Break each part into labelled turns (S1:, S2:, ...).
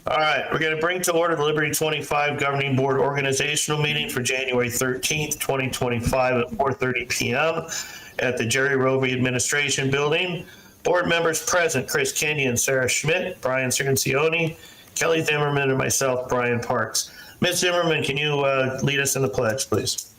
S1: All right, we're going to bring to order the Liberty 25 Governing Board Organizational Meeting for January 13th, 2025 at 4:30 p.m. at the Jerry Rovey Administration Building. Board members present: Chris Kenyon, Sarah Schmidt, Brian Cirencioni, Kelly Zimmerman, and myself, Brian Parks. Ms. Zimmerman, can you lead us in the pledge, please?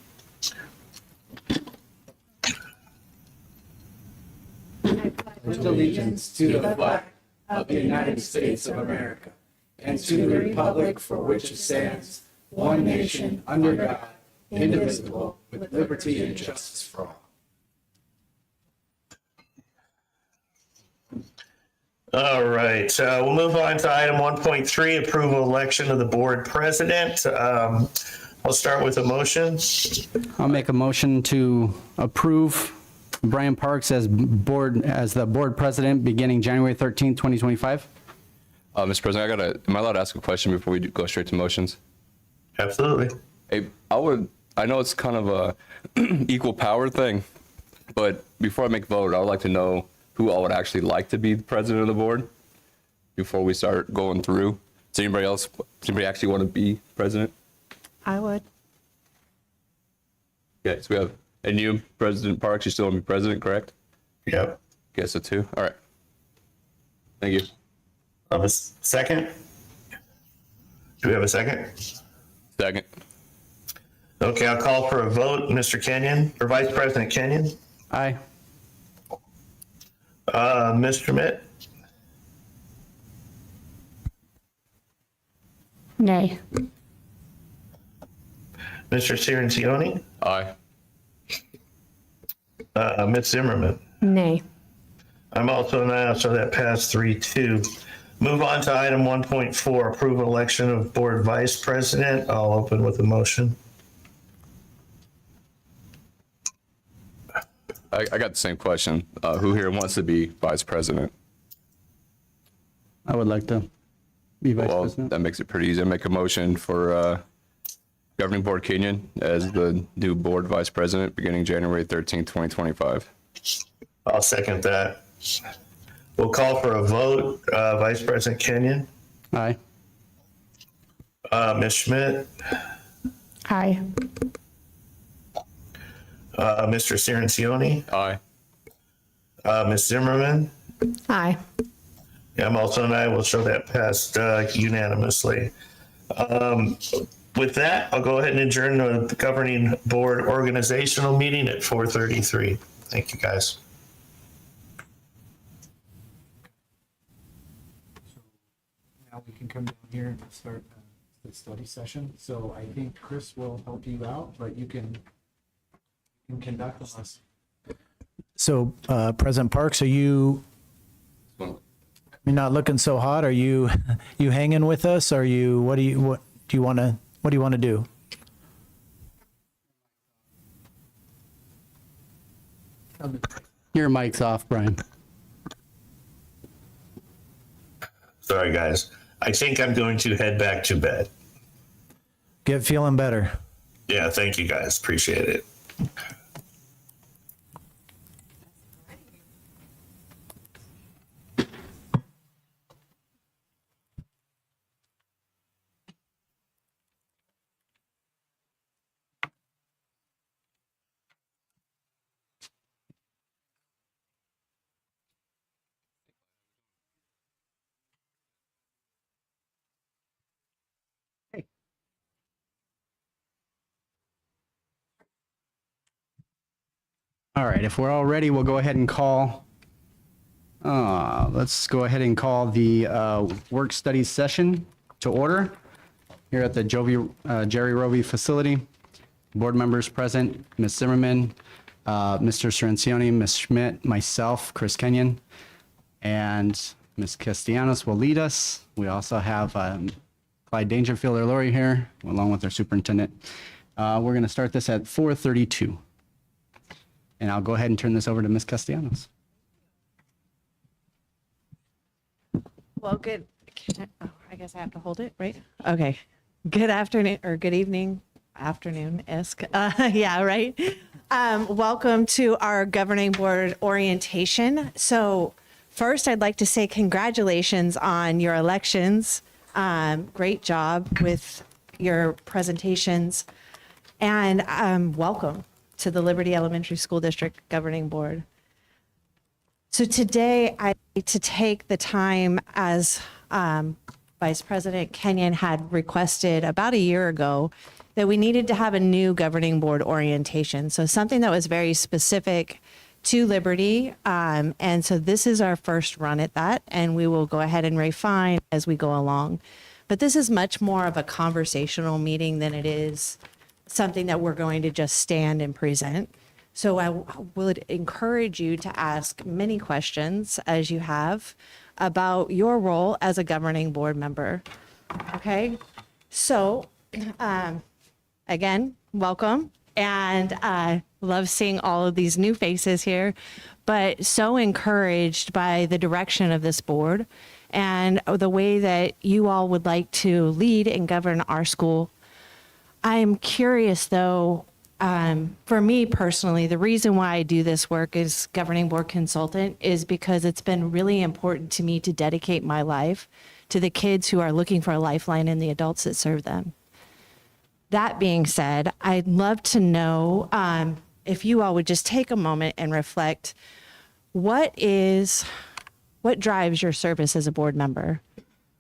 S2: I pledge allegiance to the flag of the United States of America and to the republic for which it stands, one nation, under God, indivisible, with liberty and justice for all.
S1: All right, we'll move on to item 1.3, approval election of the board president. I'll start with a motion.
S3: I'll make a motion to approve Brian Parks as the board president beginning January 13th, 2025.
S4: Mr. President, am I allowed to ask a question before we go straight to motions?
S1: Absolutely.
S4: Hey, I know it's kind of a equal power thing, but before I make a vote, I would like to know who I would actually like to be the president of the board before we start going through. Does anybody actually want to be president?
S5: I would.
S4: Okay, so we have, and you, President Parks, you still want to be president, correct?
S1: Yep.
S4: Okay, so two. All right. Thank you.
S1: Of a second? Do we have a second?
S4: Second.
S1: Okay, I'll call for a vote. Mr. Kenyon, or Vice President Kenyon?
S3: Aye.
S1: Ms. Schmidt?
S5: Nay.
S1: Mr. Cirencioni?
S4: Aye.
S1: Ms. Zimmerman?
S5: Nay.
S1: I'm also an aye, so that passed 3-2. Move on to item 1.4, approve election of board vice president. I'll open with a motion.
S4: I got the same question. Who here wants to be vice president?
S3: I would like to be vice
S4: Well,
S3: president.
S4: that makes it pretty easy. I make a motion for Governing Board Kenyon as the new board vice president beginning January 13th, 2025.
S1: I'll second that. We'll call for a vote. Vice President Kenyon?
S3: Aye.
S1: Ms. Schmidt?
S5: Aye.
S1: Mr. Cirencioni?
S4: Aye.
S1: Ms. Zimmerman?
S5: Aye.
S1: Yeah, I'm also an aye. We'll show that passed unanimously. With that, I'll go ahead and adjourn the governing board organizational meeting at 4:33. Thank you, guys.
S2: Now we can come down here and start the study session. So I think Chris will help you out, but you can conduct us.
S6: So, President Parks, are you're not looking so hot? Are you hanging with us? Are you what do you want to do?
S3: Your mic's off, Brian.
S1: Sorry, guys. I think I'm going to head back to bed.
S6: Get feeling better.
S1: Yeah, thank you, guys. Appreciate it.
S3: All right, if we're all ready, we'll go ahead and call. Let's go ahead and call the work study session to order here at the Jerry Rovey facility. Board members present: Ms. Zimmerman, Mr. Cirencioni, Ms. Schmidt, myself, Chris Kenyon, and Ms. Castellanos will lead us. We also have Clyde Dangerfield, our lawyer here, along with our superintendent. We're going to start this at 4:32. And I'll go ahead and turn this over to Ms. Castellanos.
S5: Well, I guess I have to hold it, right? Okay. Good afternoon or good evening, afternoon-esque. Yeah, right. Welcome to our governing board orientation. So first, I'd like to say congratulations on your elections. Great job with your presentations. And welcome to the Liberty Elementary School District Governing Board. So today, I need to take the time, as Vice President Kenyon had requested about a year ago, that we needed to have a new governing board orientation. So something that was very specific to Liberty. And so this is our first run at that, and we will go ahead and refine as we go along. But this is much more of a conversational meeting than it is something that we're going to just stand and present. So I would encourage you to ask many questions as you have about your role as a governing board member. Okay, so again, welcome. And I love seeing all of these new faces here, but so encouraged by the direction of this board and the way that you all would like to lead and govern our school. I am curious, though, for me personally, the reason why I do this work as governing board consultant is because it's been really important to me to dedicate my life to the kids who are looking for a lifeline and the adults that serve them. That being said, I'd love to know if you all would just take a moment and reflect, what drives your service as a board member?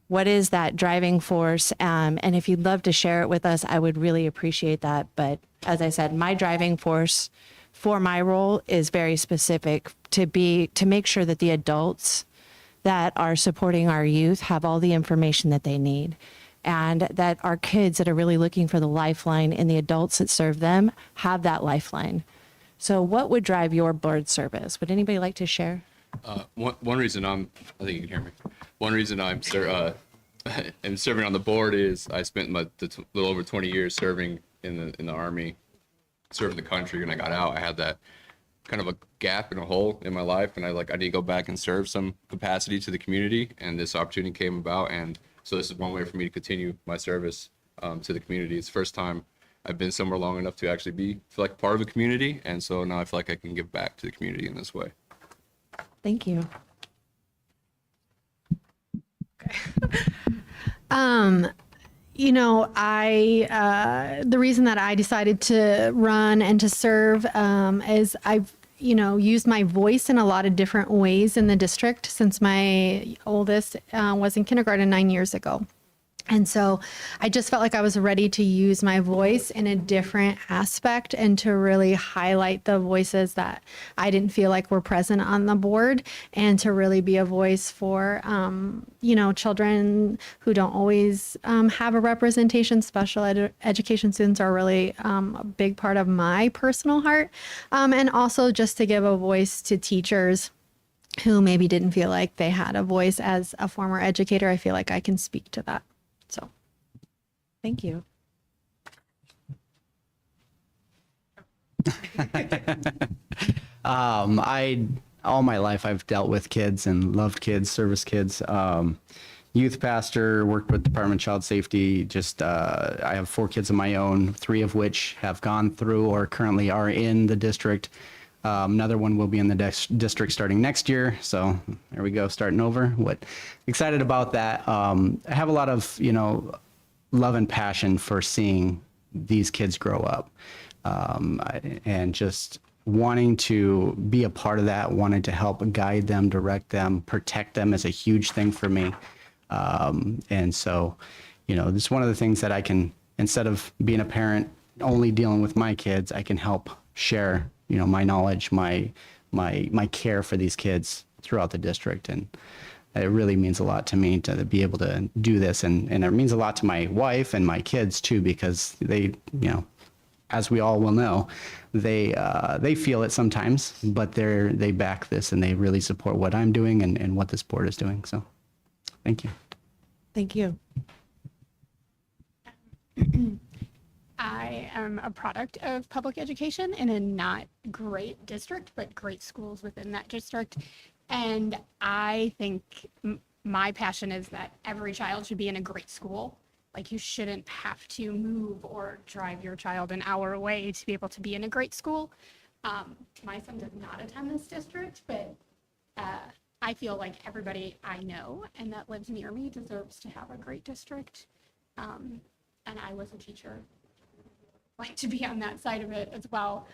S5: What is that driving force? And if you'd love to share it with us, I would really appreciate that. But as I said, my driving force for my role is very specific to make sure that the adults that are supporting our youth have all the information that they need, and that our kids that are really looking for the lifeline and the adults that serve them have that lifeline. So what would drive your board service? Would anybody like to share?
S4: One reason I think you can hear me. One reason I'm serving on the board is I spent little over 20 years serving in the Army, serving the country. When I got out, I had that kind of a gap and a hole in my life, and I need to go back and serve some capacity to the community, and this opportunity came about, and so this is one way for me to continue my service to the community. It's the first time I've been somewhere long enough to actually feel like part of a community, and so now I feel like I can give back to the community in this way.
S5: Thank you.
S7: The reason that I decided to run and to serve is I've used my voice in a lot of different ways in the district since my oldest was in kindergarten 9 years ago. And so I just felt like I was ready to use my voice in a different aspect and to really highlight the voices that I didn't feel like were present on the board, and to really be a voice for, children who don't always have a representation. Special education students are really a big part of my personal heart. And also just to give a voice to teachers who maybe didn't feel like they had a voice. As a former educator, I feel like I can speak to that. So,
S5: thank you.
S3: All my life I've dealt with kids and loved kids, service kids. Youth pastor, worked with Department of Child Safety. I have 4 kids of my own, 3 of which have gone through or currently are in the district. Another one will be in the district starting next year. So there we go, starting over. Excited about that. I have a lot of, love and passion for seeing these kids grow up. And just wanting to be a part of that, wanting to help guide them, direct them, protect them is a huge thing for me. And so, this is one of the things that I can, instead of being a parent only dealing with my kids, I can help share my knowledge, my care for these kids throughout the district. And it really means a lot to me to be able to do this. And it means a lot to my wife and my kids too, because they, as we all will know, they feel it sometimes, but they back this and they really support what I'm doing and what this board is doing. So thank you.
S5: Thank you.
S8: I am a product of public education in a not great district, but great schools within that district. And I think my passion is that every child should be in a great school. Like, you shouldn't have to move or drive your child an hour away to be able to be in a great school. My son does not attend this district, but I feel like everybody I know and that lives near me deserves to have a great district. And I was a teacher, like to be on that side of it as well.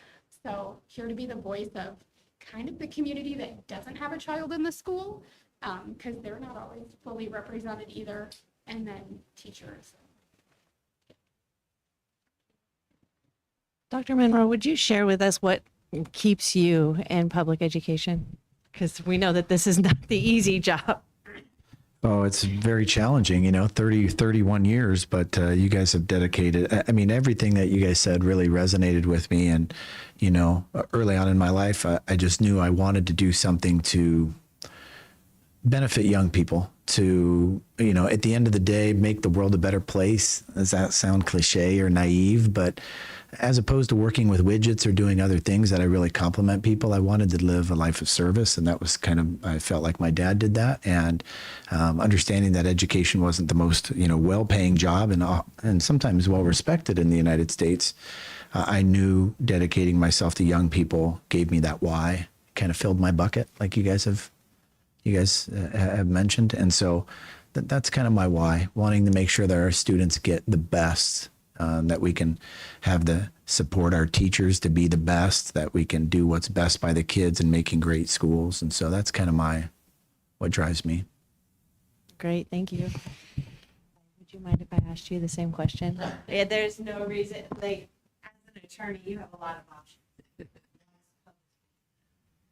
S8: So here to be the voice of kind of the community that doesn't have a child in the school, because they're not always fully represented either, and then teachers.
S5: Dr. Monroe, would you share with us what keeps you in public education? Because we know that this is not the easy job.
S6: Oh, it's very challenging, 31 years, but you guys have dedicated, I mean, everything that you guys said really resonated with me. And, early on in my life, I just knew I wanted to do something to benefit young people, to, at the end of the day, make the world a better place. Does that sound cliche or naive? But as opposed to working with widgets or doing other things that I really compliment people, I wanted to live a life of service. And that was I felt like my dad did that. And understanding that education wasn't the most, well-paying job and sometimes well-respected in the United States, I knew dedicating myself to young people gave me that why, kind of filled my bucket like you guys have mentioned. And so that's kind of my why, wanting to make sure that our students get the best, that we can have the support our teachers to be the best, that we can do what's best by the kids and making great schools. And so that's kind of what drives me.
S5: Great, thank you. Would you mind if I asked you the same question? Yeah, there's no reason, like, as an attorney, you have a lot of options.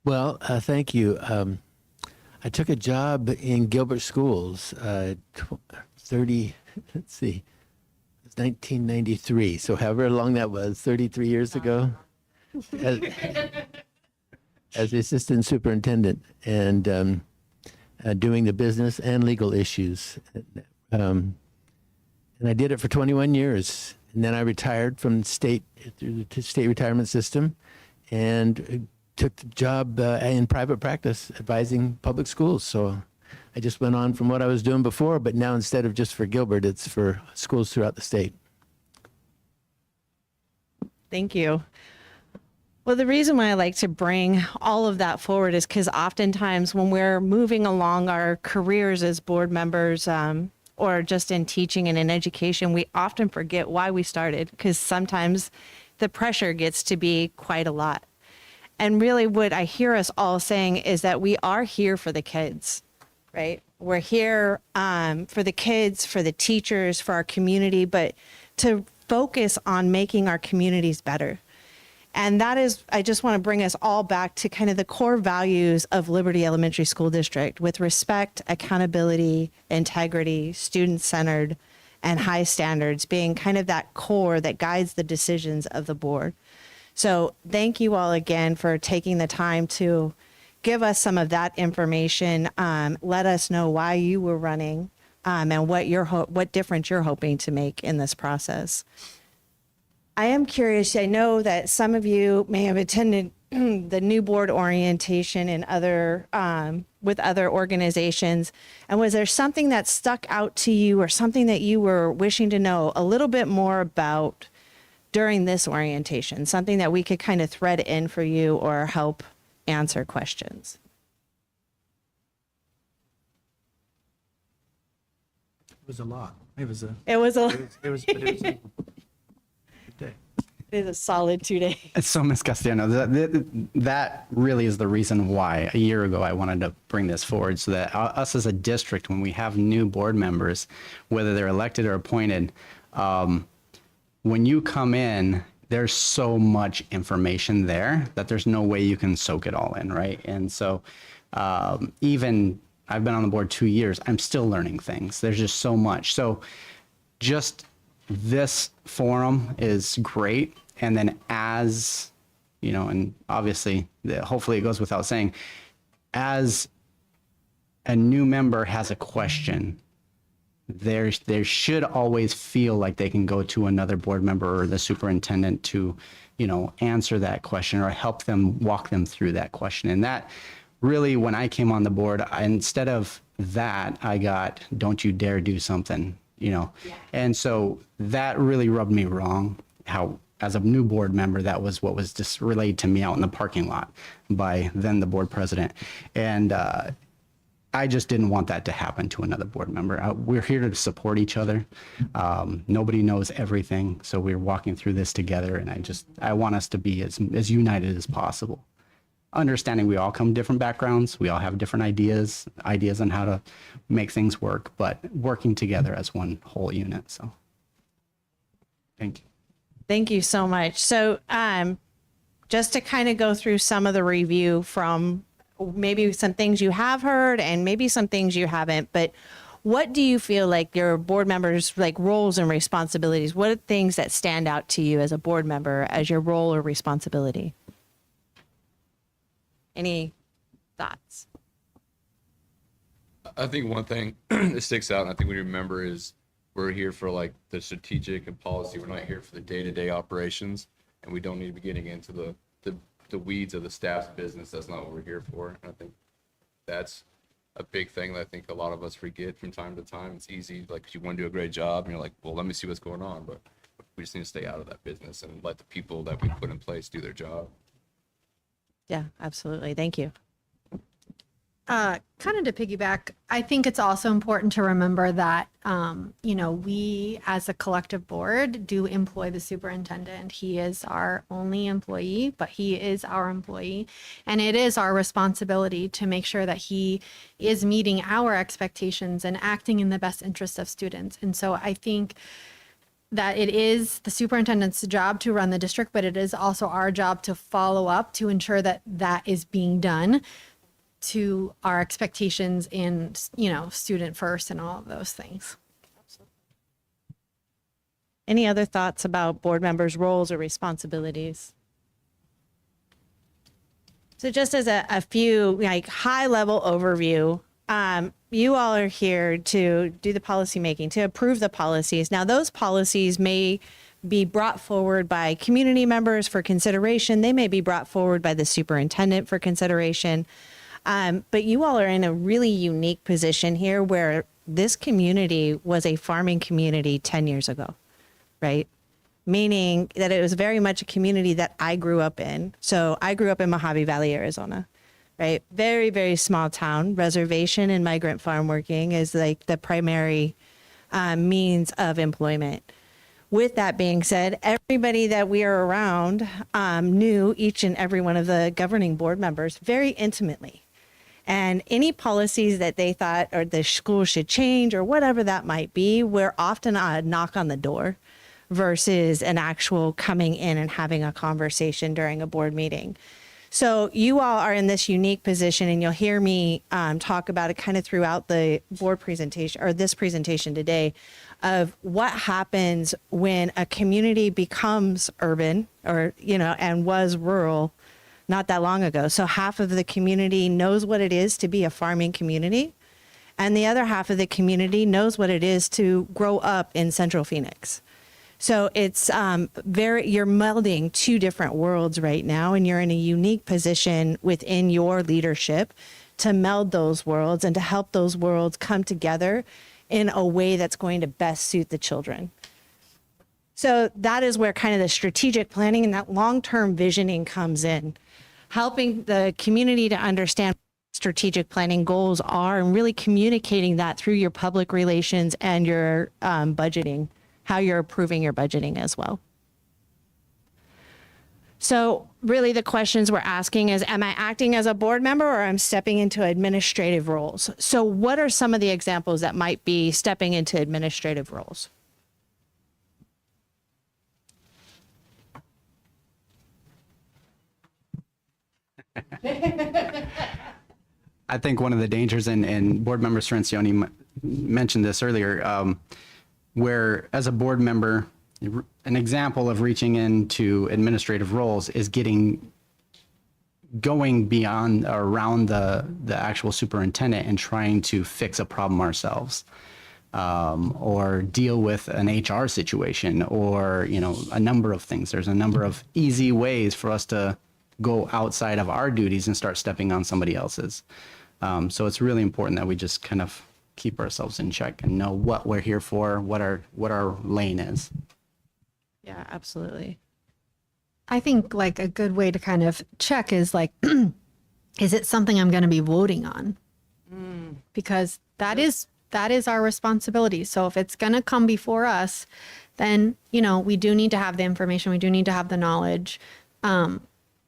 S9: Well, thank you. I took a job in Gilbert Schools, 1993. So however long that was, 33 years ago, as the assistant superintendent and doing the business and legal issues. And I did it for 21 years. And then I retired from through the state retirement system and took the job in private practice advising public schools. So I just went on from what I was doing before, but now instead of just for Gilbert, it's for schools throughout the state.
S5: Thank you. Well, the reason why I like to bring all of that forward is because oftentimes when we're moving along our careers as board members, or just in teaching and in education, we often forget why we started, because sometimes the pressure gets to be quite a lot. And really what I hear us all saying is that we are here for the kids, right? We're here for the kids, for the teachers, for our community, but to focus on making our communities better. And that is, I just want to bring us all back to kind of the core values of Liberty Elementary School District with respect, accountability, integrity, student-centered, and high standards being kind of that core that guides the decisions of the board. So thank you all again for taking the time to give us some of that information. Let us know why you were running and what difference you're hoping to make in this process. I am curious, I know that some of you may have attended the new board orientation in with other organizations. And was there something that stuck out to you or something that you were wishing to know a little bit more about during this orientation? Something that we could kind of thread in for you or help answer questions?
S6: It was a lot. It was a day.
S5: It is a solid 2 days.
S3: So, Ms. Castellano, that really is the reason why a year ago I wanted to bring this forward, so that us as a district, when we have new board members, whether they're elected or appointed, when you come in, there's so much information there that there's no way you can soak it all in, right? And so even I've been on the board 2 years, I'm still learning things. There's just so much. So just this forum is great. And then as, and obviously, hopefully it goes without saying, as a new member has a question, there should always feel like they can go to another board member or the superintendent to, answer that question or help them walk them through that question. And that really, when I came on the board, instead of that, I got, don't you dare do something, And so that really rubbed me wrong, how as a new board member, that was what was just relayed to me out in the parking lot by then the board president. And I just didn't want that to happen to another board member. We're here to support each other. Nobody knows everything, so we're walking through this together, and I want us to be as united as possible. Understanding we all come from different backgrounds, we all have different ideas on how to make things work, but working together as one whole unit. So, thank you.
S5: Thank you so much. So, just to kind of go through some of the review from maybe some things you have heard and maybe some things you haven't, but what do you feel like your board members' like roles and responsibilities? What are things that stand out to you as a board member as your role or responsibility? Any thoughts?
S4: I think one thing that sticks out, and I think we remember, is we're here for like the strategic and policy. We're not here for the day-to-day operations, and we don't need to be getting into the weeds of the staff's business. That's not what we're here for. And I think that's a big thing that I think a lot of us forget from time to time. It's easy, like you want to do a great job, and you're like, well, let me see what's going on, but we just need to stay out of that business and let the people that we put in place do their job.
S5: Yeah, absolutely. Thank you.
S7: Kind of to piggyback, I think it's also important to remember that, we as a collective board do employ the superintendent. He is our only employee, but he is our employee. And it is our responsibility to make sure that he is meeting our expectations and acting in the best interest of students. And so I think that it is the superintendent's job to run the district, but it is also our job to follow up to ensure that that is being done to our expectations in, student first and all of those things.
S5: Any other thoughts about board members' roles or responsibilities? So just as a few like high level overview, you all are here to do the policy making, to approve the policies. Now, those policies may be brought forward by community members for consideration. They may be brought forward by the superintendent for consideration. But you all are in a really unique position here where this community was a farming community 10 years ago, right? Meaning that it was very much a community that I grew up in. So I grew up in Mojave Valley, Arizona. Right. Very, very small town. Reservation and migrant farm working is like the primary means of employment. With that being said, everybody that we are around knew each and every one of the governing board members very intimately. And any policies that they thought or the school should change or whatever that might be, were often a knock on the door versus an actual coming in and having a conversation during a board meeting. So you all are in this unique position, and you'll hear me talk about it kind of throughout the board presentation or this presentation today, of what happens when a community becomes urban or, and was rural not that long ago. So half of the community knows what it is to be a farming community, and the other half of the community knows what it is to grow up in Central Phoenix. So it's you're melding two different worlds right now, and you're in a unique position within your leadership to meld those worlds and to help those worlds come together in a way that's going to best suit the children. So that is where kind of the strategic planning and that long-term visioning comes in, helping the community to understand what strategic planning goals are and really communicating that through your public relations and your budgeting, how you're approving your budgeting as well. So really the questions we're asking is, am I acting as a board member or I'm stepping into administrative roles? So what are some of the examples that might be stepping into administrative roles?
S3: I think one of the dangers, and board member Cirincione mentioned this earlier, where as a board member, an example of reaching into administrative roles is going beyond or around the actual superintendent and trying to fix a problem ourselves, or deal with an HR situation, or a number of things. There's a number of easy ways for us to go outside of our duties and start stepping on somebody else's. So it's really important that we just kind of keep ourselves in check and know what we're here for, what our lane is.
S5: Yeah, absolutely.
S7: I think like a good way to kind of check is like, is it something I'm going to be voting on? because that is our responsibility. So if it's going to come before us, then, we do need to have the information. We do need to have the knowledge, and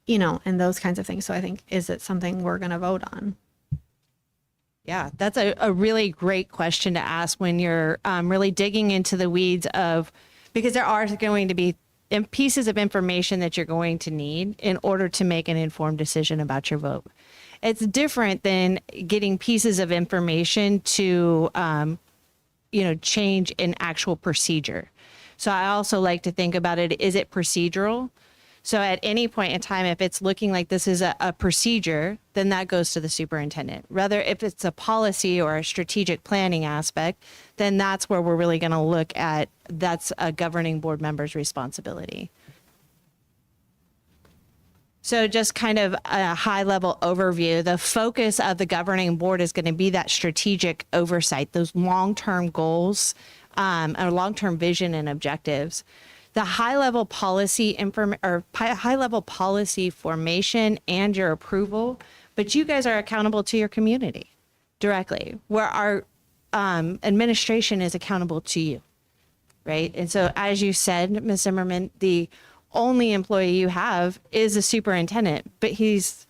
S7: those kinds of things. So I think, is it something we're going to vote on?
S5: Yeah, that's a really great question to ask when you're really digging into the weeds because there are going to be pieces of information that you're going to need in order to make an informed decision about your vote. It's different than getting pieces of information to, change an actual procedure. So I also like to think about it, is it procedural? So at any point in time, if it's looking like this is a procedure, then that goes to the superintendent. Rather, if it's a policy or a strategic planning aspect, then that's where we're really going to look at, that's a governing board member's responsibility. So just kind of a high level overview, the focus of the governing board is going to be that strategic oversight, those long-term goals, or long-term vision and objectives. The high-level policy high-level policy formation and your approval, but you guys are accountable to your community directly, where our administration is accountable to you, right? And so, as you said, Ms. Zimmerman, the only employee you have is the superintendent, but he's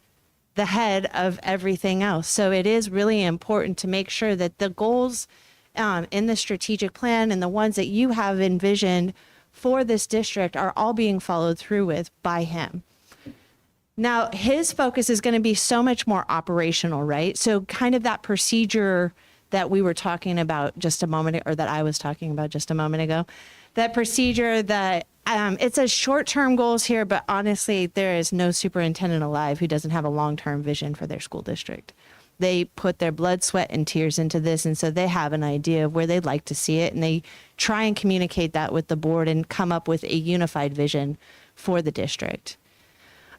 S5: the head of everything else. So it is really important to make sure that the goals in the strategic plan and the ones that you have envisioned for this district are all being followed through with by him. Now, his focus is going to be so much more operational, right? So kind of that procedure that we were talking about just a moment, or that I was talking about just a moment ago, that procedure that it says short-term goals here, but honestly, there is no superintendent alive who doesn't have a long-term vision for their school district. They put their blood, sweat, and tears into this, and so they have an idea of where they'd like to see it, and they try and communicate that with the board and come up with a unified vision for the district.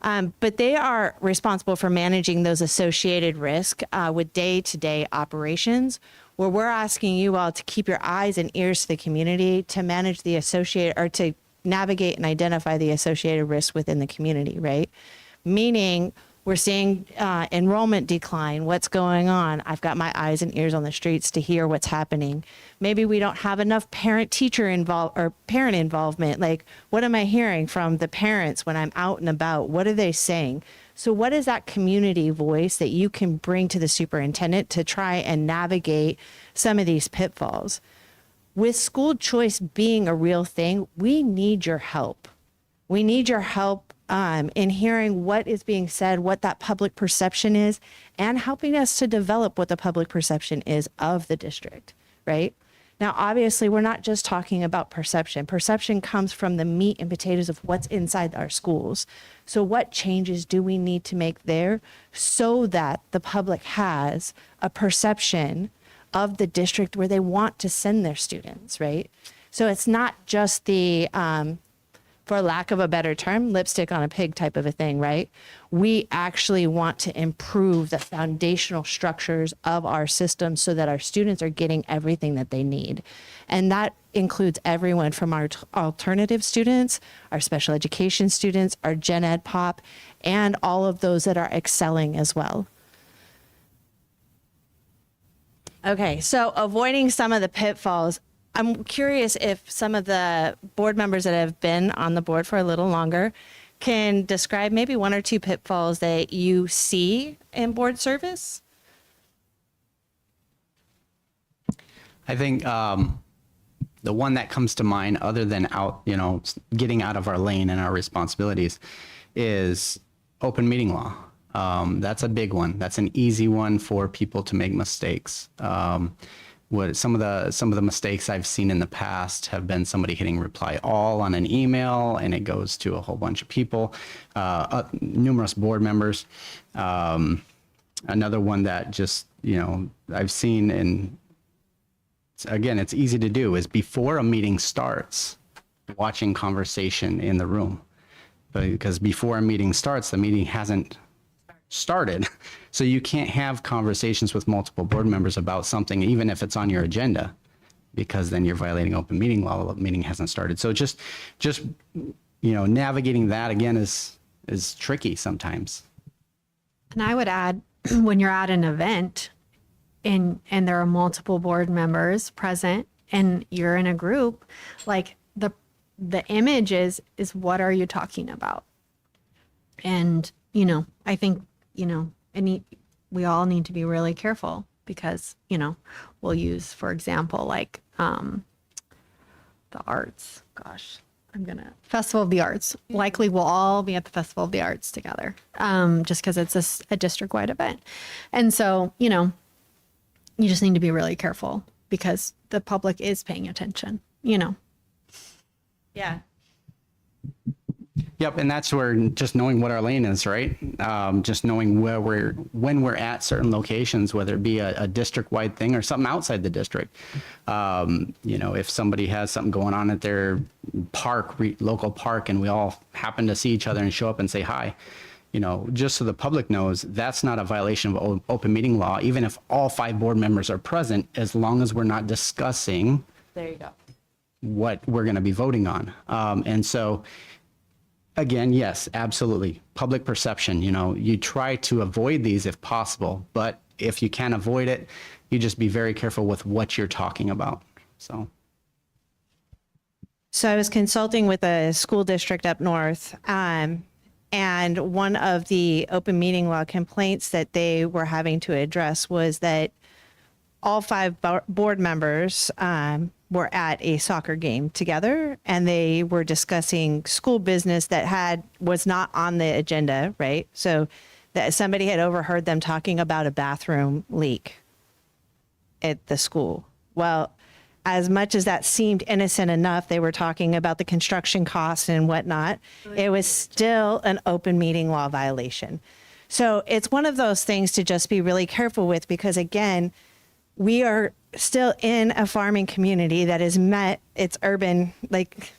S5: But they are responsible for managing those associated risks with day-to-day operations, where we're asking you all to keep your eyes and ears to the community to manage the associated, or to navigate and identify the associated risks within the community, right? Meaning, we're seeing enrollment decline. What's going on? I've got my eyes and ears on the streets to hear what's happening. Maybe we don't have enough parent involvement. Like, what am I hearing from the parents when I'm out and about? What are they saying? So what is that community voice that you can bring to the superintendent to try and navigate some of these pitfalls? With school choice being a real thing, we need your help. We need your help in hearing what is being said, what that public perception is, and helping us to develop what the public perception is of the district, right? Now, obviously, we're not just talking about perception. Perception comes from the meat and potatoes of what's inside our schools. So what changes do we need to make there so that the public has a perception of the district where they want to send their students, right? So it's not just the for lack of a better term, lipstick on a pig type of a thing, right? We actually want to improve the foundational structures of our system so that our students are getting everything that they need. And that includes everyone from our alternative students, our special education students, our gen ed pop, and all of those that are excelling as well. Okay, so avoiding some of the pitfalls. I'm curious if some of the board members that have been on the board for a little longer can describe maybe one or two pitfalls that you see in board service.
S3: I think the one that comes to mind, other than getting out of our lane and our responsibilities, is open meeting law. That's a big one. That's an easy one for people to make mistakes. What some of the mistakes I've seen in the past have been somebody hitting reply all on an email, and it goes to a whole bunch of people, numerous board members. Another one that just I've seen, and again, it's easy to do, is before a meeting starts, watching conversation in the room, because before a meeting starts, the meeting hasn't started. So you can't have conversations with multiple board members about something, even if it's on your agenda, because then you're violating open meeting law. The meeting hasn't started. So just navigating that again is tricky sometimes.
S7: And I would add, when you're at an event, and there are multiple board members present and you're in a group, like the image is what are you talking about? And, I think, we all need to be really careful because, we'll use, for example, like the arts. Gosh, Festival of the Arts. Likely we'll all be at the Festival of the Arts together, just because it's a district-wide event. And so, you just need to be really careful because the public is paying attention,
S5: Yeah.
S3: Yep, and that's where just knowing what our lane is, right? Just knowing when we're at certain locations, whether it be a district-wide thing or something outside the district. If somebody has something going on at their local park, and we all happen to see each other and show up and say hi, just so the public knows, that's not a violation of open meeting law, even if all 5 board members are present, as long as we're not discussing
S5: There you go.
S3: what we're going to be voting on. And so, again, yes, absolutely. Public perception, you try to avoid these if possible, but if you can't avoid it, you just be very careful with what you're talking about. So
S5: I was consulting with a school district up north, and one of the open meeting law complaints that they were having to address was that all 5 board members were at a soccer game together, and they were discussing school business that was not on the agenda, right? So that somebody had overheard them talking about a bathroom leak at the school. Well, as much as that seemed innocent enough, they were talking about the construction costs and whatnot. It was still an open meeting law violation. So it's one of those things to just be really careful with, because again, we are still in a farming community that is it's urban, like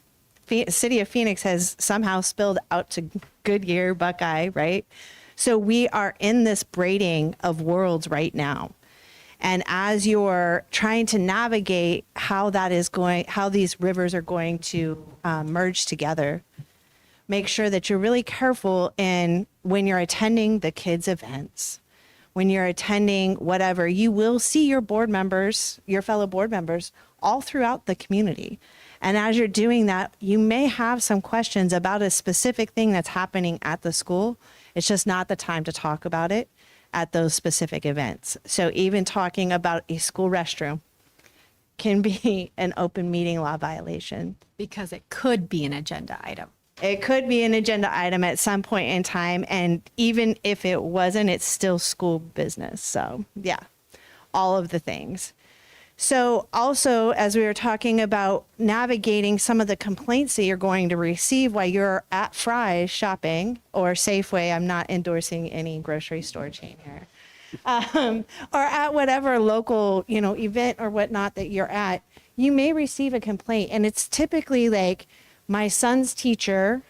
S5: city of Phoenix has somehow spilled out to Goodyear, Buckeye, right? So we are in this braiding of worlds right now. And as you're trying to navigate how these rivers are going to merge together, make sure that you're really careful when you're attending the kids' events, when you're attending whatever, you will see your fellow board members all throughout the community. And as you're doing that, you may have some questions about a specific thing that's happening at the school. It's just not the time to talk about it at those specific events. So even talking about a school restroom can be an open meeting law violation.
S7: because it could be an agenda item.
S5: It could be an agenda item at some point in time. And even if it wasn't, it's still school business. So yeah, all of the things. So also, as we were talking about navigating some of the complaints that you're going to receive while you're at Fry's shopping or Safeway, I'm not endorsing any grocery store chain here, or at whatever local, event or whatnot that you're at, you may receive a complaint. And it's typically like my son's teacher,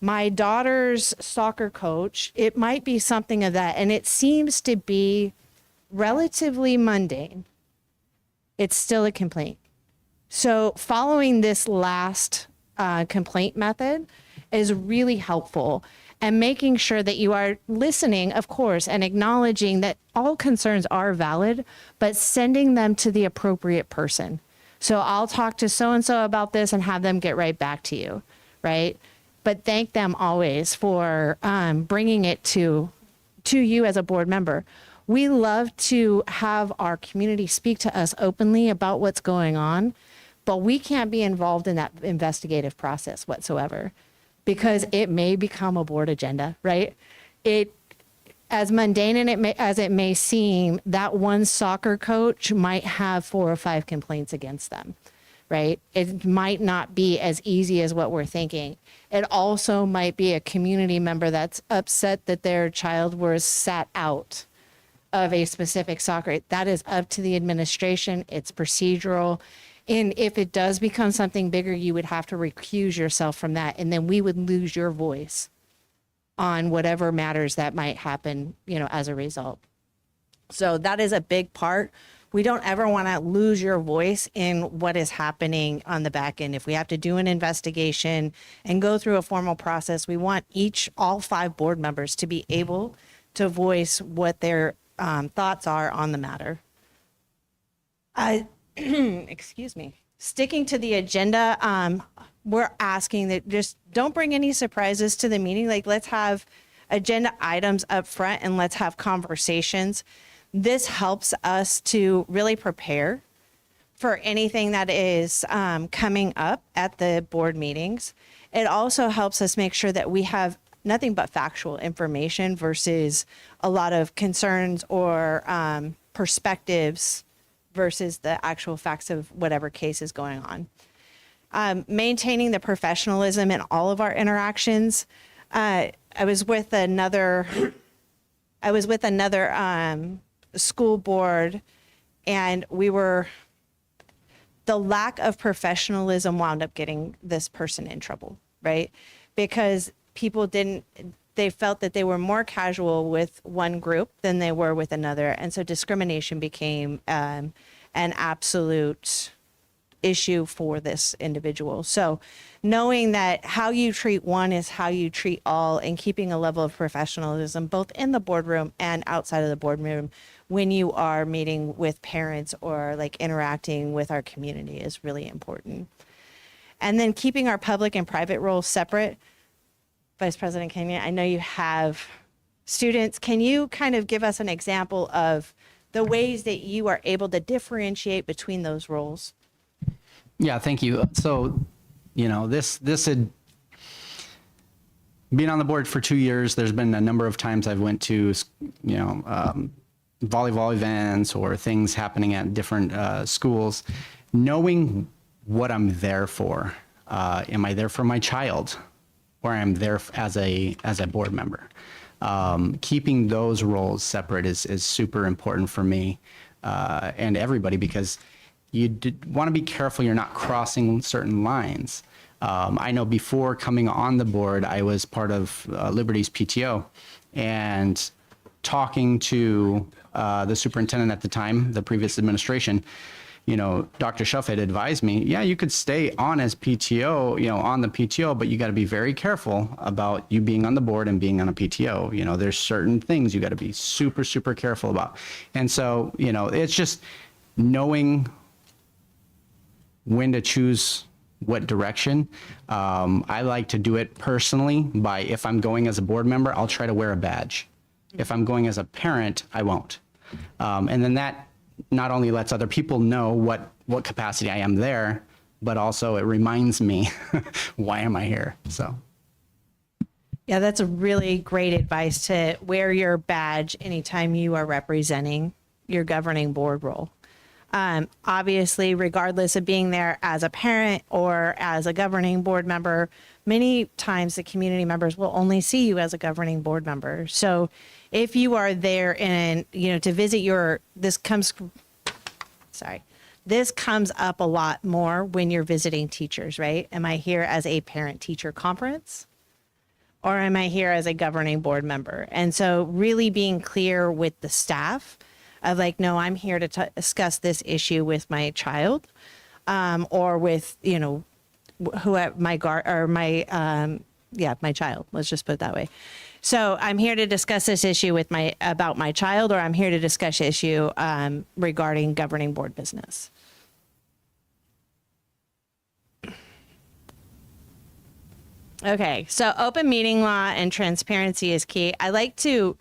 S5: my daughter's soccer coach. It might be something of that. And it seems to be relatively mundane. It's still a complaint. So following this last complaint method is really helpful, and making sure that you are listening, of course, and acknowledging that all concerns are valid, but sending them to the appropriate person. So I'll talk to so-and-so about this and have them get right back to you, right? But thank them always for bringing it to you as a board member. We love to have our community speak to us openly about what's going on, but we can't be involved in that investigative process whatsoever, because it may become a board agenda, right? As mundane as it may seem, that one soccer coach might have 4 or 5 complaints against them, right? It might not be as easy as what we're thinking. It also might be a community member that's upset that their child was sat out of a specific soccer. That is up to the administration. It's procedural. And if it does become something bigger, you would have to recuse yourself from that. And then we would lose your voice on whatever matters that might happen, as a result. So that is a big part. We don't ever want to lose your voice in what is happening on the back end. If we have to do an investigation and go through a formal process, we want all 5 board members to be able to voice what their thoughts are on the matter. Excuse me. Sticking to the agenda, we're asking that just don't bring any surprises to the meeting. Like, let's have agenda items up front and let's have conversations. This helps us to really prepare for anything that is coming up at the board meetings. It also helps us make sure that we have nothing but factual information versus a lot of concerns or perspectives versus the actual facts of whatever case is going on. Maintaining the professionalism in all of our interactions. I was with another school board, and the lack of professionalism wound up getting this person in trouble, right? Because they felt that they were more casual with one group than they were with another. And so discrimination became an absolute issue for this individual. So knowing that how you treat one is how you treat all, and keeping a level of professionalism both in the boardroom and outside of the boardroom when you are meeting with parents or like interacting with our community is really important. And then keeping our public and private roles separate. Vice President Kenya, I know you have students. Can you kind of give us an example of the ways that you are able to differentiate between those roles?
S3: Yeah, thank you. So, this had been on the board for 2 years. There's been a number of times I've went to, volleyball events or things happening at different schools, knowing what I'm there for. Am I there for my child, or I'm there as a board member? Keeping those roles separate is super important for me and everybody, because you want to be careful you're not crossing certain lines. I know before coming on the board, I was part of Liberty's PTO, and talking to the superintendent at the time, the previous administration, Dr. Shuff had advised me, yeah, you could stay on as PTO, on the PTO, but you got to be very careful about you being on the board and being on a PTO. There's certain things you got to be super, super careful about. And so, it's just knowing when to choose what direction. I like to do it personally by, if I'm going as a board member, I'll try to wear a badge. If I'm going as a parent, I won't. And then that not only lets other people know what capacity I am there, but also it reminds me, why am I here? So.
S5: Yeah, that's a really great advice, to wear your badge anytime you are representing your governing board role. Obviously, regardless of being there as a parent or as a governing board member, many times the community members will only see you as a governing board member. So if you are there and, to visit this comes up a lot more when you're visiting teachers, right? Am I here as a parent-teacher conference, or am I here as a governing board member? And so really being clear with the staff of like, no, I'm here to discuss this issue with my child, or with, whoever my child, let's just put it that way. So I'm here to discuss this issue about my child, or I'm here to discuss issue regarding governing board business. Okay, so open meeting law and transparency is key. I like to,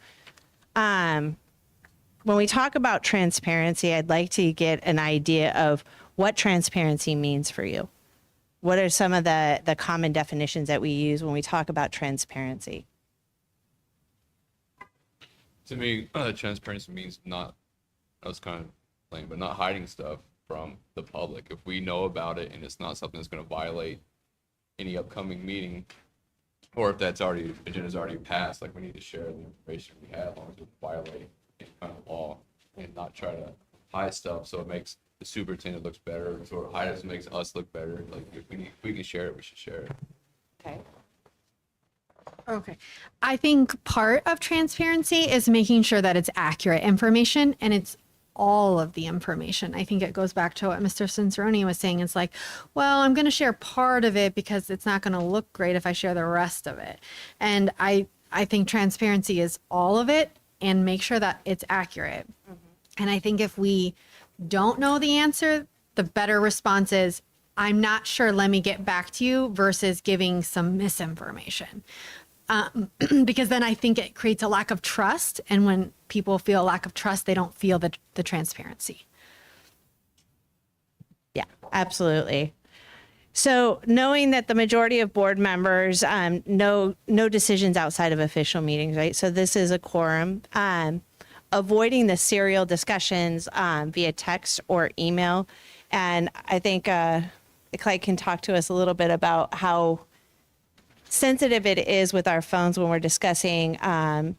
S5: when we talk about transparency, I'd like to get an idea of what transparency means for you. What are some of the common definitions that we use when we talk about transparency?
S4: To me, transparency means not, I was kind of lame, but not hiding stuff from the public. If we know about it and it's not something that's going to violate any upcoming meeting, or if agenda's already passed, like we need to share the information we have, as long as it doesn't violate any kind of law, and not try to hide stuff so it makes the superintendent looks better, or hide it so it makes us look better. Like if we can share it, we should share it.
S7: Okay. I think part of transparency is making sure that it's accurate information, and it's all of the information. I think it goes back to what Mr. Cicerone was saying. It's like, well, I'm going to share part of it because it's not going to look great if I share the rest of it. And I think transparency is all of it, and make sure that it's accurate. Mm-hmm. And I think if we don't know the answer, the better response is, I'm not sure, let me get back to you, versus giving some misinformation. Because then I think it creates a lack of trust. And when people feel a lack of trust, they don't feel the transparency.
S5: Yeah, absolutely. So knowing that the majority of board members no decisions outside of official meetings, right? So this is a quorum. Avoiding the serial discussions via text or email. And I think Clyde can talk to us a little bit about how sensitive it is with our phones when we're discussing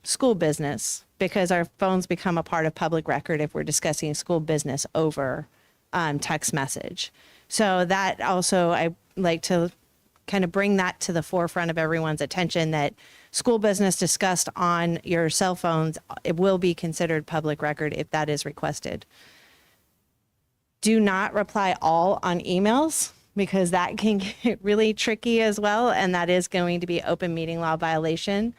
S5: school business, because our phones become a part of public record if we're discussing school business over text message. So that also, I like to kind of bring that to the forefront of everyone's attention, that school business discussed on your cell phones, it will be considered public record if that is requested. Do not reply all on emails, because that can get really tricky as well. And that is going to be open meeting law violation.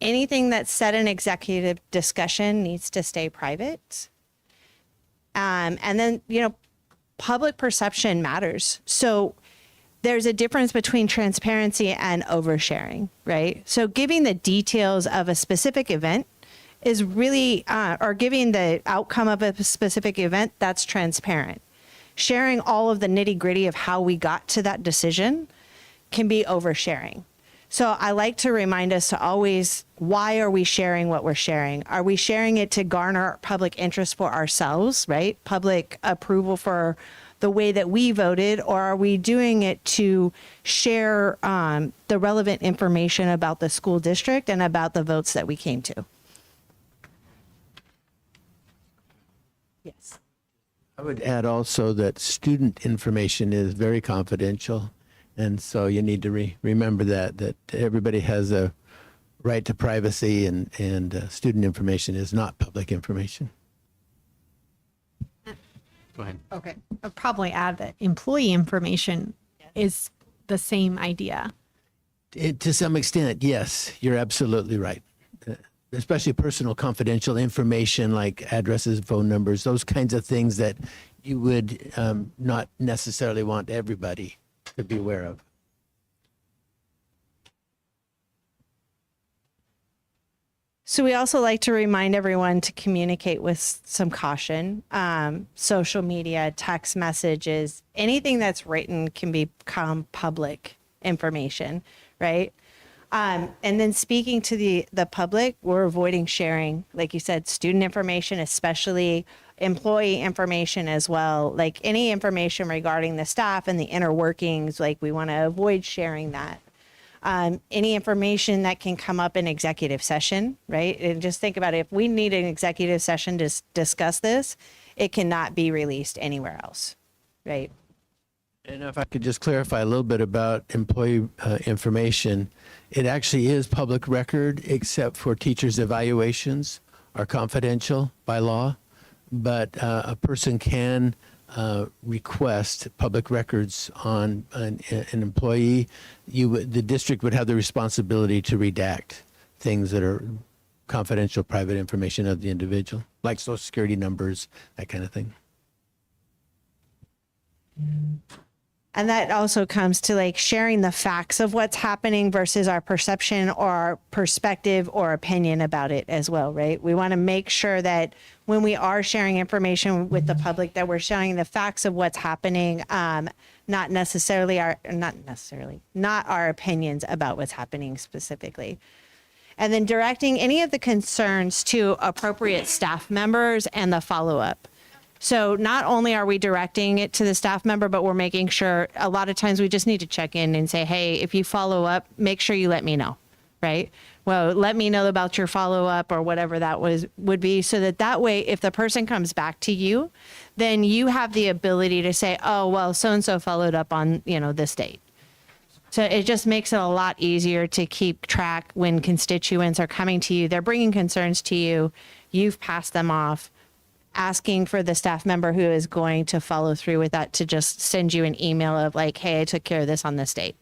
S5: Anything that's said in executive discussion needs to stay private. And then, public perception matters. So there's a difference between transparency and oversharing, right? So giving the details of a specific event is really, or giving the outcome of a specific event, that's transparent. Sharing all of the nitty gritty of how we got to that decision can be oversharing. So I like to remind us to always, why are we sharing what we're sharing? Are we sharing it to garner public interest for ourselves, right? Public approval for the way that we voted, or are we doing it to share the relevant information about the school district and about the votes that we came to? Yes.
S9: I would add also that student information is very confidential. And so you need to remember that everybody has a right to privacy, and student information is not public information.
S3: Go ahead.
S7: Okay. I'll probably add that employee information is the same idea.
S9: To some extent, yes, you're absolutely right. Especially personal confidential information like addresses, phone numbers, those kinds of things that you would not necessarily want everybody to be aware of.
S5: So we also like to remind everyone to communicate with some caution. Social media, text messages, anything that's written can become public information, right? And then speaking to the public, we're avoiding sharing, like you said, student information, especially employee information as well. Like any information regarding the staff and the inner workings, like we want to avoid sharing that. Any information that can come up in executive session, right? And just think about it. If we need an executive session to discuss this, it cannot be released anywhere else, right?
S9: And if I could just clarify a little bit about employee information, it actually is public record, except for teachers' evaluations are confidential by law. But a person can request public records on an employee. The district would have the responsibility to redact things that are confidential, private information of the individual, like social security numbers, that kind of thing.
S5: And that also comes to like sharing the facts of what's happening versus our perception or our perspective or opinion about it as well, right? We want to make sure that when we are sharing information with the public, that we're sharing the facts of what's happening, not our opinions about what's happening specifically. And then directing any of the concerns to appropriate staff members and the follow-up. So not only are we directing it to the staff member, but we're making sure a lot of times we just need to check in and say, hey, if you follow up, make sure you let me know, right? Well, let me know about your follow-up or whatever that would be, so that way, if the person comes back to you, then you have the ability to say, oh, well, so-and-so followed up on, this date. So it just makes it a lot easier to keep track when constituents are coming to you. They're bringing concerns to you. You've passed them off. Asking for the staff member who is going to follow through with that to just send you an email of like, hey, I took care of this on this date.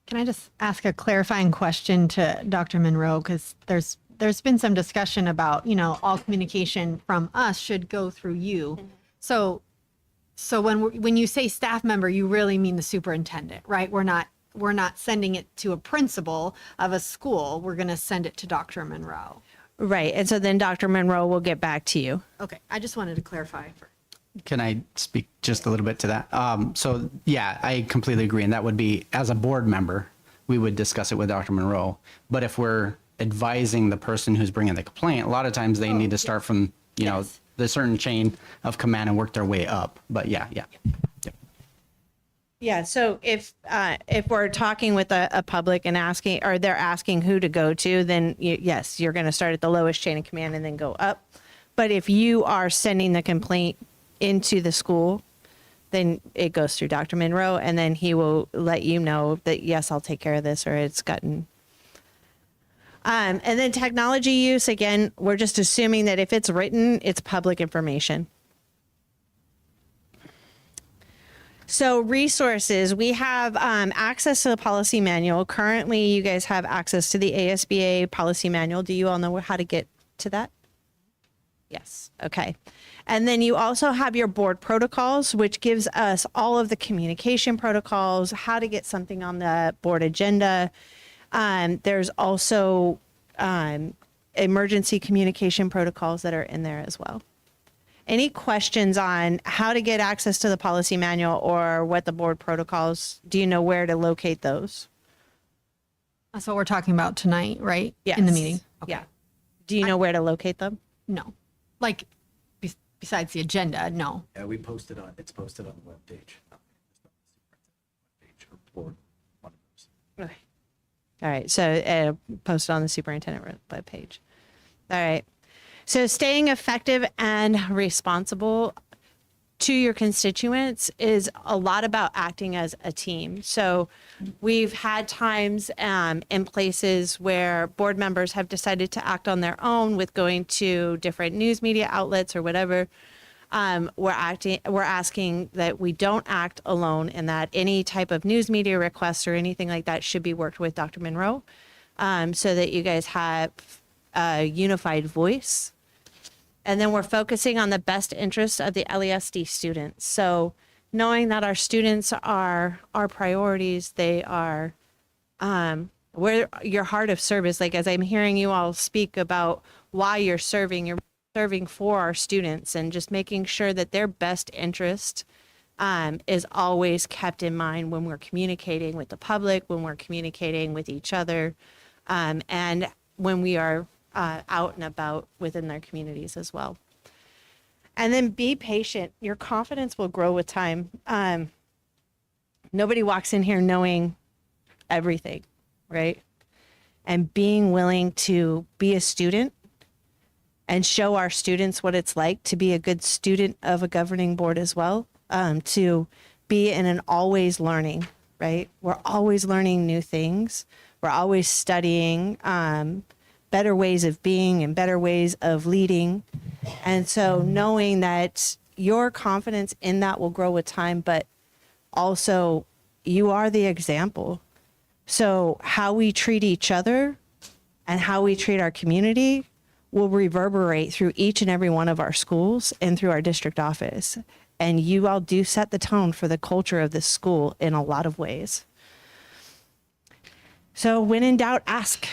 S7: Can I just ask a clarifying question to Dr. Monroe? Because there's there's been some discussion about, all communication from us should go through you. So when you say staff member, you really mean the superintendent, right? We're not sending it to a principal of a school. We're going to send it to Dr. Monroe.
S5: Right. And so then Dr. Monroe will get back to you.
S7: Okay. I just wanted to clarify.
S3: Can I speak just a little bit to that? So yeah, I completely agree. And that would be, as a board member, we would discuss it with Dr. Monroe. But if we're advising the person who's bringing the complaint, a lot of times they need to start from, the certain chain of command and work their way up. But yeah. Yep.
S5: Yeah. So if we're talking with a public and asking, or they're asking who to go to, then yes, you're going to start at the lowest chain of command and then go up. But if you are sending the complaint into the school, then it goes through Dr. Monroe, and then he will let you know that, yes, I'll take care of this, or it's gotten. And then technology use, again, we're just assuming that if it's written, it's public information. So resources, we have access to the policy manual. Currently, you guys have access to the ASBA policy manual. Do you all know how to get to that? Yes. Okay. And then you also have your board protocols, which gives us all of the communication protocols, how to get something on the board agenda. There's also emergency communication protocols that are in there as well. Any questions on how to get access to the policy manual or what the board protocols, do you know where to locate those?
S7: That's what we're talking about tonight, right?
S5: Yes.
S7: In the meeting.
S5: Yeah. Do you know where to locate them?
S7: No. Like, besides the agenda, no.
S6: Yeah, it's posted on the webpage.
S5: Okay. All right. So posted on the superintendent webpage. All right. So staying effective and responsible to your constituents is a lot about acting as a team. So we've had times in places where board members have decided to act on their own with going to different news media outlets or whatever. We're asking that we don't act alone, and that any type of news media requests or anything like that should be worked with Dr. Monroe, so that you guys have a unified voice. And then we're focusing on the best interests of the LESD students. So knowing that our students are our priorities, they are where your heart of service, like as I'm hearing you all speak about why you're serving for our students, and just making sure that their best interest is always kept in mind when we're communicating with the public, when we're communicating with each other, and when we are out and about within their communities as well. And then be patient. Your confidence will grow with time. Nobody walks in here knowing everything, right? And being willing to be a student and show our students what it's like to be a good student of a governing board as well, to be in an always learning, right? We're always learning new things. We're always studying better ways of being and better ways of leading. And so knowing that your confidence in that will grow with time, but also you are the example. So how we treat each other and how we treat our community will reverberate through each and every one of our schools and through our district office. And you all do set the tone for the culture of this school in a lot of ways. So when in doubt, ask.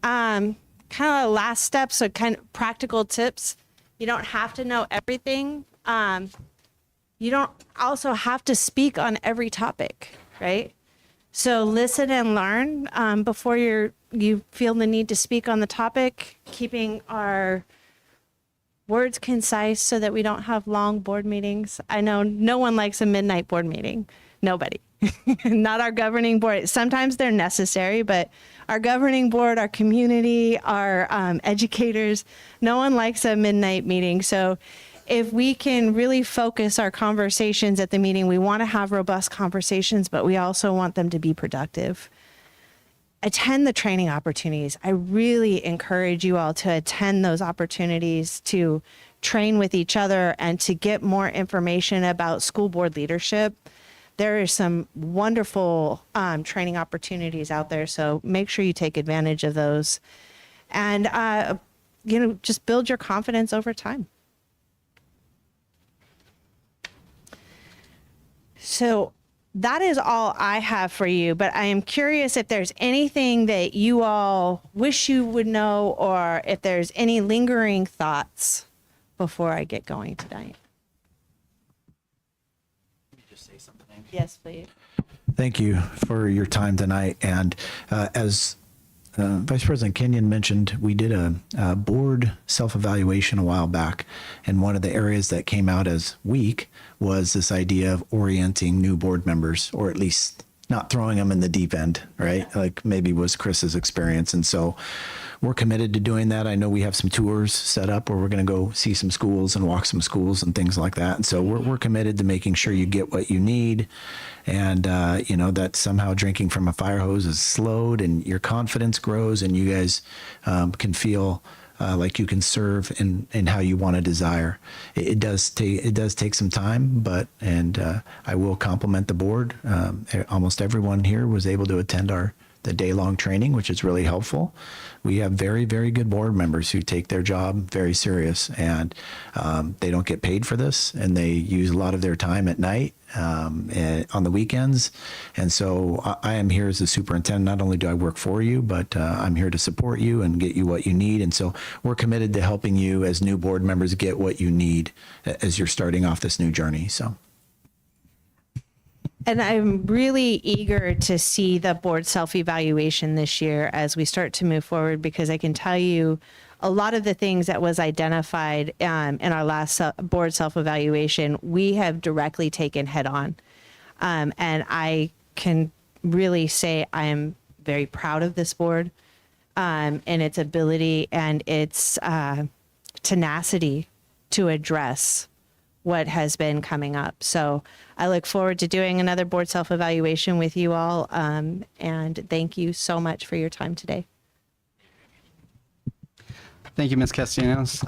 S5: Kind of last steps, so kind of practical tips. You don't have to know everything. You don't also have to speak on every topic, right? So listen and learn before you feel the need to speak on the topic, keeping our words concise so that we don't have long board meetings. I know no one likes a midnight board meeting. Nobody. Not our governing board. Sometimes they're necessary, but our governing board, our community, our educators, no one likes a midnight meeting. So if we can really focus our conversations at the meeting, we want to have robust conversations, but we also want them to be productive. Attend the training opportunities. I really encourage you all to attend those opportunities to train with each other and to get more information about school board leadership. There are some wonderful training opportunities out there, so make sure you take advantage of those. and, just build your confidence over time. So that is all I have for you, but I am curious if there's anything that you all wish you would know, or if there's any lingering thoughts before I get going tonight. Yes, please.
S6: Thank you for your time tonight. And as Vice President Kenyon mentioned, we did a board self-evaluation a while back, and one of the areas that came out as weak was this idea of orienting new board members, or at least not throwing them in the deep end, right? Like maybe was Chris's experience. And so we're committed to doing that. I know we have some tours set up where we're going to go see some schools and walk some schools and things like that. And so we're committed to making sure you get what you need, and that somehow drinking from a fire hose is slowed and your confidence grows, and you guys can feel like you can serve in how you want to desire. It does take some time, but I will compliment the board. Almost everyone here was able to attend the day-long training, which is really helpful. We have very, very good board members who take their job very serious, and they don't get paid for this, and they use a lot of their time at night and on the weekends. And so I am here as the superintendent. Not only do I work for you, but I'm here to support you and get you what you need. And so we're committed to helping you as new board members get what you need as you're starting off this new journey. So.
S5: And I'm really eager to see the board self-evaluation this year as we start to move forward, because I can tell you a lot of the things that was identified in our last board self-evaluation, we have directly taken head on. And I can really say I am very proud of this board and its ability and its tenacity to address what has been coming up. So I look forward to doing another board self-evaluation with you all. And thank you so much for your time today.
S3: Thank you, Ms. Castellanos.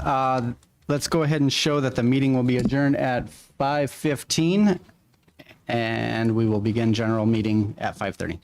S3: Let's go ahead and show that the meeting will be adjourned at 5:15, and we will begin general meeting at 5:30.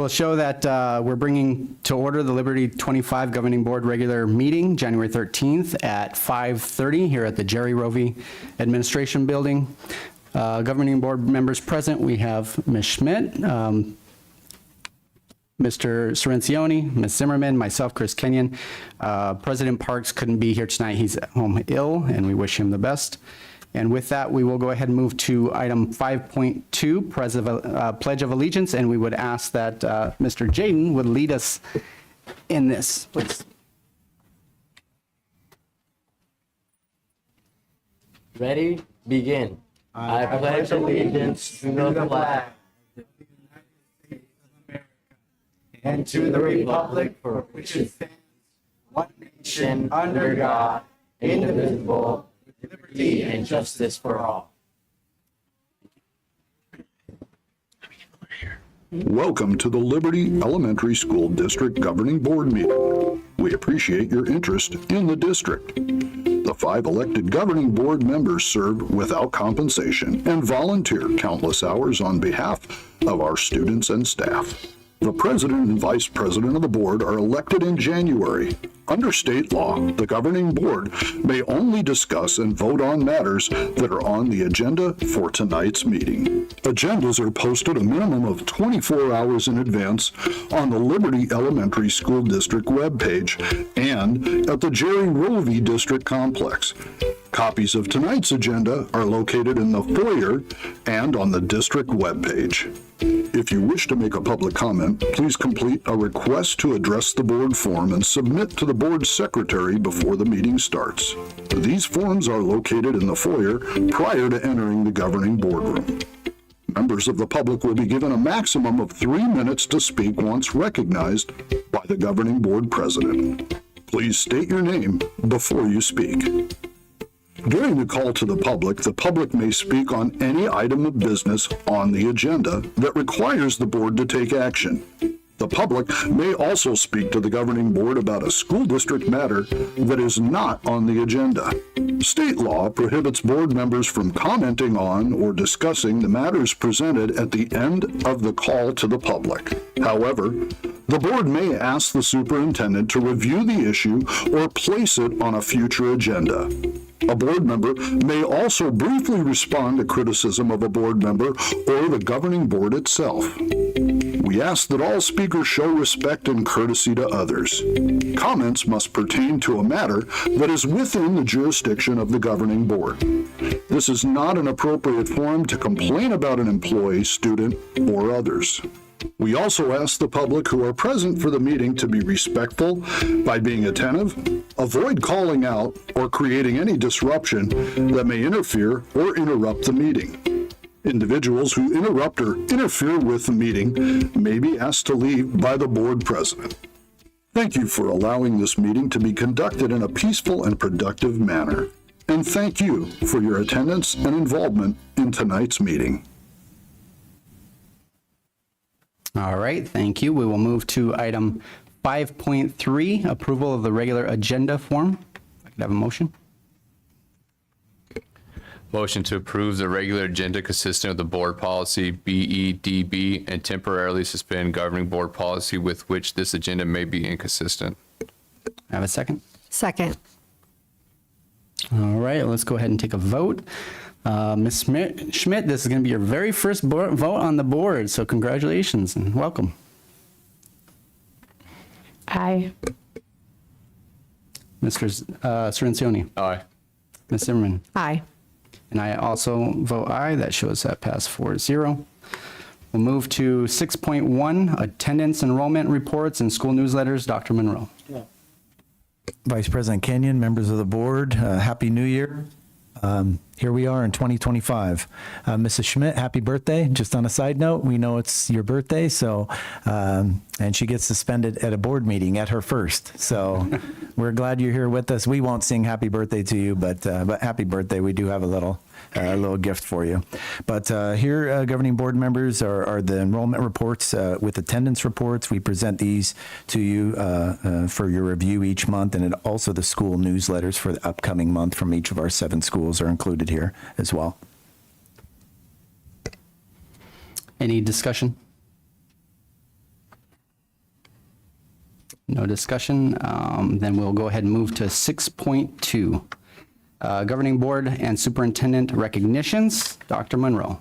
S3: We'll show that we're bringing to order the Liberty 25 Governing Board regular meeting, January 13th at 5:30 here at the Jerry Rovey Administration Building. Governing Board members present, we have Ms. Schmidt, Mr. Cirencioni, Ms. Zimmerman, myself, Chris Kenyon. President Parks couldn't be here tonight. He's at home ill, and we wish him the best. And with that, we will go ahead and move to item 5.2, Pledge of Allegiance, and we would ask that Mr. Jaden would lead us in this, please.
S10: Ready? Begin. I pledge allegiance to the flag
S2: and to the republic for which it stands, one nation, under God, indivisible, with liberty and justice for all.
S11: Welcome to the Liberty Elementary School District Governing Board meeting. We appreciate your interest in the district. The 5 elected governing board members serve without compensation and volunteer countless hours on behalf of our students and staff. The president and vice president of the board are elected in January. Under state law, the governing board may only discuss and vote on matters that are on the agenda for tonight's meeting. Agendas are posted a minimum of 24 hours in advance on the Liberty Elementary School District webpage and at the Jerry Rovey District Complex. Copies of tonight's agenda are located in the foyer and on the district webpage. If you wish to make a public comment, please complete a request to address the board form and submit to the board secretary before the meeting starts. These forms are located in the foyer prior to entering the governing boardroom. Members of the public will be given a maximum of 3 minutes to speak once recognized by the governing board president. Please state your name before you speak. During the call to the public may speak on any item of business on the agenda that requires the board to take action. The public may also speak to the governing board about a school district matter that is not on the agenda. State law prohibits board members from commenting on or discussing the matters presented at the end of the call to the public. However, the board may ask the superintendent to review the issue or place it on a future agenda. A board member may also briefly respond to criticism of a board member or the governing board itself. We ask that all speakers show respect and courtesy to others. Comments must pertain to a matter that is within the jurisdiction of the governing board. This is not an appropriate forum to complain about an employee, student, or others. We also ask the public who are present for the meeting to be respectful by being attentive, avoid calling out or creating any disruption that may interfere or interrupt the meeting. Individuals who interrupt or interfere with the meeting may be asked to leave by the board president. Thank you for allowing this meeting to be conducted in a peaceful and productive manner. And thank you for your attendance and involvement in tonight's meeting.
S3: All right, thank you. We will move to item 5.3, approval of the regular agenda form. If I could have a motion.
S4: Motion to approve the regular agenda consistent with the board policy BEDB and temporarily suspend governing board policy with which this agenda may be inconsistent.
S3: Have a second?
S7: Second.
S3: All right, let's go ahead and take a vote. Ms. Schmidt, this is going to be your very first vote on the board, so congratulations and welcome.
S5: Aye.
S3: Mr. Cirencioni.
S4: Aye.
S3: Ms. Zimmerman.
S5: Aye.
S3: And I also vote aye. That shows that pass 4-0. We'll move to 6.1, attendance enrollment reports and school newsletters. Dr. Monroe.
S6: Vice President Kenyon, members of the board, Happy New Year. Here we are in 2025. Mrs. Schmidt, happy birthday. Just on a side note, we know it's your birthday, so, and she gets suspended at a board meeting at her first. So we're glad you're here with us. We won't sing happy birthday to you, but happy birthday. We do have a little gift for you. But here, governing board members are the enrollment reports with attendance reports. We present these to you for your review each month, and also the school newsletters for the upcoming month from each of our 7 schools are included here as well.
S3: Any discussion? No discussion. Then we'll go ahead and move to 6.2. Governing Board and Superintendent recognitions. Dr. Monroe.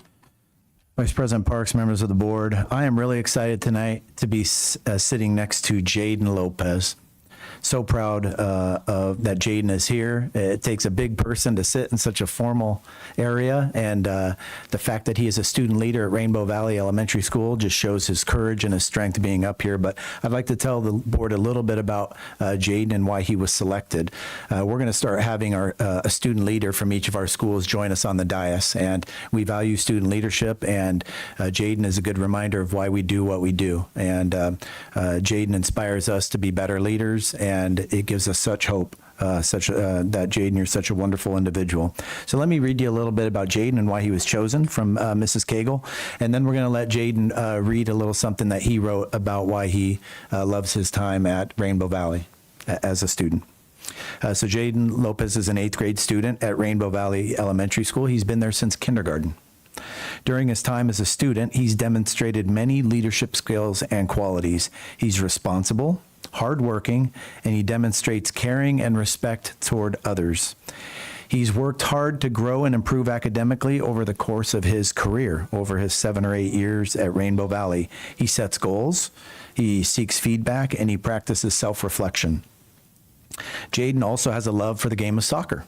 S6: Vice President Parks, members of the board, I am really excited tonight to be sitting next to Jaden Lopez. So proud that Jaden is here. It takes a big person to sit in such a formal area, and the fact that he is a student leader at Rainbow Valley Elementary School just shows his courage and his strength being up here. But I'd like to tell the board a little bit about Jaden and why he was selected. We're going to start having a student leader from each of our schools join us on the dais, and we value student leadership, and Jaden is a good reminder of why we do what we do. And Jaden inspires us to be better leaders, and it gives us such hope, that Jaden, you're such a wonderful individual. So let me read you a little bit about Jaden and why he was chosen from Mrs. Cagle, and then we're going to let Jaden read a little something that he wrote about why he loves his time at Rainbow Valley as a student. So Jaden Lopez is an 8th grade student at Rainbow Valley Elementary School. He's been there since kindergarten. During his time as a student, he's demonstrated many leadership skills and qualities. He's responsible, hardworking, and he demonstrates caring and respect toward others. He's worked hard to grow and improve academically over the course of his career, over his 7 or 8 years at Rainbow Valley. He sets goals, he seeks feedback, and he practices self-reflection. Jaden also has a love for the game of soccer.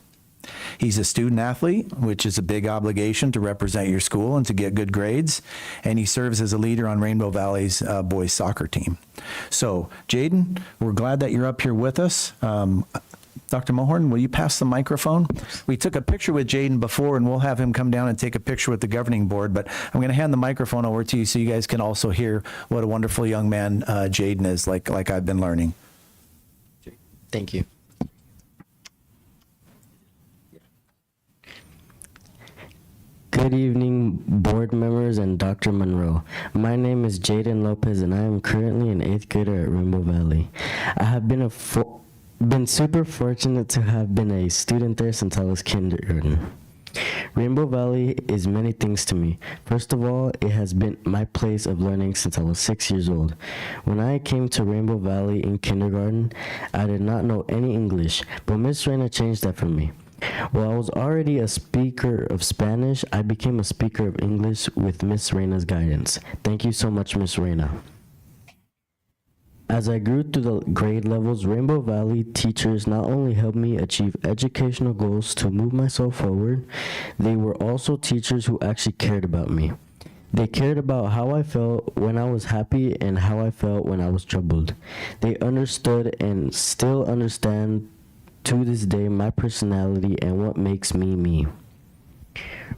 S6: He's a student athlete, which is a big obligation to represent your school and to get good grades, and he serves as a leader on Rainbow Valley's boys soccer team. So, Jaden, we're glad that you're up here with us. Dr. Mohorn, will you pass the microphone? We took a picture with Jaden before, and we'll have him come down and take a picture with the governing board, but I'm going to hand the microphone over to you so you guys can also hear what a wonderful young man Jaden is, like I've been learning.
S10: Thank you. Good evening, board members and Dr. Monroe. My name is Jaden Lopez, and I am currently an 8th grader at Rainbow Valley. I have been super fortunate to have been a student there since I was kindergarten. Rainbow Valley is many things to me. First of all, it has been my place of learning since I was 6 years old. When I came to Rainbow Valley in kindergarten, I did not know any English, but Miss Reina changed that for me. While I was already a speaker of Spanish, I became a speaker of English with Miss Reina's guidance. Thank you so much, Miss Reina. As I grew through the grade levels, Rainbow Valley teachers not only helped me achieve educational goals to move myself forward, they were also teachers who actually cared about me. They cared about how I felt when I was happy and how I felt when I was troubled. They understood and still understand to this day my personality and what makes me me.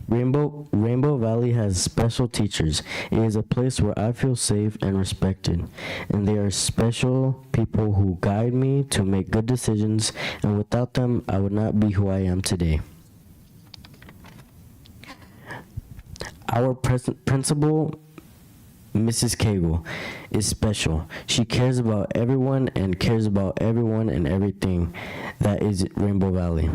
S10: Rainbow Valley has special teachers. It is a place where I feel safe and respected, and they are special people who guide me to make good decisions, and without them, I would not be who I am today. Our principal, Mrs. Cagle, is special. She cares about everyone and cares about everyone and everything that is Rainbow Valley.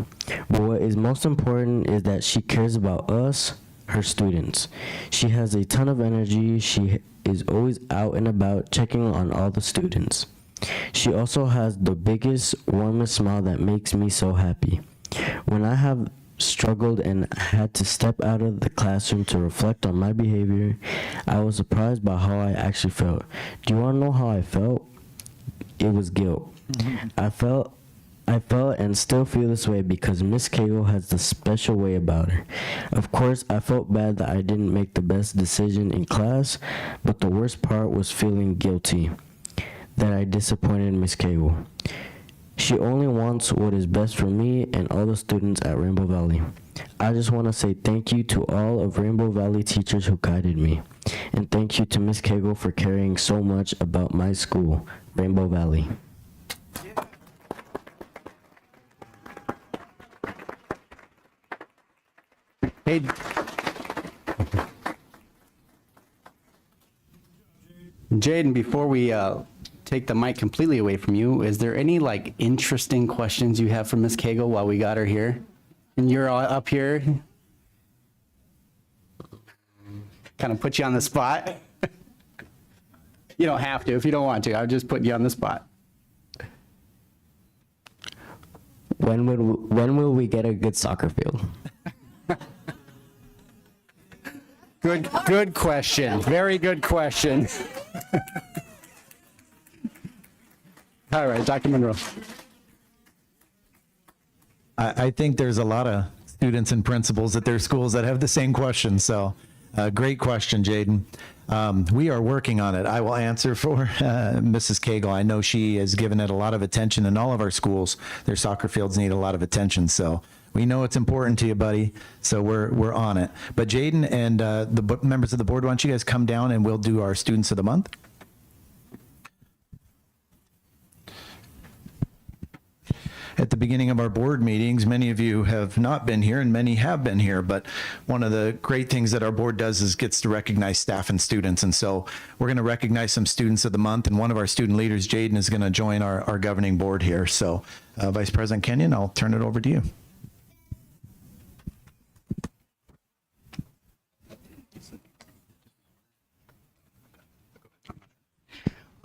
S10: But what is most important is that she cares about us, her students. She has a ton of energy. She is always out and about checking on all the students. She also has the biggest, warmest smile that makes me so happy. When I have struggled and had to step out of the classroom to reflect on my behavior, I was surprised by how I actually felt. Do you want to know how I felt? It was guilt. I felt and still feel this way because Miss Cagle has the special way about her. Of course, I felt bad that I didn't make the best decision in class, but the worst part was feeling guilty that I disappointed Miss Cagle. She only wants what is best for me and all the students at Rainbow Valley. I just want to say thank you to all of Rainbow Valley teachers who guided me. And thank you to Miss Cagle for caring so much about my school, Rainbow Valley.
S3: Hey. Jaden, before we take the mic completely away from you, is there any interesting questions you have for Ms. Cagle while we got her here? And you're all up here. Kind of put you on the spot. You don't have to if you don't want to. I'll just put you on the spot.
S10: when will we get a good soccer field?
S3: Good question. Very good question. All right, Dr. Monroe.
S6: I think there's a lot of students and principals at their schools that have the same question. So, great question, Jaden. We are working on it. I will answer for Mrs. Cagle. I know she has given it a lot of attention in all of our schools. Their soccer fields need a lot of attention. So we know it's important to you, buddy. So we're on it. But Jaden and members of the board, why don't you guys come down and we'll do our Students of the Month. At the beginning of our board meetings, many of you have not been here and many have been here, but one of the great things that our board does is gets to recognize staff and students. And so we're going to recognize some Students of the Month, and one of our student leaders, Jaden, is going to join our governing board here. So Vice President Kenyon, I'll turn it over to you.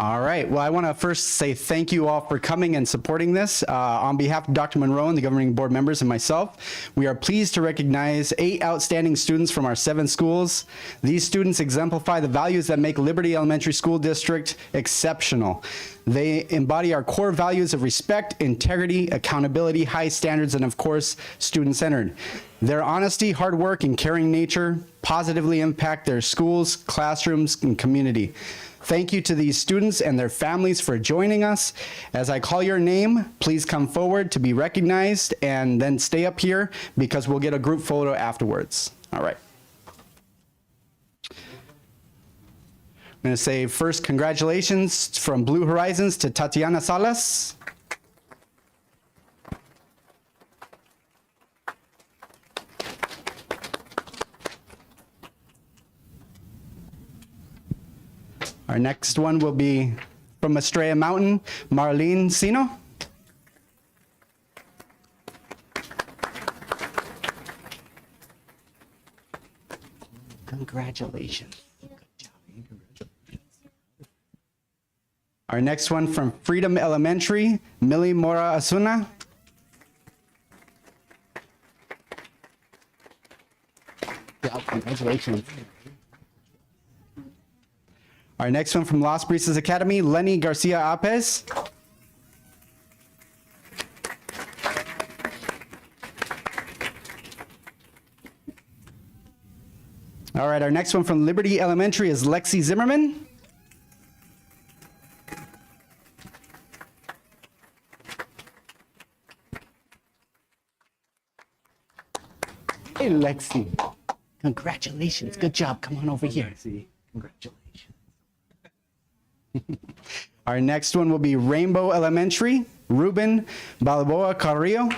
S3: All right. Well, I want to first say thank you all for coming and supporting this. On behalf of Dr. Monroe and the governing board members and myself, we are pleased to recognize 8 outstanding students from our 7 schools. These students exemplify the values that make Liberty Elementary School District exceptional. They embody our core values of respect, integrity, accountability, high standards, and of course, student-centered. Their honesty, hard work, and caring nature positively impact their schools, classrooms, and community. Thank you to these students and their families for joining us. As I call your name, please come forward to be recognized and then stay up here because we'll get a group photo afterwards. All right. I'm going to say first, congratulations from Blue Horizons to Tatiana Salas. Our next one will be from Estrella Mountain, Marlene Sino. Congratulations. Good job. Our next one from Freedom Elementary, Millie Mora Asuna. Congratulations. Our next one from Las Brisas Academy, Lenny Garcia Apes. All right, our next one from Liberty Elementary is Lexi Zimmerman. Hey, Lexi. Congratulations. Good job. Come on over here. Congratulations. Our next one will be Rainbow Elementary, Ruben Balboa Carrillo.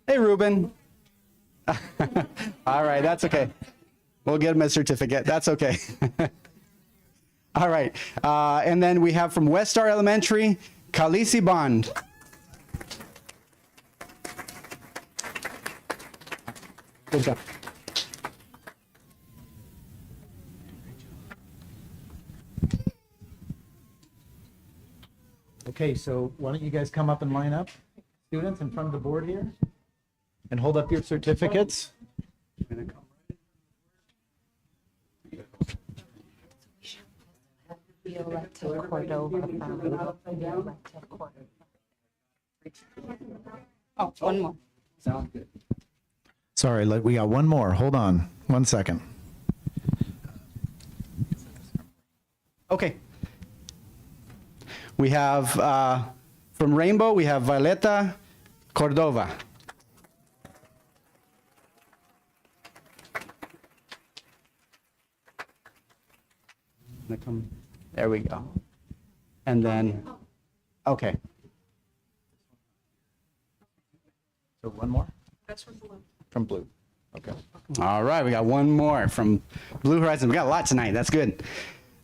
S3: Hey, Ruben. All right, that's okay. We'll get him a certificate. That's okay. All right, and then we have from West Star Elementary, Khaleesi Bond. Good job.
S6: Okay, so why don't you guys come up and line up, students, in front of the board here, and hold up your certificates.
S5: Violetta Cordova found Violetta Cordova.
S8: Oh, one more.
S6: Sounds good. Sorry, we got one more. Hold on 1 second.
S3: Okay. We have, from Rainbow, we have Violetta Cordova. There we go. And then, okay.
S6: So one more? That's from Blue. From Blue. Okay.
S3: All right, we got one more from Blue Horizons. We got a lot tonight. That's good.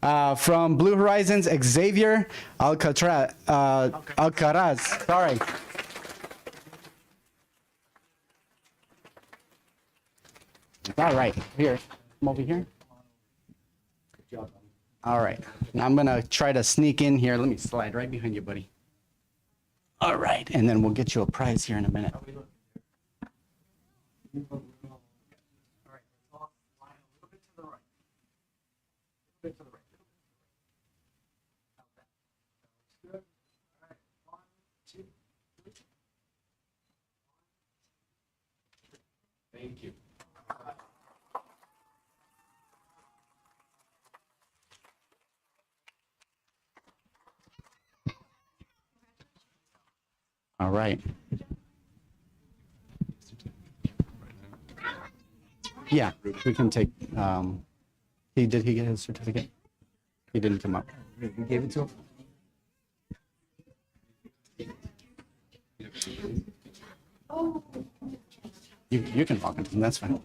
S3: From Blue Horizons, Xavier Alcaraz. Sorry. All right, here. Come over here. All right, now I'm gonna try to sneak in here. Let me slide right behind you, buddy. All right, and then we'll get you a prize here in a minute. Thank you. All right. Yeah, we can take, did he get his certificate? He didn't come up. You gave it to him? You can walk into him, that's fine.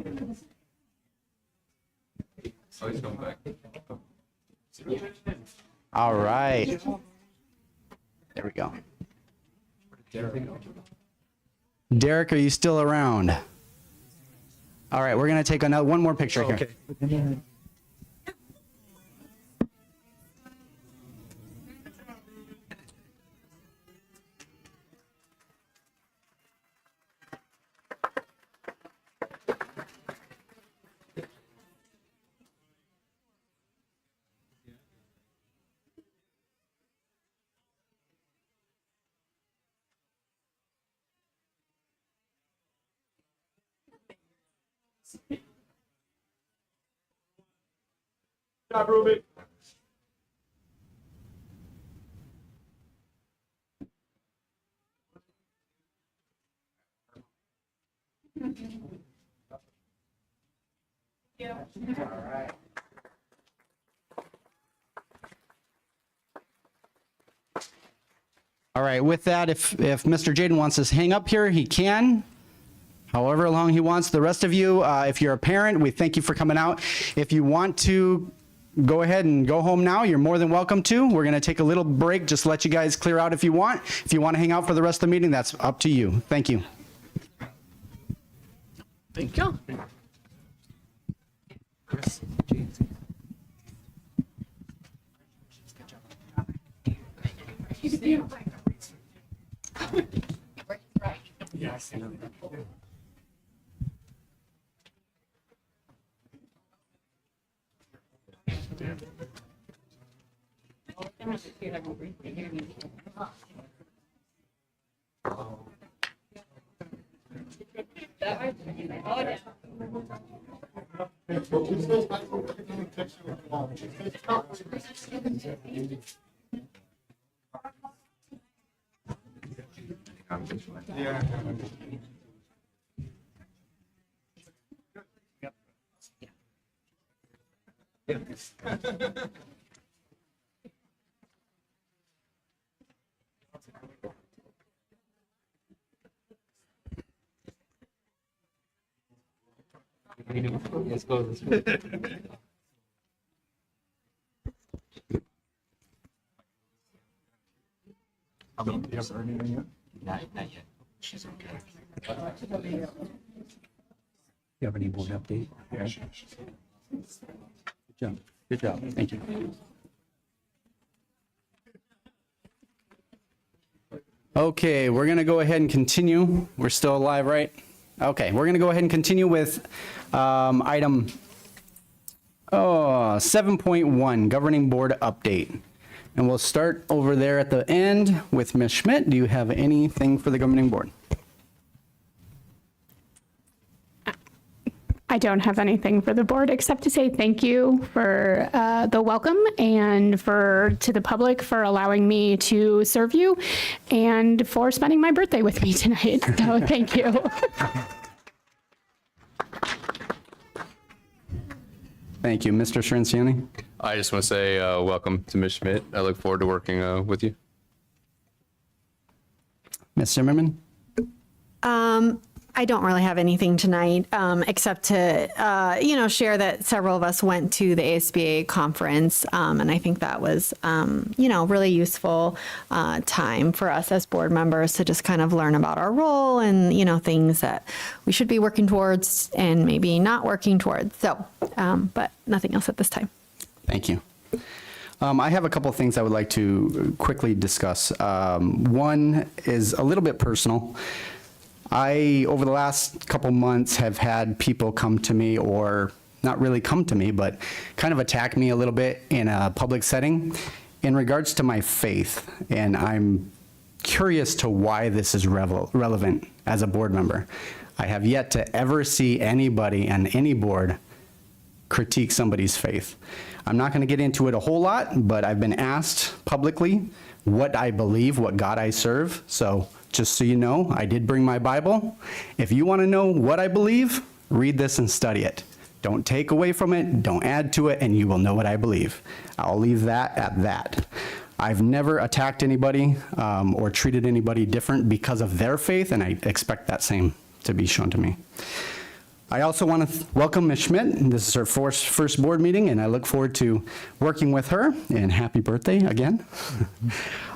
S4: Oh, he's coming back.
S3: All right. There we go. Derek, are you still around? All right, we're gonna take one more picture here.
S6: Okay.
S3: All right, with that, if Mr. Jaden wants to hang up here, he can. However long he wants. The rest of you, if you're a parent, we thank you for coming out. If you want to go ahead and go home now, you're more than welcome to. We're going to take a little break, just let you guys clear out if you want. If you want to hang out for the rest of the meeting, that's up to you. Thank you.
S2: Thank you. Chris, James. Yes.
S10: Let's go. Not yet. She's okay.
S3: You have any board update? Good job. Good job. Thank you. Okay, we're going to go ahead and continue. We're still alive, right? Okay, we're going to go ahead and continue with item 7.1, Governing Board Update. And we'll start over there at the end with Ms. Schmidt. Do you have anything for the Governing Board?
S8: I don't have anything for the board except to say thank you for the welcome and to the public for allowing me to serve you and for spending my birthday with me tonight. So thank you.
S3: Thank you. Mr. Srinciani?
S4: I just want to say welcome to Ms. Schmidt. I look forward to working with you.
S3: Ms. Zimmerman?
S7: I don't really have anything tonight, except to, share that several of us went to the ASBA conference. And I think that was, really useful time for us as board members to just kind of learn about our role and, things that we should be working towards and maybe not working towards. So, but nothing else at this time.
S3: Thank you. I have a couple of things I would like to quickly discuss. One is a little bit personal. Over the last couple months, have had people come to me, or not really come to me, but kind of attack me a little bit in a public setting in regards to my faith. And I'm curious to why this is relevant as a board member. I have yet to ever see anybody on any board critique somebody's faith. I'm not going to get into it a whole lot, but I've been asked publicly what I believe, what God I serve. So just so you know, I did bring my Bible. If you want to know what I believe, read this and study it. Don't take away from it, don't add to it, and you will know what I believe. I'll leave that at that. I've never attacked anybody or treated anybody different because of their faith, and I expect that same to be shown to me. I also want to welcome Ms. Schmidt. This is her first board meeting, and I look forward to working with her, and happy birthday again.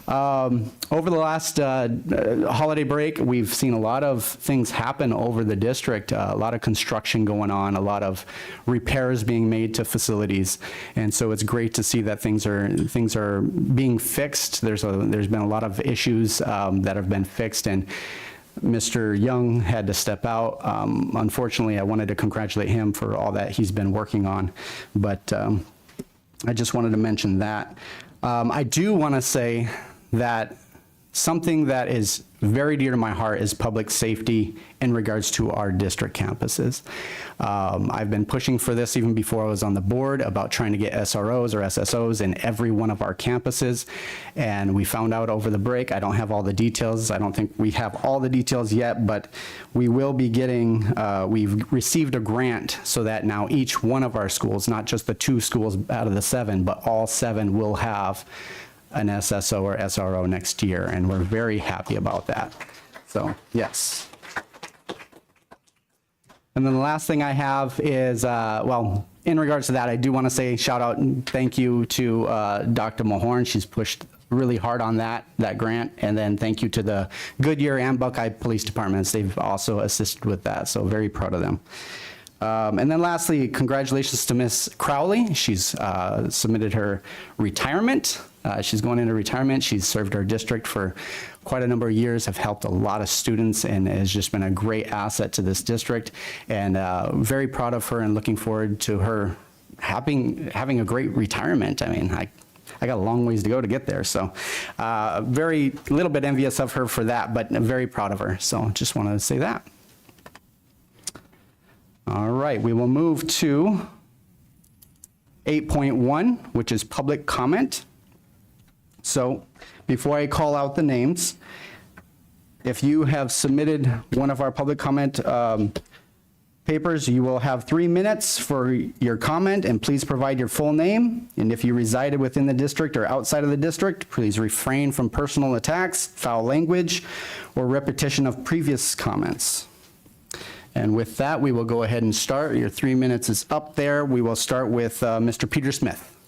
S3: Over the last holiday break, we've seen a lot of things happen over the district, a lot of construction going on, a lot of repairs being made to facilities, and so it's great to see that things are being fixed. There's been a lot of issues that have been fixed, and Mr. Young had to step out. Unfortunately, I wanted to congratulate him for all that he's been working on, but I just wanted to mention that. I do want to say that something that is very dear to my heart is public safety in regards to our district campuses. I've been pushing for this even before I was on the board about trying to get SROs or SSOs in every one of our campuses, and we found out over the break. I don't have all the details. I don't think we have all the details yet, but we will be getting, we've received a grant so that now each one of our schools, not just the 2 schools out of the 7, but all 7 will have an SSO or SRO next year, and we're very happy about that. So, yes. And then the last thing I have is, well, in regards to that, I do want to say shout out and thank you to Dr. Mahorn. She's pushed really hard on that grant. And then thank you to the Goodyear and Buckeye Police Departments. They've also assisted with that, so very proud of them. And then lastly, congratulations to Miss Crowley. She's submitted her retirement. She's going into retirement. She's served our district for quite a number of years, have helped a lot of students, and has just been a great asset to this district. And very proud of her and looking forward to her having a great retirement. I mean, I got a long ways to go to get there. So very little bit envious of her for that, but very proud of her. So just wanted to say that. All right, we will move to 8.1, which is public comment. So before I call out the names, if you have submitted one of our public comment papers, you will have 3 minutes for your comment, and please provide your full name. And if you resided within the district or outside of the district, please refrain from personal attacks, foul language, or repetition of previous comments. And with that, we will go ahead and start. Your 3 minutes is up there. We will start with Mr. Peter Smith.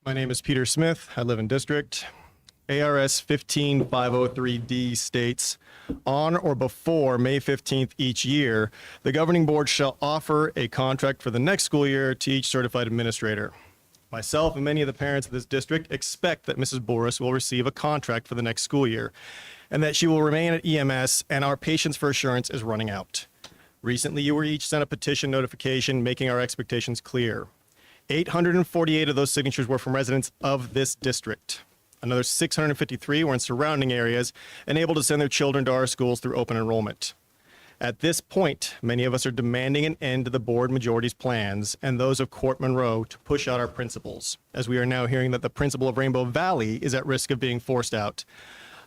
S12: My name is Peter Smith. I live in District. ARS 15503D states, on or before May 15th each year, the governing board shall offer a contract for the next school year to each certified administrator. Myself and many of the parents of this district expect that Mrs. Boris will receive a contract for the next school year and that she will remain at EMS, and our patience for assurance is running out. Recently, you were each sent a petition notification making our expectations clear. 848 of those signatures were from residents of this district. Another 653 were in surrounding areas and able to send their children to our schools through open enrollment. At this point, many of us are demanding an end to the board majority's plans and those of Court Monroe to push out our principals, as we are now hearing that the principal of Rainbow Valley is at risk of being forced out,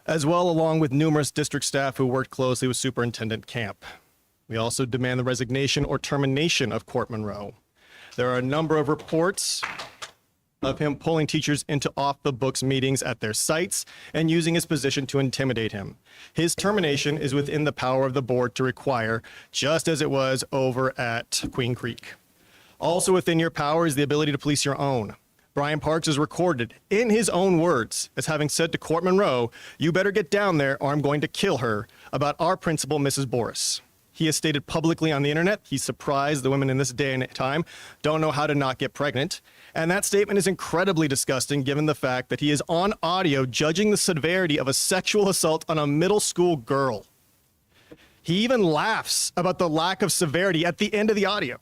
S12: as well along with numerous district staff who worked closely with Superintendent Camp. We also demand the resignation or termination of Court Monroe. There are a number of reports of him pulling teachers into off-the-books meetings at their sites and using his position to intimidate him. His termination is within the power of the board to require, just as it was over at Queen Creek. Also within your power is the ability to police your own. Brian Parks is recorded in his own words as having said to Court Monroe, "You better get down there or I'm going to kill her," about our principal, Mrs. Boris. He has stated publicly on the internet he's surprised the women in this day and time don't know how to not get pregnant. And that statement is incredibly disgusting given the fact that he is on audio judging the severity of a sexual assault on a middle school girl. He even laughs about the lack of severity at the end of the audio.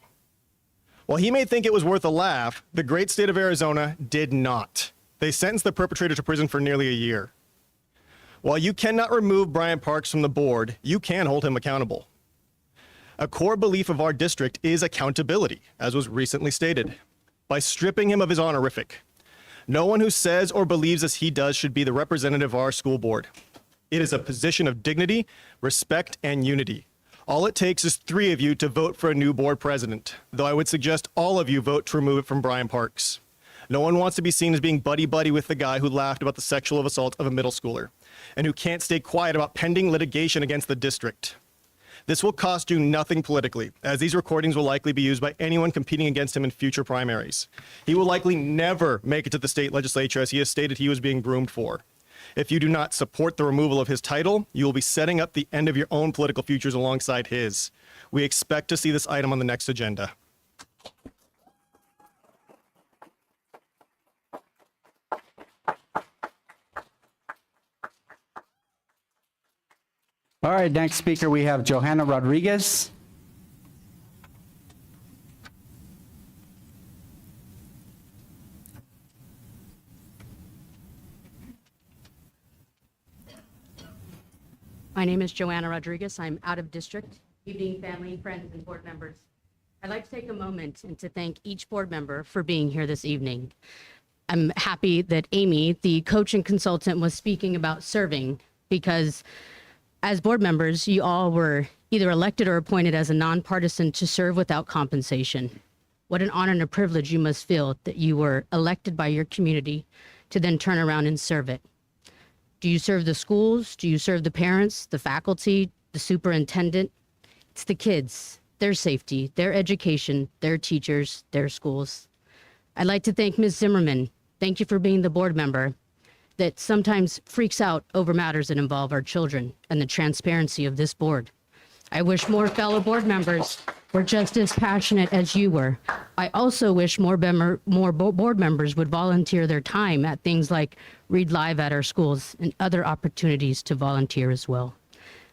S12: While he may think it was worth a laugh, the great state of Arizona did not. They sentenced the perpetrator to prison for nearly a year. While you cannot remove Brian Parks from the board, you can hold him accountable. A core belief of our district is accountability, as was recently stated, by stripping him of his honorific. No one who says or believes as he does should be the representative of our school board. It is a position of dignity, respect, and unity. All it takes is 3 of you to vote for a new board president, though I would suggest all of you vote to remove it from Brian Parks. No one wants to be seen as being buddy-buddy with the guy who laughed about the sexual assault of a middle schooler and who can't stay quiet about pending litigation against the district. This will cost you nothing politically, as these recordings will likely be used by anyone competing against him in future primaries. He will likely never make it to the state legislature as he has stated he was being groomed for. If you do not support the removal of his title, you will be setting up the end of your own political futures alongside his. We expect to see this item on the next agenda.
S3: All right, next speaker, we have Johanna Rodriguez.
S13: My name is Joanna Rodriguez. I'm out of district. Evening, family, friends, and board members. I'd like to take a moment and to thank each board member for being here this evening. I'm happy that Amy, the coach and consultant, was speaking about serving because as board members, you all were either elected or appointed as a nonpartisan to serve without compensation. What an honor and a privilege you must feel that you were elected by your community to then turn around and serve it. Do you serve the schools? Do you serve the parents, the faculty, the superintendent? It's the kids, their safety, their education, their teachers, their schools. I'd like to thank Ms. Zimmerman. Thank you for being the board member that sometimes freaks out over matters that involve our children and the transparency of this board. I wish more fellow board members were just as passionate as you were. I also wish more board members would volunteer their time at things like Read Live at our schools and other opportunities to volunteer as well.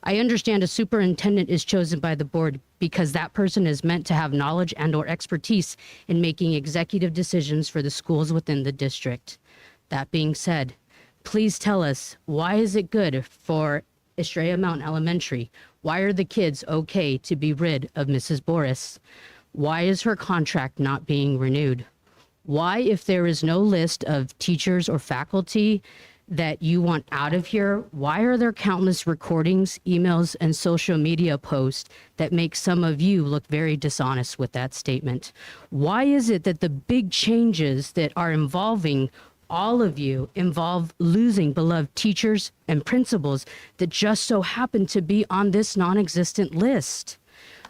S13: I understand a superintendent is chosen by the board because that person is meant to have knowledge and or expertise in making executive decisions for the schools within the district. That being said, please tell us, why is it good for Estrella Mountain Elementary? Why are the kids okay to be rid of Mrs. Boris? Why is her contract not being renewed? Why, if there is no list of teachers or faculty that you want out of here, why are there countless recordings, emails, and social media posts that make some of you look very dishonest with that statement? Why is it that the big changes that are involving all of you involve losing beloved teachers and principals that just so happen to be on this non-existent list?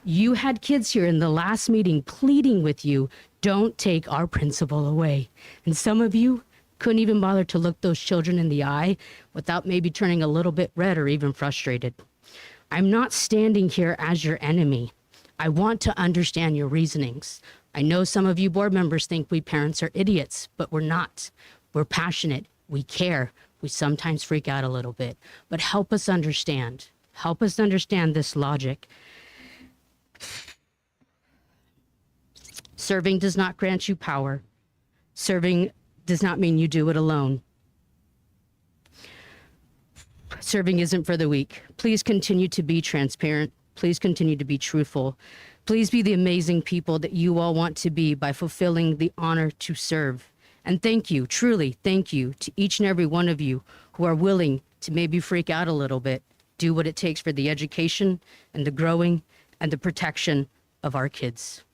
S13: You had kids here in the last meeting pleading with you, don't take our principal away. And some of you couldn't even bother to look those children in the eye without maybe turning a little bit red or even frustrated. I'm not standing here as your enemy. I want to understand your reasonings. I know some of you board members think we parents are idiots, but we're not. We're passionate, we care, we sometimes freak out a little bit, but help us understand this logic. Serving does not grant you power. Serving does not mean you do it alone. Serving isn't for the weak. Please continue to be transparent. Please continue to be truthful. Please be the amazing people that you all want to be by fulfilling the honor to serve. And thank you, truly thank you to each and every one of you who are willing to maybe freak out a little bit, do what it takes for the education and the growing and the protection of our kids.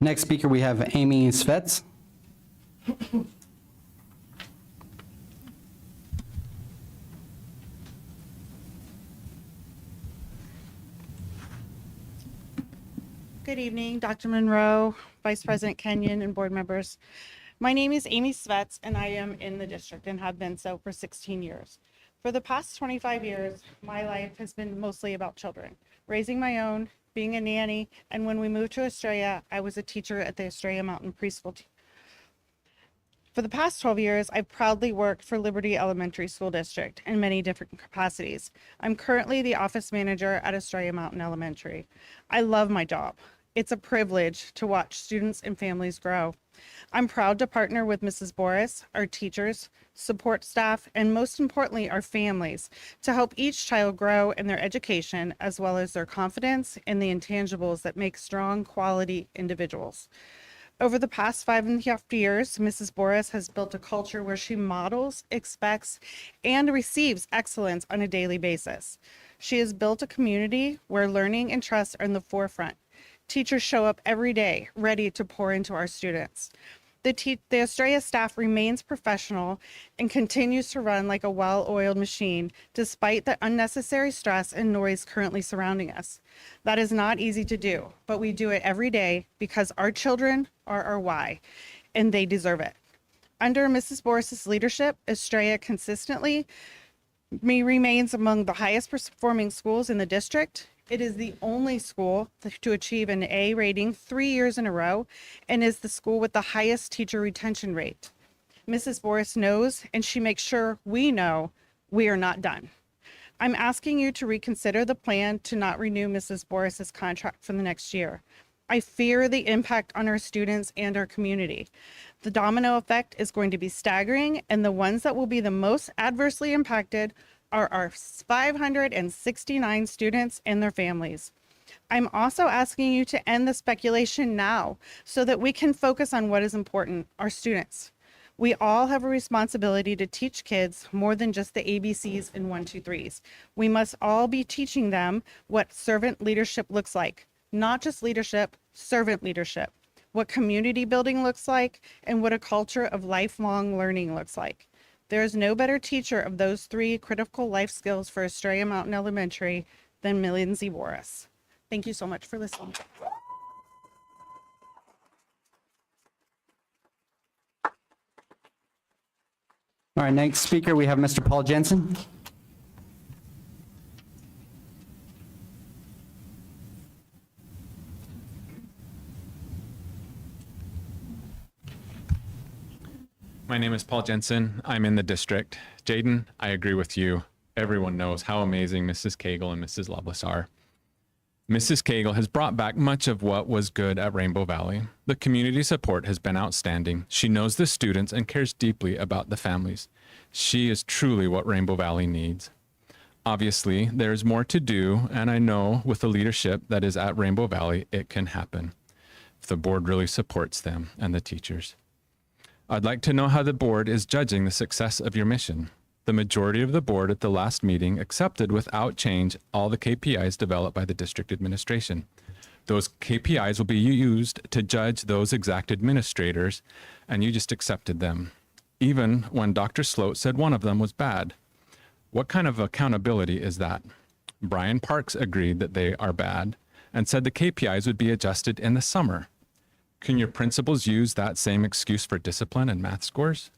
S3: Next speaker, we have Amy Svets.
S14: Good evening, Dr. Monroe, Vice President Kenyon, and board members. My name is Amy Svets, and I am in the district and have been so for 16 years. For the past 25 years, my life has been mostly about children, raising my own, being a nanny, and when we moved to Australia, I was a teacher at the Australia Mountain Preschool. For the past 12 years, I've proudly worked for Liberty Elementary School District in many different capacities. I'm currently the office manager at Australia Mountain Elementary. I love my job. It's a privilege to watch students and families grow. I'm proud to partner with Mrs. Boris, our teachers, support staff, and most importantly, our families to help each child grow in their education as well as their confidence in the intangibles that make strong, quality individuals. Over the past 5.5 years, Mrs. Boris has built a culture where she models, expects, and receives excellence on a daily basis. She has built a community where learning and trust are in the forefront. Teachers show up every day, ready to pour into our students. The Australia staff remains professional and continues to run like a well-oiled machine, despite the unnecessary stress and noise currently surrounding us. That is not easy to do, but we do it every day because our children are our why, and they deserve it. Under Mrs. Boris's leadership, Australia consistently remains among the highest performing schools in the district. It is the only school to achieve an A rating 3 years in a row and is the school with the highest teacher retention rate. Mrs. Boris knows, and she makes sure we know, we are not done. I'm asking you to reconsider the plan to not renew Mrs. Boris's contract for the next year. I fear the impact on our students and our community. The domino effect is going to be staggering, and the ones that will be the most adversely impacted are our 569 students and their families. I'm also asking you to end the speculation now so that we can focus on what is important, our students. We all have a responsibility to teach kids more than just the ABCs and 1, 2, 3s. We must all be teaching them what servant leadership looks like, not just leadership, servant leadership, what community building looks like, and what a culture of lifelong learning looks like. There is no better teacher of those 3 critical life skills for Australia Mountain Elementary than Lindsay Boris. Thank you so much for listening.
S3: All right, next speaker, we have Mr. Paul Jensen.
S15: My name is Paul Jensen. I'm in the district. Jaden, I agree with you. Everyone knows how amazing Mrs. Cagle and Mrs. Lovelace are. Mrs. Cagle has brought back much of what was good at Rainbow Valley. The community support has been outstanding. She knows the students and cares deeply about the families. She is truly what Rainbow Valley needs. Obviously, there's more to do, and I know with the leadership that is at Rainbow Valley, it can happen if the board really supports them and the teachers. I'd like to know how the board is judging the success of your mission. The majority of the board at the last meeting accepted without change all the KPIs developed by the district administration. Those KPIs will be used to judge those exact administrators, and you just accepted them, even when Dr. Sloat said one of them was bad. What kind of accountability is that? Brian Parks agreed that they are bad and said the KPIs would be adjusted in the summer. Can your principals use that same excuse for discipline and math scores?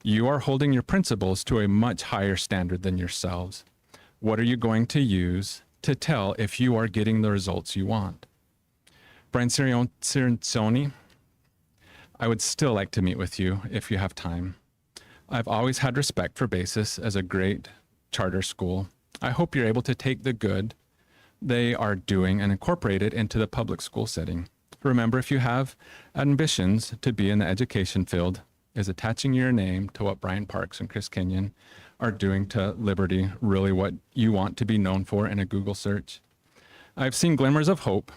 S15: You are holding your principals to a much higher standard than yourselves. What are you going to use to tell if you are getting the results you want? Brian Cirincione, I would still like to meet with you if you have time. I've always had respect for Basis as a great charter school. I hope you're able to take the good they are doing and incorporate it into the public school setting. Remember, if you have ambitions to be in the education field, is attaching your name to what Brian Parks and Chris Kenyon are doing to Liberty really what you want to be known for in a Google search? I've seen glimmers of hope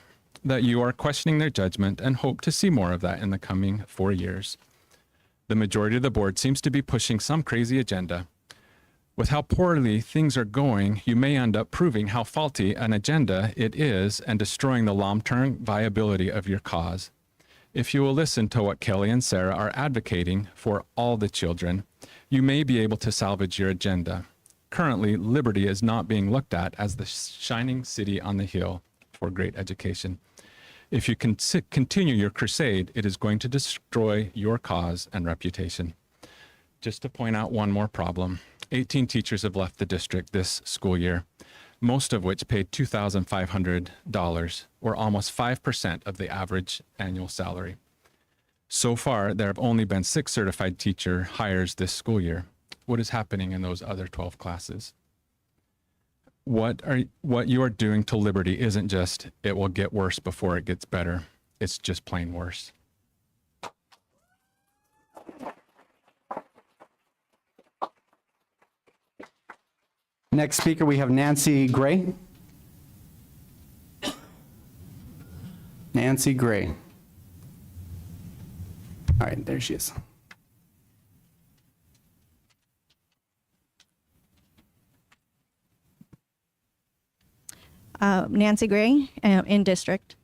S15: that you are questioning their judgment and hope to see more of that in the coming 4 years. The majority of the board seems to be pushing some crazy agenda. With how poorly things are going, you may end up proving how faulty an agenda it is and destroying the long-term viability of your cause. If you will listen to what Kelly and Sarah are advocating for all the children, you may be able to salvage your agenda. Currently, Liberty is not being looked at as the shining city on the hill for great education. If you continue your crusade, it is going to destroy your cause and reputation. Just to point out one more problem, 18 teachers have left the district this school year, most of which paid $2,500, or almost 5% of the average annual salary. So far, there have only been 6 certified teacher hires this school year. What is happening in those other 12 classes? What you are doing to Liberty isn't just, it will get worse before it gets better. It's just plain worse.
S3: Next speaker, we have Nancy Gray. Nancy Gray. All right, there she is.
S16: Nancy Gray, in district.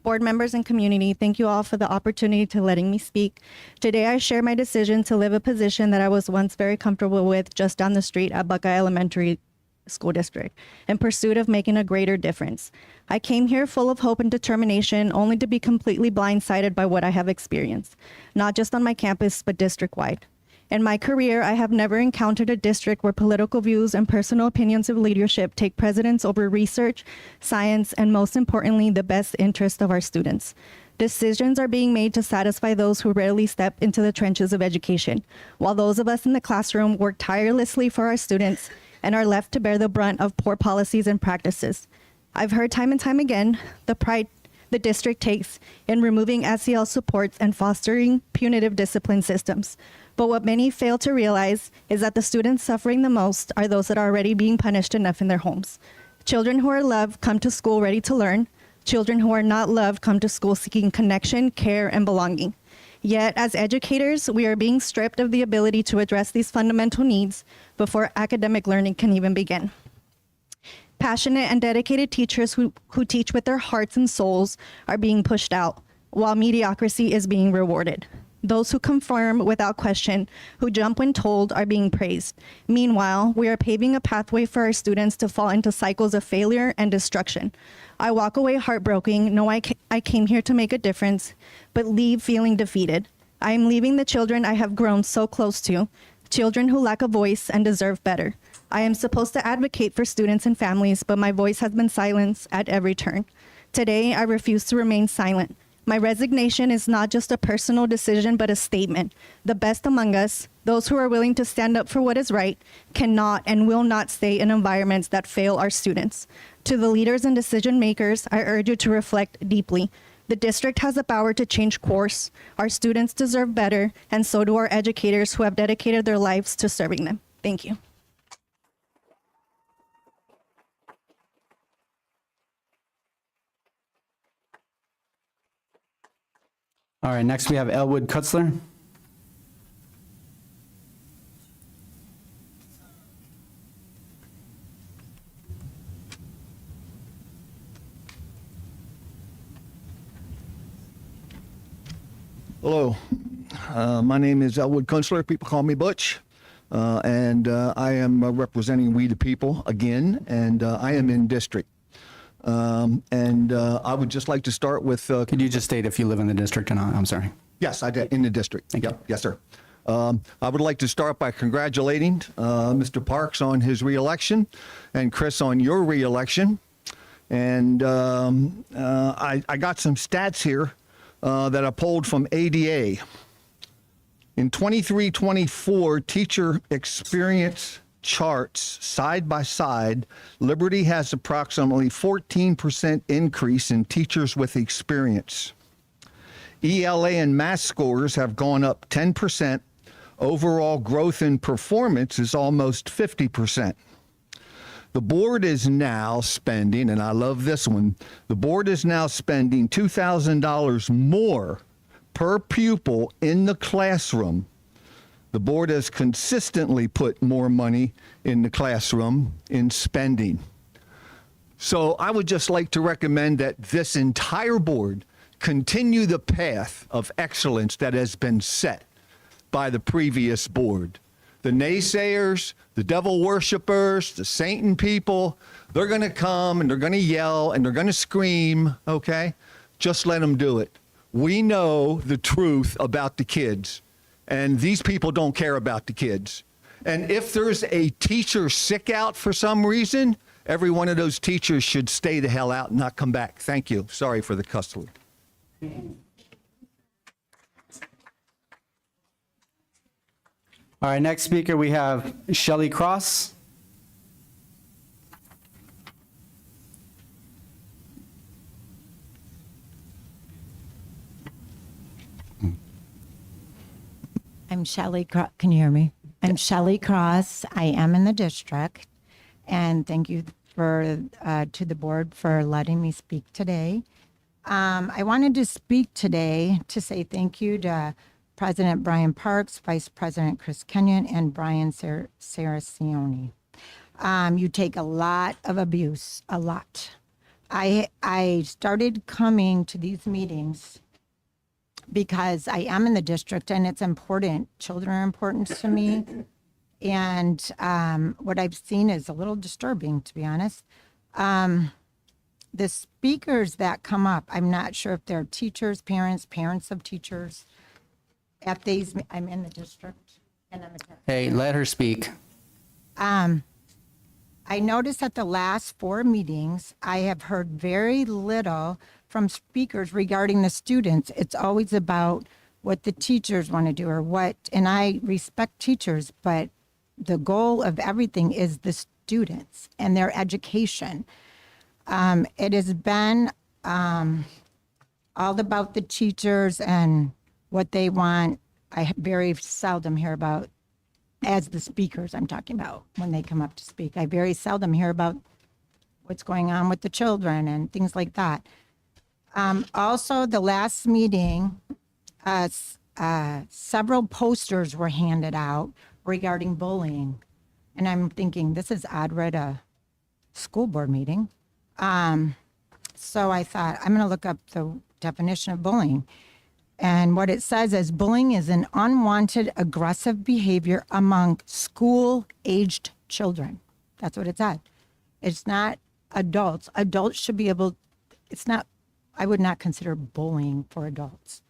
S16: Board members and community, thank you all for the opportunity to letting me speak. Today I share my decision to live a position that I was once very comfortable with just down the street at Buckeye Elementary School District in pursuit of making a greater difference. I came here full of hope and determination, only to be completely blindsided by what I have experienced, not just on my campus, but district-wide. In my career, I have never encountered a district where political views and personal opinions of leadership take precedence over research, science, and most importantly, the best interest of our students. Decisions are being made to satisfy those who rarely step into the trenches of education, while those of us in the classroom work tirelessly for our students and are left to bear the brunt of poor policies and practices. I've heard time and time again the pride the district takes in removing SEL supports and fostering punitive discipline systems. But what many fail to realize is that the students suffering the most are those that are already being punished enough in their homes. Children who are loved come to school ready to learn. Children who are not loved come to school seeking connection, care, and belonging. Yet, as educators, we are being stripped of the ability to address these fundamental needs before academic learning can even begin. Passionate and dedicated teachers who teach with their hearts and souls are being pushed out, while mediocrity is being rewarded. Those who conform without question, who jump when told, are being praised. Meanwhile, we are paving a pathway for our students to fall into cycles of failure and destruction. I walk away heartbroken, know I came here to make a difference, but leave feeling defeated. I am leaving the children I have grown so close to, children who lack a voice and deserve better. I am supposed to advocate for students and families, but my voice has been silenced at every turn. Today, I refuse to remain silent. My resignation is not just a personal decision, but a statement. The best among us, those who are willing to stand up for what is right, cannot and will not stay in environments that fail our students. To the leaders and decision makers, I urge you to reflect deeply. The district has the power to change course. Our students deserve better, and so do our educators who have dedicated their lives to serving them. Thank you.
S3: All right, next we have Elwood Kutzler.
S17: Hello, my name is Elwood Kunstler. People call me Butch, and I am representing We the People again, and I am in district. I would just like to start with.
S3: Could you just state if you live in the district or not? I'm sorry.
S17: Yes, I did, in the district.
S3: Thank you.
S17: Yes, sir. I would like to start by congratulating Mr. Parks on his reelection and Chris on your reelection. And I got some stats here that I pulled from ADA. In 23-24 teacher experience charts side by side, Liberty has approximately 14% increase in teachers with experience. ELA and math scores have gone up 10%. Overall growth in performance is almost 50%. The board is now spending, and I love this one, the board is now spending $2,000 more per pupil in the classroom. The board has consistently put more money in the classroom in spending. So I would just like to recommend that this entire board continue the path of excellence that has been set by the previous board. The naysayers, the devil worshipers, the Satan people, they're going to come and they're going to yell and they're going to scream, okay? just let them do it. We know the truth about the kids, and these people don't care about the kids. And if there's a teacher sick out for some reason, every one of those teachers should stay the hell out and not come back. Thank you. Sorry for the cuss word.
S3: All right, next speaker, we have Shelley Cross.
S18: I'm Shelley Cross. Can you hear me? I'm Shelley Cross. I am in the district. And thank you for to the board for letting me speak today. I wanted to speak today to say thank you to President Brian Parks, Vice President Chris Kenyon, and Brian Saracioni. You take a lot of abuse, a lot. I started coming to these meetings because I am in the district and it's important. Children are important to me. And what I've seen is a little disturbing, to be honest. The speakers that come up, I'm not sure if they're teachers, parents of teachers. At these, I'm in the district and I'm a
S3: Hey, let her speak.
S18: I noticed at the last 4 meetings, I have heard very little from speakers regarding the students. It's always about what the teachers want to do or what, and I respect teachers, but the goal of everything is the students and their education. It has been all about the teachers and what they want. I very seldom hear about, as the speakers I'm talking about, when they come up to speak, I very seldom hear about what's going on with the children and things like that. Also, the last meeting, several posters were handed out regarding bullying. And I'm thinking, this is odd, we're at a school board meeting. So I thought, I'm going to look up the definition of bullying. And what it says is bullying is an unwanted aggressive behavior among school-aged children. That's what it said. It's not adults. Adults should be able, it's not, I would not consider bullying for adults.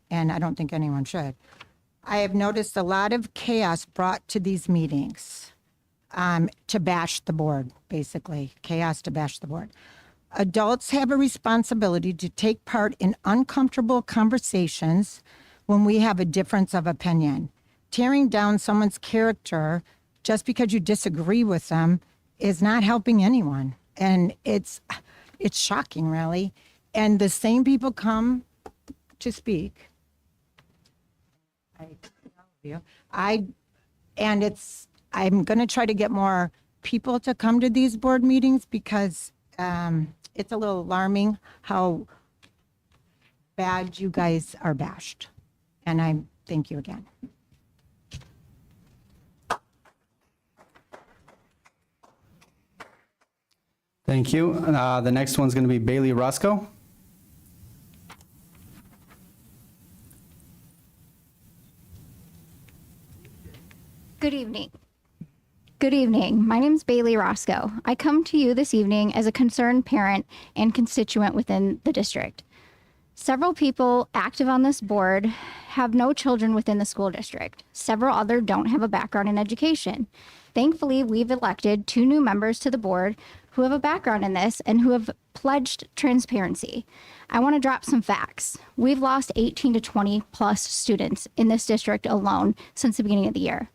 S18: And I don't think anyone should. I have noticed a lot of chaos brought to these meetings to bash the board, basically. Chaos to bash the board. Adults have a responsibility to take part in uncomfortable conversations when we have a difference of opinion. Tearing down someone's character just because you disagree with them is not helping anyone. And it's shocking, really. And the same people come to speak. I'm going to try to get more people to come to these board meetings because it's a little alarming how bad you guys are bashed. And I thank you again.
S3: Thank you. The next one's going to be Bailey Roscoe.
S19: Good evening. Good evening. My name is Bailey Roscoe. I come to you this evening as a concerned parent and constituent within the district. Several people active on this board have no children within the school district. Several other don't have a background in education. Thankfully, we've elected 2 new members to the board who have a background in this and who have pledged transparency. I want to drop some facts. We've lost 18 to 20 plus students in this district alone since the beginning of the year.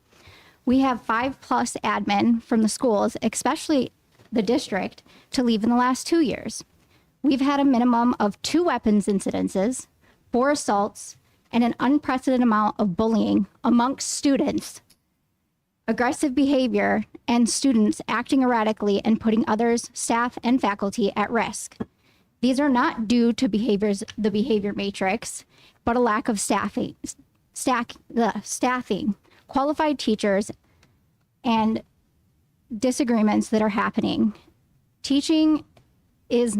S19: We have 5+ admin from the schools, especially the district, to leave in the last 2 years. We've had a minimum of 2 weapons incidences, 4 assaults, and an unprecedented amount of bullying amongst students, aggressive behavior, and students acting erratically and putting others, staff, and faculty at risk. These are not due to the behavior matrix, but a lack of staffing, qualified teachers, and disagreements that are happening. Teaching is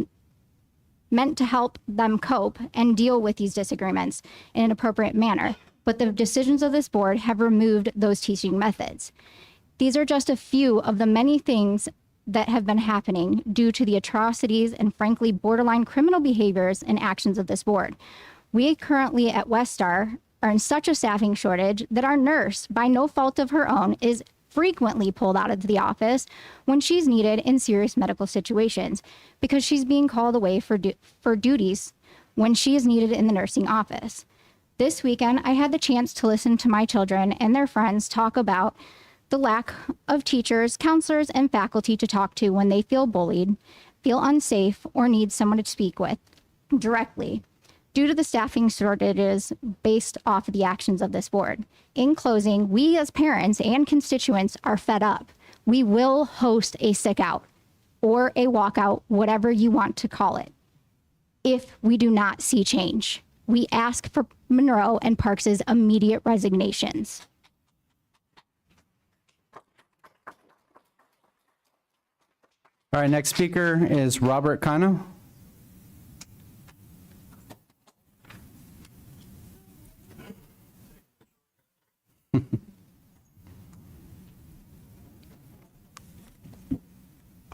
S19: meant to help them cope and deal with these disagreements in an appropriate manner, but the decisions of this board have removed those teaching methods. These are just a few of the many things that have been happening due to the atrocities and frankly borderline criminal behaviors and actions of this board. We currently at West Star are in such a staffing shortage that our nurse, by no fault of her own, is frequently pulled out of the office when she's needed in serious medical situations because she's being called away for duties when she is needed in the nursing office. This weekend, I had the chance to listen to my children and their friends talk about the lack of teachers, counselors, and faculty to talk to when they feel bullied, feel unsafe, or need someone to speak with directly due to the staffing shortages based off of the actions of this board. In closing, we as parents and constituents are fed up. We will host a sick out or a walkout, whatever you want to call it, if we do not see change. We ask for Monroe and Parks's immediate resignations.
S3: All right, next speaker is Robert Cano.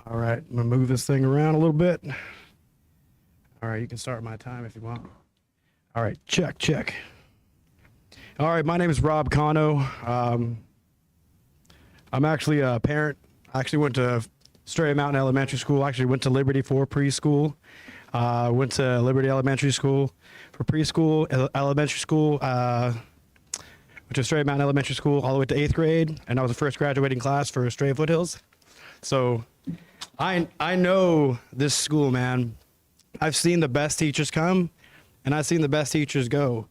S20: All right, I'm gonna move this thing around a little bit. All right, you can start my time if you want. All right, check. All right, my name is Rob Cano. I'm actually a parent. I actually went to Estrella Mountain Elementary School. I actually went to Liberty for preschool. Went to Liberty Elementary School for preschool, elementary school. Went to Estrella Mountain Elementary School all the way to 8th grade, and I was the first graduating class for Estrella Foothills. So I know this school, man. I've seen the best teachers come, and I've seen the best teachers go.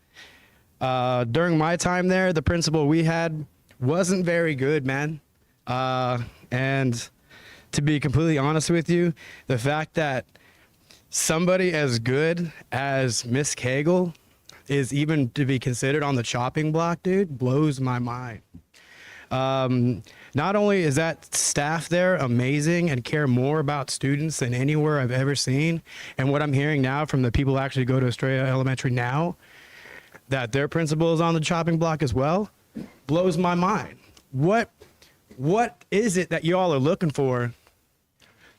S20: During my time there, the principal we had wasn't very good, man. And to be completely honest with you, the fact that somebody as good as Miss Cagle is even to be considered on the chopping block, dude, blows my mind. Not only is that staff there amazing and care more about students than anywhere I've ever seen, and what I'm hearing now from the people who actually go to Estrella Elementary now, that their principal is on the chopping block as well, blows my mind. What is it that y'all are looking for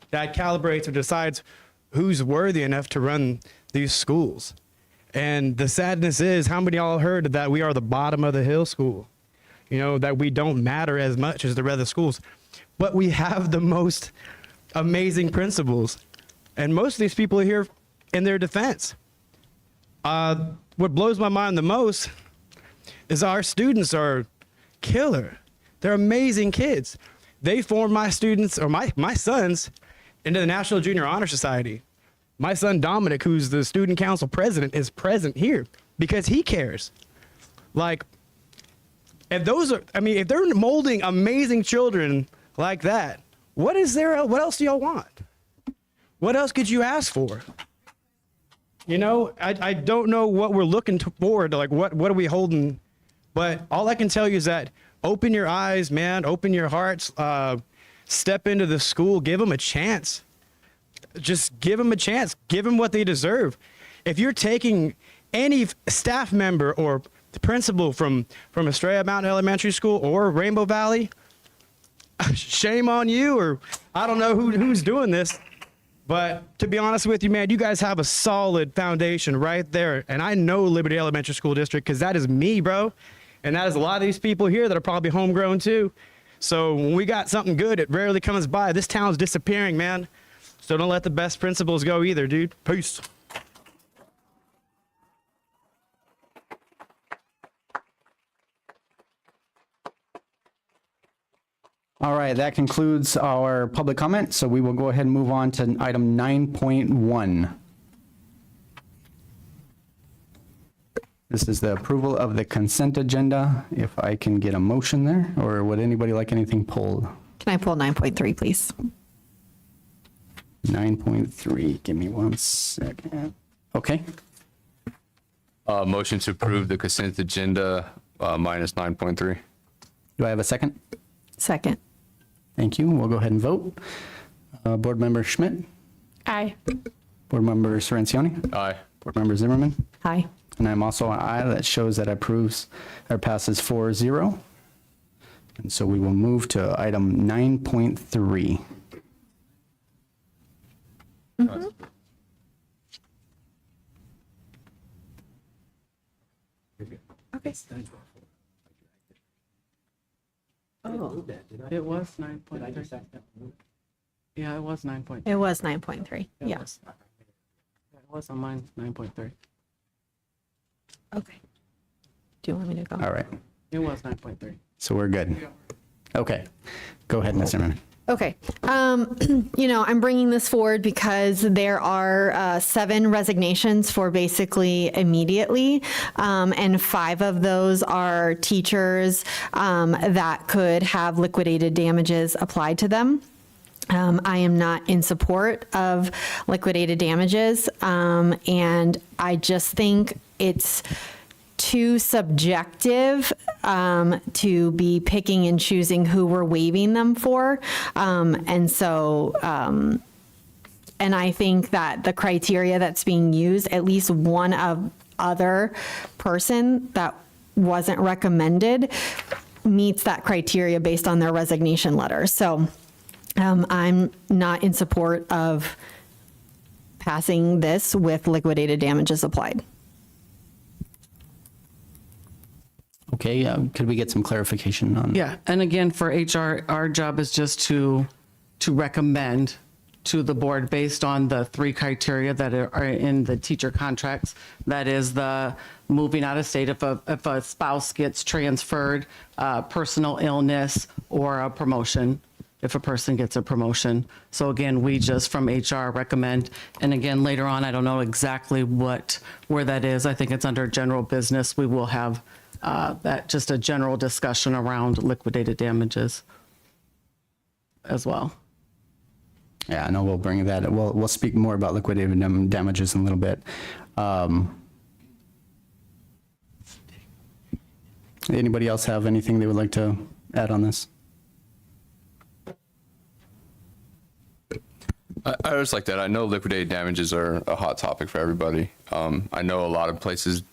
S20: that calibrates or decides who's worthy enough to run these schools? And the sadness is, how many of y'all heard that we are the bottom of the hill school? You know, that we don't matter as much as the other schools, but we have the most amazing principals. And most of these people are here in their defense. What blows my mind the most is our students are killer. They're amazing kids. They formed my students, or my sons, into the National Junior Honor Society. My son Dominic, who's the student council president, is present here because he cares. Like, if they're molding amazing children like that, what else do y'all want? What else could you ask for? You know, I don't know what we're looking forward to, like what are we holding? But all I can tell you is that open your eyes, man, open your hearts, step into the school, give them a chance. Just give them a chance, give them what they deserve. If you're taking any staff member or the principal from Estrella Mountain Elementary School or Rainbow Valley, shame on you, or I don't know who's doing this. But to be honest with you, man, you guys have a solid foundation right there. And I know Liberty Elementary School District because that is me, bro. And that is a lot of these people here that are probably homegrown too. So when we got something good, it rarely comes by. This town's disappearing, man. So don't let the best principals go either, dude. Peace.
S3: All right, that concludes our public comment, so we will go ahead and move on to item 9.1. This is the approval of the consent agenda. If I can get a motion there, or would anybody like anything pulled?
S5: Can I pull 9.3, please?
S3: 9.3, give me 1 second. Okay.
S4: Motion to approve the consent agenda minus 9.3.
S3: Do I have a second?
S5: Second.
S3: Thank you. We'll go ahead and vote. Board Member Schmidt?
S8: Aye.
S3: Board Member Sorrenzioni?
S4: Aye.
S3: Board Member Zimmerman?
S5: Aye.
S3: And I'm also an aye. That shows that approves or passes 4-0. And so we will move to item 9.3.
S5: Okay.
S2: Oh, it was 9.3. Yeah, it was 9.3.
S5: It was 9.3. Yeah.
S2: It was on mine, 9.3.
S5: Okay. Do you want me to go?
S3: All right.
S2: It was 9.3.
S3: So we're good. Okay. Go ahead, Ms. Zimmerman.
S7: Okay. I'm bringing this forward because there are 7 resignations for basically immediately, and 5 of those are teachers that could have liquidated damages applied to them. I am not in support of liquidated damages, and I just think it's too subjective to be picking and choosing who we're waiving them for. And I think that the criteria that's being used, at least one other person that wasn't recommended meets that criteria based on their resignation letter. So I'm not in support of passing this with liquidated damages applied.
S3: Okay, could we get some clarification on?
S2: Yeah, and again, for HR, our job is just to recommend to the board based on the 3 criteria that are in the teacher contracts. That is the moving out of state if a spouse gets transferred, personal illness, or a promotion, if a person gets a promotion. So again, we just from HR recommend, and again, later on, I don't know exactly where that is. I think it's under general business. We will have that just a general discussion around liquidated damages as well.
S3: Yeah, I know we'll bring that. We'll speak more about liquidated damages in a little bit. Anybody else have anything they would like to add on this?
S4: I just like that. I know liquidated damages are a hot topic for everybody. I know a lot of places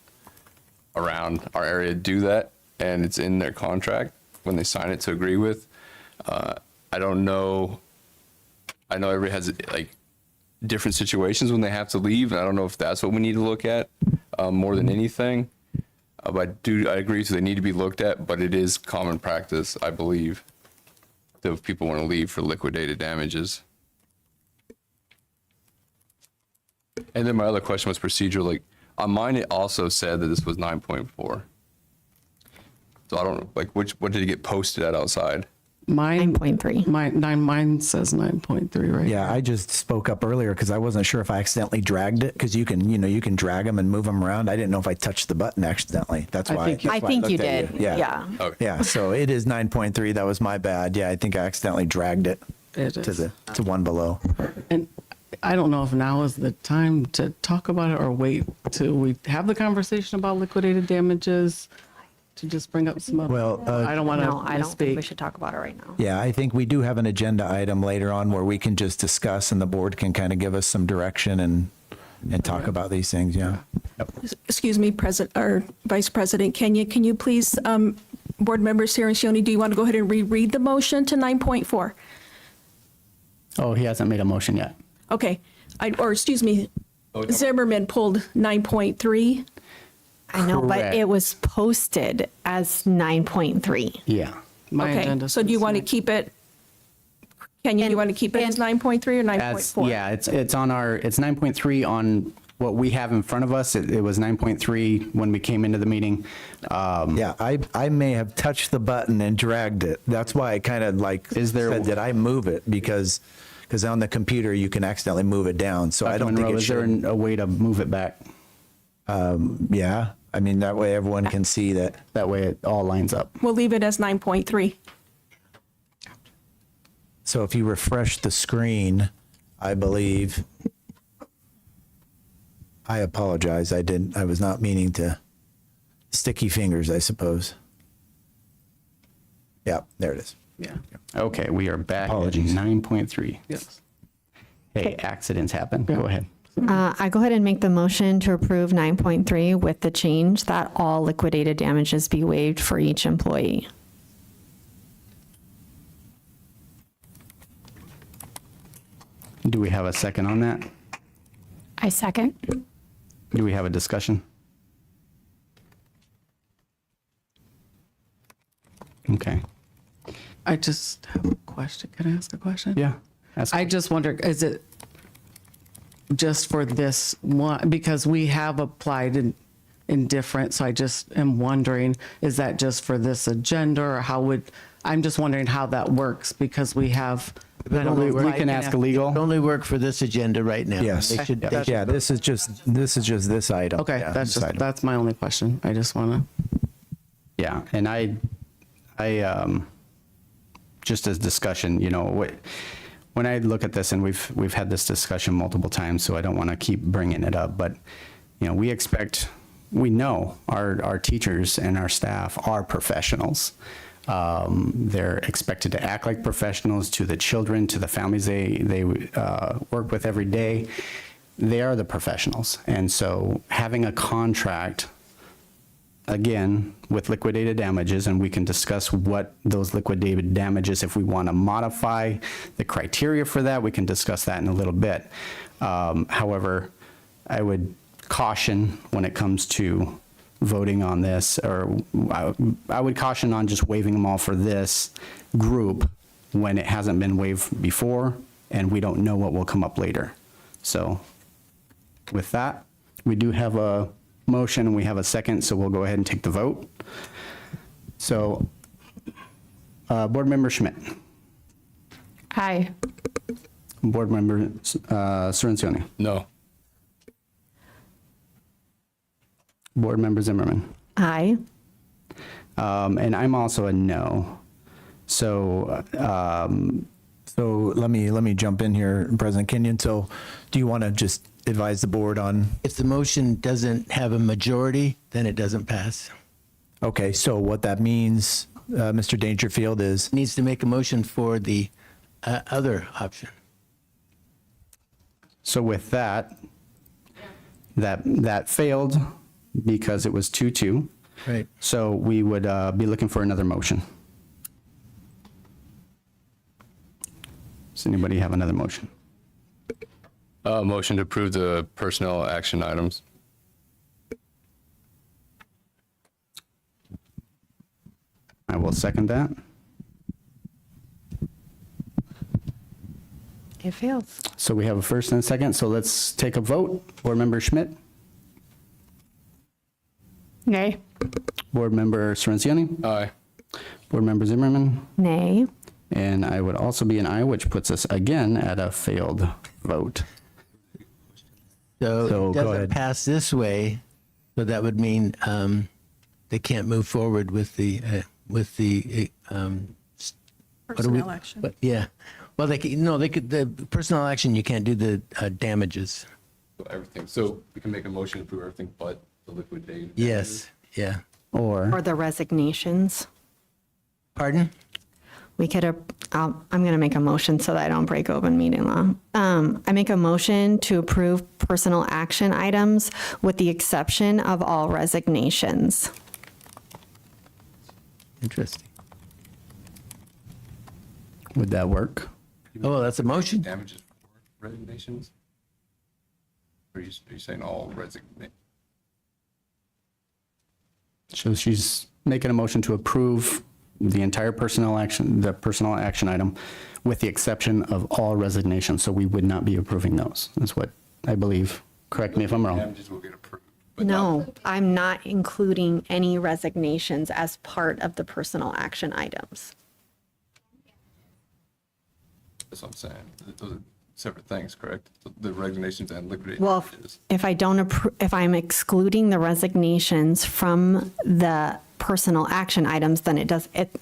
S4: around our area do that, and it's in their contract when they sign it to agree with. I don't know. I know everybody has like different situations when they have to leave, and I don't know if that's what we need to look at more than anything. But I agree with you, they need to be looked at, but it is common practice, I believe, that if people want to leave for liquidated damages. And then my other question was procedural. Like on mine, it also said that this was 9.4. So I don't know, like what did it get posted at outside?
S2: Mine
S7: 9.3.
S2: Mine says 9.3, right?
S6: Yeah, I just spoke up earlier because I wasn't sure if I accidentally dragged it, because you can drag them and move them around. I didn't know if I touched the button accidentally. That's why.
S7: I think you did. Yeah.
S4: Okay.
S6: Yeah. So it is 9.3. That was my bad. Yeah, I think I accidentally dragged it to one below.
S2: And I don't know if now is the time to talk about it or wait till we have the conversation about liquidated damages to just bring up some other.
S6: Well,
S2: I don't want to
S7: No, I don't think we
S2: misspeak.
S7: should talk about it right now.
S6: Yeah, I think we do have an agenda item later on where we can just discuss and the board can kind of give us some direction and talk about these things. Yeah.
S21: Excuse me, President or Vice President Kenya, can you please, board members here and Shioni, do you want to go ahead and reread the motion to 9.4?
S3: Oh, he hasn't made a motion yet.
S21: Okay, excuse me, Zimmerman pulled 9.3.
S7: I know, but
S3: Correct.
S7: it was posted as 9.3.
S3: Yeah.
S2: My
S21: Okay,
S2: agenda
S21: so do you
S2: says
S21: want to keep it, Kenya, do you want to keep it as 9.3 or
S3: As,
S21: 9.4?
S3: yeah, it's on it's 9.3 on what we have in front of us. It was 9.3 when we came into the meeting.
S6: Yeah, I may have touched the button and dragged it. That's why I kind of said, did I move it? Because on the computer you can accidentally move it down. So I don't think it
S3: is there
S6: should.
S3: a way to move it back?
S6: Yeah, I mean, that way everyone can see that.
S3: That way it all lines up.
S21: We'll leave it as 9.3.
S6: So if you refresh the screen, I believe, I apologize. I was not meaning to. Sticky fingers, I suppose. Yeah, there it is.
S2: Yeah.
S3: Okay, we are back
S6: Apologies.
S3: at 9.3.
S2: Yes.
S3: Hey, accidents happen. Go ahead.
S7: I go ahead and make the motion to approve 9.3 with the change that all liquidated damages be waived for each employee.
S3: Do we have a second on that?
S19: I second.
S3: Do we have a discussion? Okay.
S1: I just have a question. Can I ask a question?
S3: Yeah.
S1: I just wonder, is it just for this one? Because we have applied in different, so I just am wondering, is that just for this agenda, or I'm just wondering how that works, because we have.
S3: We can ask legal.
S9: It only work for this agenda right now.
S6: Yes.
S9: They should-
S6: Yeah, this is just this item.
S1: Okay,
S6: Yeah,
S1: that's
S6: this item.
S1: that's my only question. I just want to.
S3: Yeah, and I just as discussion, when I look at this, and we've had this discussion multiple times, so I don't want to keep bringing it up, but we know our teachers and our staff are professionals. They're expected to act like professionals to the children, to the families they work with every day. They are the professionals, and so having a contract, again, with liquidated damages, and we can discuss what those liquidated damages, if we want to modify the criteria for that, we can discuss that in a little bit. However, I would caution when it comes to voting on this, or I would caution on just waiving them all for this group when it hasn't been waived before, and we don't know what will come up later. So with that, we do have a motion and we have a second, so we'll go ahead and take the vote. So, Board Member Schmidt.
S19: Aye.
S3: Board Member Cirincione.
S4: No.
S3: Board Member Zimmerman.
S5: Aye.
S3: And I'm also a no. So,
S6: So let me jump in here, President Kenyon. So do you want to just advise the board on?
S9: If the motion doesn't have a majority, then it doesn't pass.
S6: Okay, so what that means, Mr. Dangerfield, is
S9: Needs to make a motion for the other option.
S3: so with that failed because it was 2-2.
S9: Right.
S3: So we would be looking for another motion. Does anybody have another motion?
S4: Motion to approve the personnel action items.
S3: I will second that.
S5: It fails.
S3: So we have a first and a second, so let's take a vote. Board Member Schmidt,
S19: Nay.
S3: Board Member Cirincione,
S4: Aye.
S3: Board Member Zimmerman,
S5: Nay.
S3: and I would also be an aye, which puts us again at a failed vote.
S9: So
S3: So
S9: it
S3: go
S9: doesn't
S3: ahead.
S9: pass this way, so that would mean they can't move forward with the what do we-
S21: Personnel action.
S9: But yeah, well they could, no, they could, the personnel action, you can't do the damages.
S4: So everything. So we can make a motion to approve everything but the liquidated.
S9: Yes, yeah.
S5: Or the resignations.
S9: Pardon?
S5: We could, I'm going to make a motion so that I don't break open meeting law. I make a motion to approve personal action items with the exception of all resignations.
S9: Interesting.
S3: Would that work?
S9: Oh, that's a motion.
S4: Damages for resignations? Or are you saying all resignations?
S3: So she's making a motion to approve the entire personal action item with the exception of all resignations. So we would not be approving those. That's what I believe. Correct me if I'm wrong.
S4: Damages will get approved.
S5: No, I'm not including any resignations as part of the personal action items.
S4: That's what I'm saying. Those are separate things, correct? The resignations and liquidated
S5: Well,
S4: damages.
S5: if I'm excluding the resignations from the personal action items, then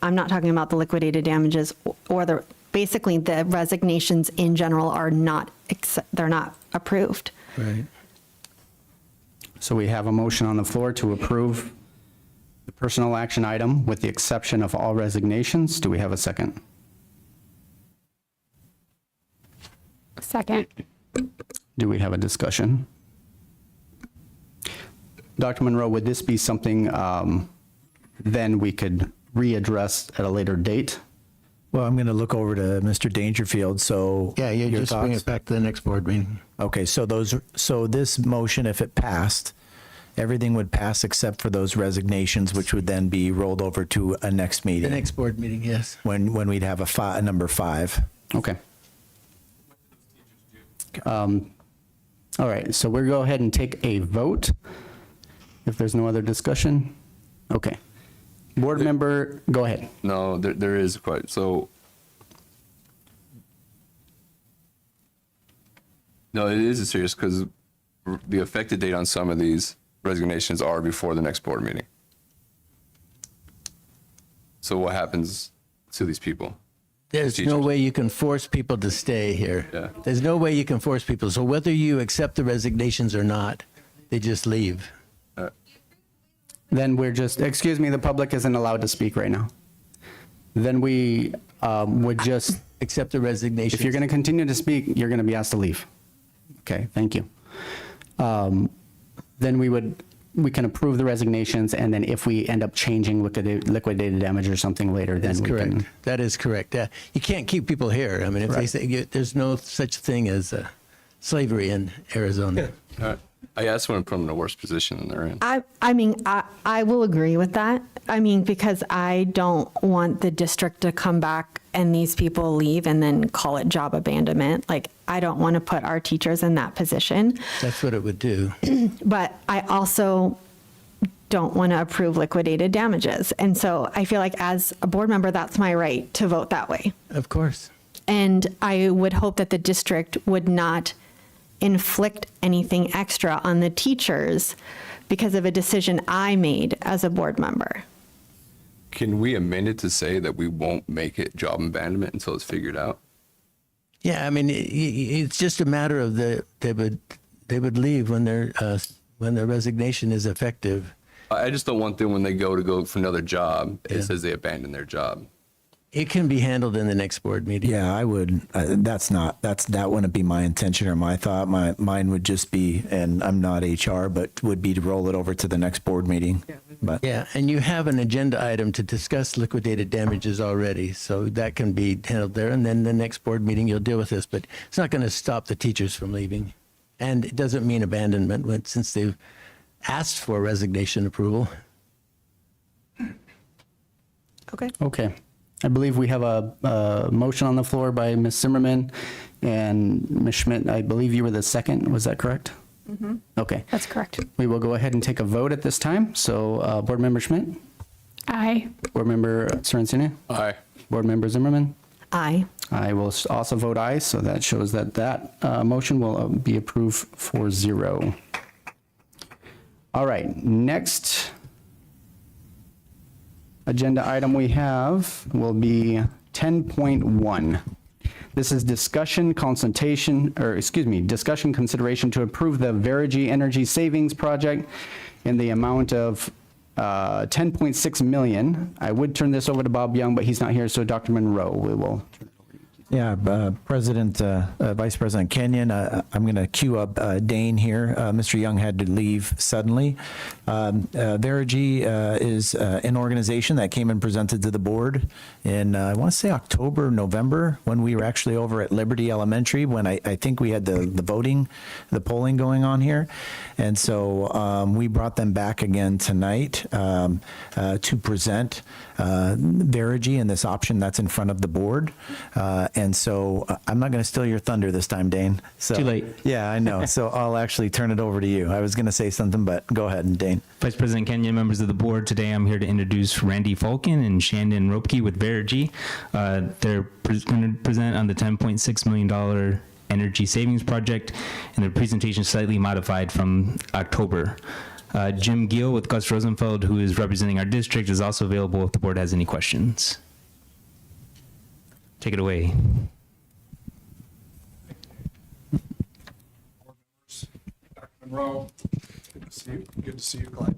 S5: I'm not talking about the liquidated damages or basically the resignations in general are they're not approved.
S9: Right.
S3: So we have a motion on the floor to approve the personal action item with the exception of all resignations. Do we have a second?
S19: Second.
S3: Do we have a discussion? Dr. Monroe, would this be something then we could readdress at a later date
S6: Well, I'm going to look over to Mr. Dangerfield. So
S9: Yeah, you
S6: your
S9: just bring
S6: thoughts?
S9: it back to the next board meeting.
S6: Okay, so this motion, if it passed, everything would pass except for those resignations, which would then be rolled over to a next meeting.
S9: The next board meeting, yes.
S6: When we'd have a number 5.
S3: Okay. All right, so we'll go ahead and take a vote if there's no other discussion. Okay. Board member, go ahead.
S4: No, there is quite, so. No, it is serious because the effective date on some of these resignations are before the next board meeting. So what happens to these people?
S9: There's no way you can force people to stay here.
S4: Yeah.
S9: There's no way you can force people. So whether you accept the resignations or not, they just leave.
S3: Then we're just, excuse me, the public isn't allowed to speak right now. Then we would just.
S9: Accept the resignation.
S3: If you're going to continue to speak, you're going to be asked to leave. Okay, thank you. Then we can approve the resignations, and then if we end up changing liquidated damage or something later, then we
S9: correct.
S3: can.
S9: That is correct. Yeah. You can't keep people here. I mean, if they say there's no such thing as slavery in Arizona.
S4: I just want to put them in a worse position than they're in.
S7: I mean, I will agree with that. I mean, because I don't want the district to come back and these people leave and then call it job abandonment. Like, I don't want to put our teachers in that position.
S9: That's what it would do.
S7: But I also don't want to approve liquidated damages. And so I feel like as a board member, that's my right to vote that way.
S9: Of course.
S7: And I would hope that the district would not inflict anything extra on the teachers because of a decision I made as a board member.
S4: Can we amend it to say that we won't make it job abandonment until it's figured out?
S9: Yeah, I mean, it's just a matter of they would leave when their resignation is effective.
S4: I just don't want them when they go for another job, it says they abandon their job.
S9: It can be handled in the next board meeting.
S6: Yeah, I would. That wouldn't be my intention or my thought. Mine would just be, and I'm not HR, but would be to roll it over to the next board meeting. But
S9: Yeah, and you have an agenda item to discuss liquidated damages already, so that can be handled there. And then the next board meeting, you'll deal with this, but it's not going to stop the teachers from leaving. And it doesn't mean abandonment since they've asked for resignation approval.
S7: Okay.
S3: Okay. I believe we have a motion on the floor by Ms. Zimmerman and Ms. Schmidt. I believe you were the second. Was that correct?
S21: Mm-hmm.
S3: Okay.
S21: That's correct.
S3: We will go ahead and take a vote at this time. So Board Member Schmidt?
S21: Aye.
S3: Board Member Sorrentino?
S4: Aye.
S3: Board Member Zimmerman?
S7: Aye.
S3: I will also vote aye, so that shows that motion will be approved 4-0. All right, next agenda item we have will be 10.1. This is discussion consultation, discussion consideration to approve the Verigy Energy Savings Project in the amount of 10.6 million. I would turn this over to Bob Young, but he's not here, so Dr. Monroe, we will.
S6: yeah, Vice President Kenyon, I'm going to queue up Dane here. Mr. Young had to leave suddenly. Verigy is an organization that came and presented to the board in, I want to say October, November, when we were actually over at Liberty Elementary, when I think we had the polling going on here. And so we brought them back again tonight to present Verigy and this option that's in front of the board. And so I'm not going to steal your thunder this time, Dane. So,
S10: Too late.
S6: Yeah, I know. So I'll actually turn it over to you. I was going to say something, but go ahead, Dane.
S11: Vice President Kenyon, members of the board, today I'm here to introduce Randy Falcon and Shandon Ropke with Verigy. They're going to present on the $10.6 million energy savings project, and their presentation is slightly modified from October. Jim Gill with Gus Rosenfeld, who is representing our district, is also available if the board has any questions. Take it away.
S22: Dr. Monroe, good to see you, Clyde.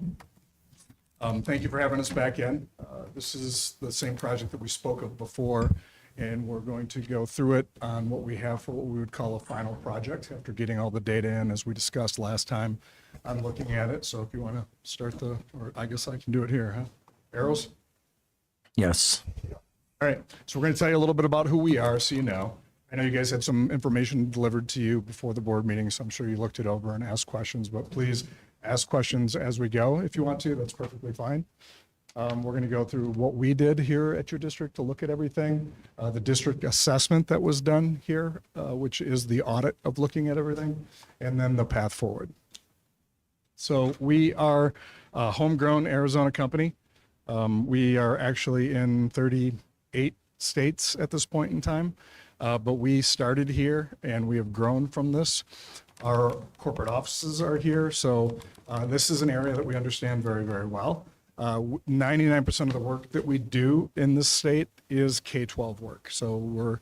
S22: Thank you for having us back in. This is the same project that we spoke of before, and we're going to go through it on what we have for what we would call a final project after getting all the data in, as we discussed last time. I'm looking at it, so if you want to start or I guess I can do it here, huh? Arrows?
S6: Yes.
S22: All right, so we're going to tell you a little bit about who we are so you know. I know you guys had some information delivered to you before the board meeting, so I'm sure you looked it over and asked questions, but please ask questions as we go if you want to. That's perfectly fine. We're going to go through what we did here at your district to look at everything, the district assessment that was done here, which is the audit of looking at everything, and then the path forward. So we are a homegrown Arizona company. We are actually in 38 states at this point in time, but we started here and we have grown from this. Our corporate offices are here, so this is an area that we understand very, very well. 99% of the work that we do in this state is K-12 work. So we're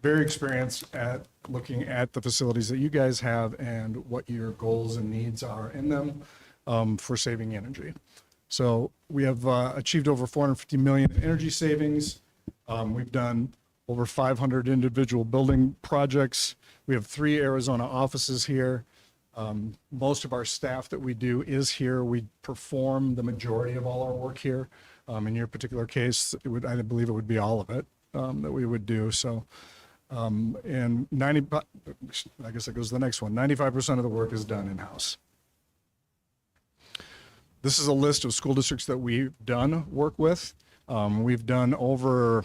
S22: very experienced at looking at the facilities that you guys have and what your goals and needs are in them for saving energy. So we have achieved over 450 million in energy savings. We've done over 500 individual building projects. We have 3 Arizona offices here. Most of our staff that we do is here. We perform the majority of all our work here. In your particular case, I believe it would be all of it that we would do. So, and I guess it goes to the next one. 95% of the work is done in-house. This is a list of school districts that we've done work with. We've done over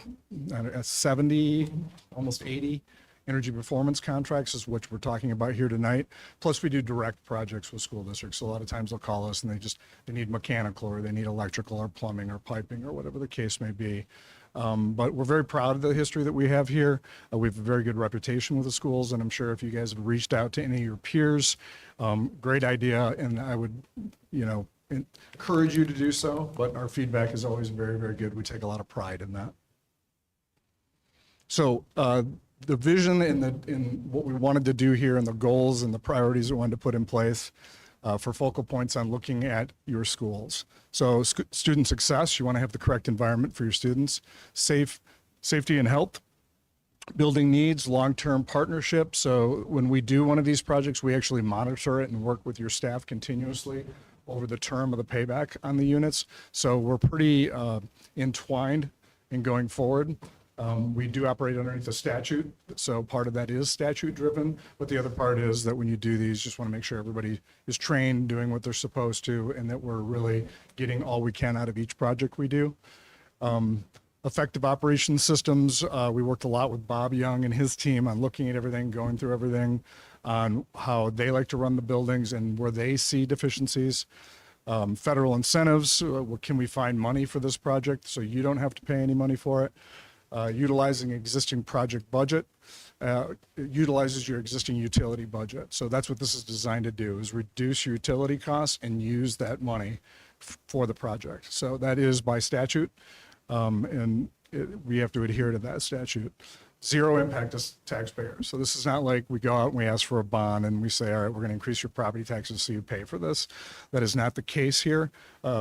S22: 70, almost 80 energy performance contracts, is what we're talking about here tonight. Plus we do direct projects with school districts. So a lot of times they'll call us and they need mechanical or they need electrical or plumbing or piping or whatever the case may be. But we're very proud of the history that we have here. We have a very good reputation with the schools, and I'm sure if you guys have reached out to any of your peers, great idea, and I would, encourage you to do so, but our feedback is always very, very good. We take a lot of pride in that. So the vision in what we wanted to do here and the goals and the priorities we wanted to put in place for focal points on looking at your schools. So student success, you want to have the correct environment for your students. Safety and health. Building needs, long-term partnership. So when we do one of these projects, we actually monitor it and work with your staff continuously over the term of the payback on the units. So we're pretty entwined in going forward. We do operate underneath a statute, so part of that is statute driven, but the other part is that when you do these, just want to make sure everybody is trained, doing what they're supposed to, and that we're really getting all we can out of each project we do. Effective operation systems, we worked a lot with Bob Young and his team on looking at everything, going through everything, on how they like to run the buildings and where they see deficiencies. Federal incentives, can we find money for this project so you don't have to pay any money for it? Utilizing existing project budget, utilizes your existing utility budget. So that's what this is designed to do, is reduce your utility costs and use that money for the project. So that is by statute, and we have to adhere to that statute. Zero impact to taxpayers. So this is not like we go out and we ask for a bond and we say, all right, we're going to increase your property taxes so you pay for this. That is not the case here.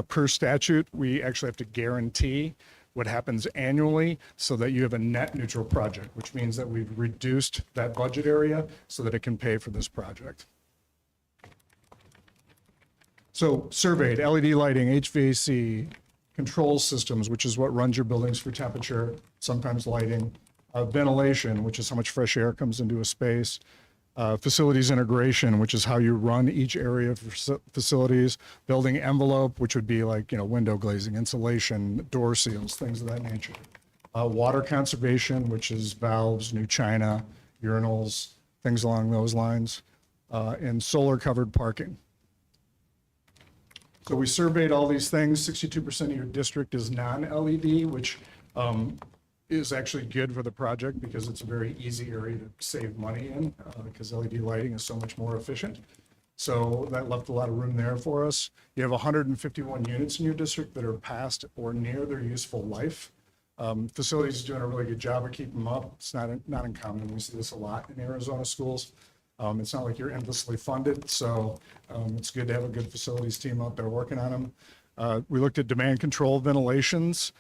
S22: Per statute, we actually have to guarantee what happens annually so that you have a net neutral project, which means that we've reduced that budget area so that it can pay for this project. So surveyed, LED lighting, HVAC, control systems, which is what runs your buildings for temperature, sometimes lighting, ventilation, which is how much fresh air comes into a space, facilities integration, which is how you run each area of facilities, building envelope, which would be like, window glazing, insulation, door seals, things of that nature. Water conservation, which is valves, new china, urinals, things along those lines, and solar covered parking. So we surveyed all these things. 62% of your district is non-LED, which is actually good for the project because it's a very easy area to save money in because LED lighting is so much more efficient. So that left a lot of room there for us. You have 151 units in your district that are past or near their useful life. Facilities is doing a really good job of keeping them up. It's not uncommon. We see this a lot in Arizona schools. It's not like you're endlessly funded, so it's good to have a good facilities team out there working on them. We looked at demand control ventilations.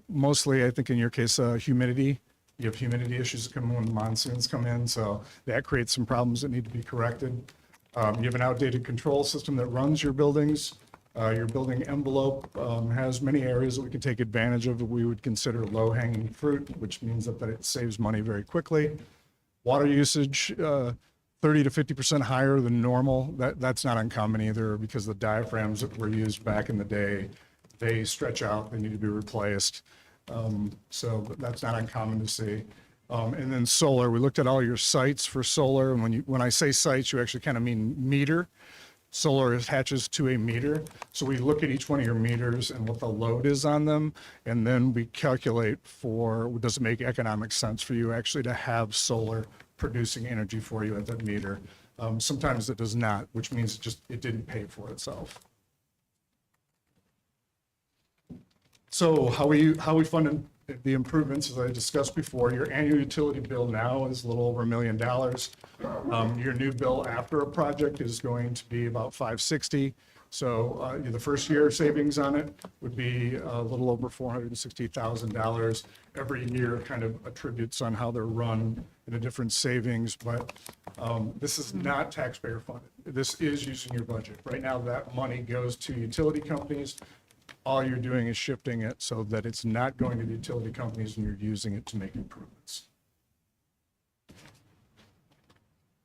S22: Mostly, I think in your case, humidity. You have humidity issues that come when monsoons come in, so that creates some problems that need to be corrected. You have an outdated control system that runs your buildings. Your building envelope has many areas that we can take advantage of that we would consider low-hanging fruit, which means that it saves money very quickly. Water usage, 30 to 50% higher than normal. That's not uncommon either, because the diaphragms that were used back in the day, they stretch out, they need to be replaced. So that's not uncommon to see. And then solar, we looked at all your sites for solar, and when I say sites, you actually kind of mean meter. Solar attaches to a meter. So we look at each one of your meters and what the load is on them, and then we calculate for, does it make economic sense for you actually to have solar producing energy for you at that meter? Sometimes it does not, which means it didn't pay for itself. So how we funded the improvements, as I discussed before, your annual utility bill now is a little over $1 million. Your new bill after a project is going to be about $560,000. So the first year savings on it would be a little over $460,000. Every year kind of attributes on how they're run in a different savings, but this is not taxpayer funded. This is using your budget. Right now, that money goes to utility companies. All you're doing is shifting it so that it's not going to the utility companies and you're using it to make improvements.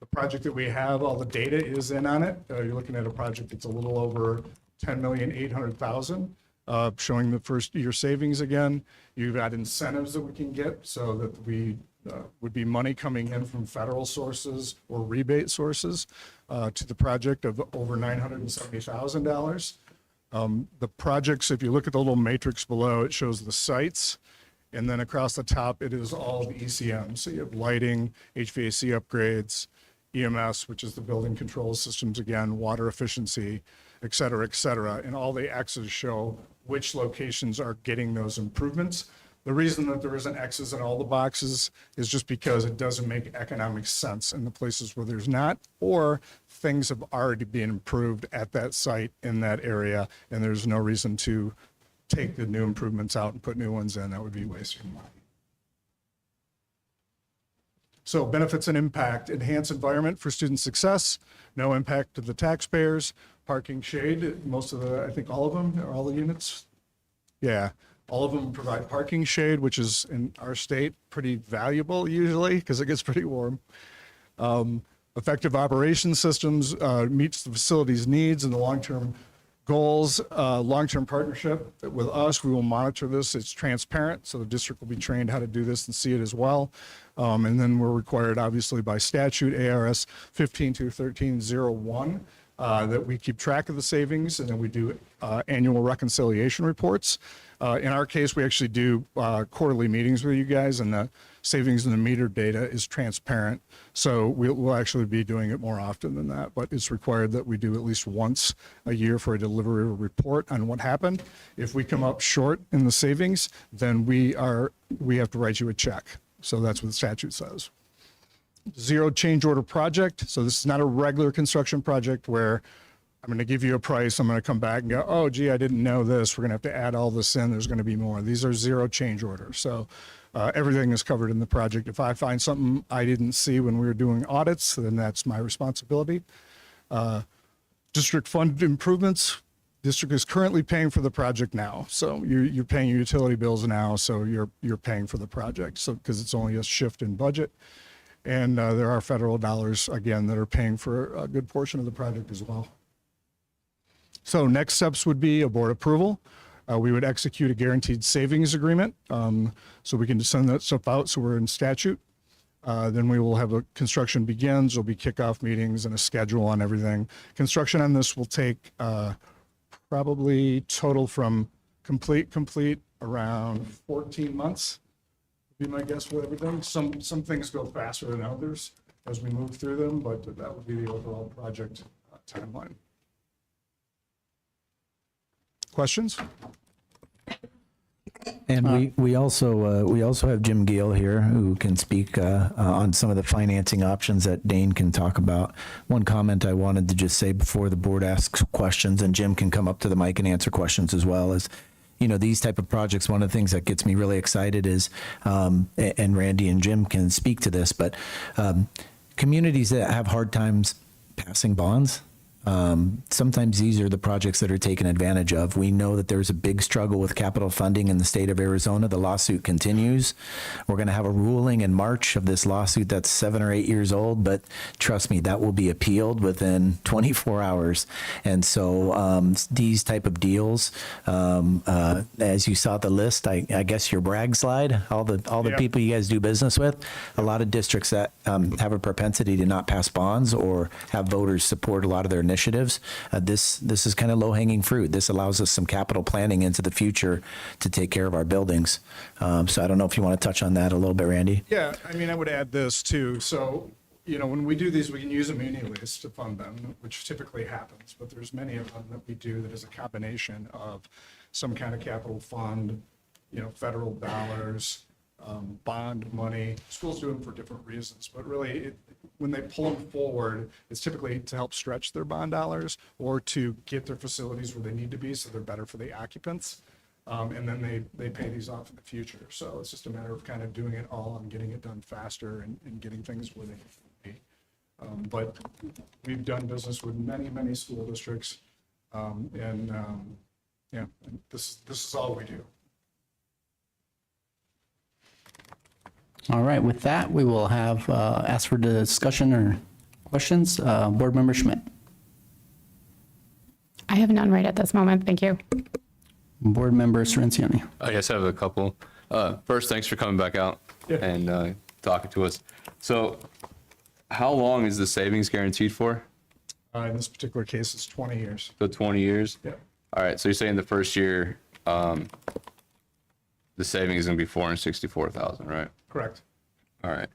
S22: The project that we have, all the data is in on it. You're looking at a project that's a little over $10,800,000, showing the first year savings again. You've got incentives that we can get so that we would be money coming in from federal sources or rebate sources to the project of over $970,000. The projects, if you look at the little matrix below, it shows the sites, and then across the top, it is all the ECM. So you have lighting, HVAC upgrades, EMS, which is the building control systems again, water efficiency, et cetera, and all the X's show which locations are getting those improvements. The reason that there isn't X's in all the boxes is just because it doesn't make economic sense in the places where there's not, or things have already been improved at that site in that area, and there's no reason to take the new improvements out and put new ones in. That would be wasting money. So benefits and impact: enhance environment for student success, no impact to the taxpayers, parking shade, most of the, I think all of them, or all the units. Yeah. All of them provide parking shade, which is in our state pretty valuable usually because it gets pretty warm. Effective operation systems meets the facility's needs and the long-term goals. Long-term partnership with us, we will monitor this. It's transparent, so the district will be trained how to do this and see it as well. And then we're required, obviously, by statute, ARS 15-1301, that we keep track of the savings, and then we do annual reconciliation reports. In our case, we actually do quarterly meetings with you guys, and the savings in the meter data is transparent. So we'll actually be doing it more often than that, but it's required that we do at least once a year for a delivery report on what happened. If we come up short in the savings, then we have to write you a check. So that's what the statute says. Zero change order project. So this is not a regular construction project where I'm going to give you a price. I'm going to come back and go, oh, gee, I didn't know this. We're going to have to add all this in. There's going to be more. These are zero change orders. So everything is covered in the project. If I find something I didn't see when we were doing audits, then that's my responsibility. District funded improvements. District is currently paying for the project now. So you're paying your utility bills now. So you're paying for the project. So because it's only a shift in budget. And there are federal dollars, again, that are paying for a good portion of the project as well. So next steps would be a board approval. We would execute a guaranteed savings agreement. So we can send that stuff out so we're in statute. Then we will have a construction begins. There'll be kickoff meetings and a schedule on everything. Construction on this will take probably total from complete around 14 months. Be my guess with everything. Some things go faster than others as we move through them, but that would be the overall project timeline. Questions?
S6: And we also have Jim Gill here who can speak on some of the financing options that Dane can talk about. One comment I wanted to just say before the board asks questions, and Jim can come up to the mic and answer questions as well, is, you know, these type of projects, one of the things that gets me really excited is, and Randy and Jim can speak to this, but communities that have hard times passing bonds, sometimes these are the projects that are taken advantage of. We know that there's a big struggle with capital funding in the state of Arizona. The lawsuit continues. We're going to have a ruling in March of this lawsuit that's 7 or 8 years old, but trust me, that will be appealed within 24 hours. And so these type of deals, as you saw the list, I guess your brag slide, all the people you guys do business with, a lot of districts that have a propensity to not pass bonds or have voters support a lot of their initiatives. This is kind of low-hanging fruit. This allows us some capital planning into the future to take care of our buildings. So I don't know if you want to touch on that a little bit, Randy.
S22: Yeah, I mean, I would add this too. So, when we do these, we can use a muni list to fund them, which typically happens, but there's many of them that we do that is a combination of some kind of capital fund, federal dollars, bond money. Schools do them for different reasons, but really when they pull them forward, it's typically to help stretch their bond dollars or to get their facilities where they need to be so they're better for the occupants. And then they pay these off in the future. So it's just a matter of kind of doing it all and getting it done faster and getting things where they need to be. But we've done business with many school districts. Yeah, and this is all we do.
S12: All right, with that, we will have ask for discussion or questions. Board Member Schmidt.
S8: I have none right at this moment. Thank you.
S12: Board Member Cirincione.
S4: I guess I have a couple. First, thanks for coming back out and talking to us. So how long is the savings guaranteed for?
S22: In this particular case, it's 20 years.
S4: So 20 years?
S22: Yeah.
S4: All right, so you're saying the first year, the savings is going to be 464,000, right?
S22: Correct.
S4: All right.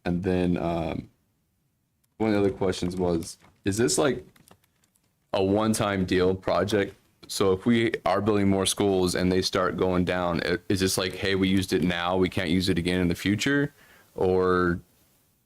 S4: And then one of the other questions was, is this like a one-time deal project? So if we are building more schools and they start going down, is this like, hey, we used it now, we can't use it again in the future? Or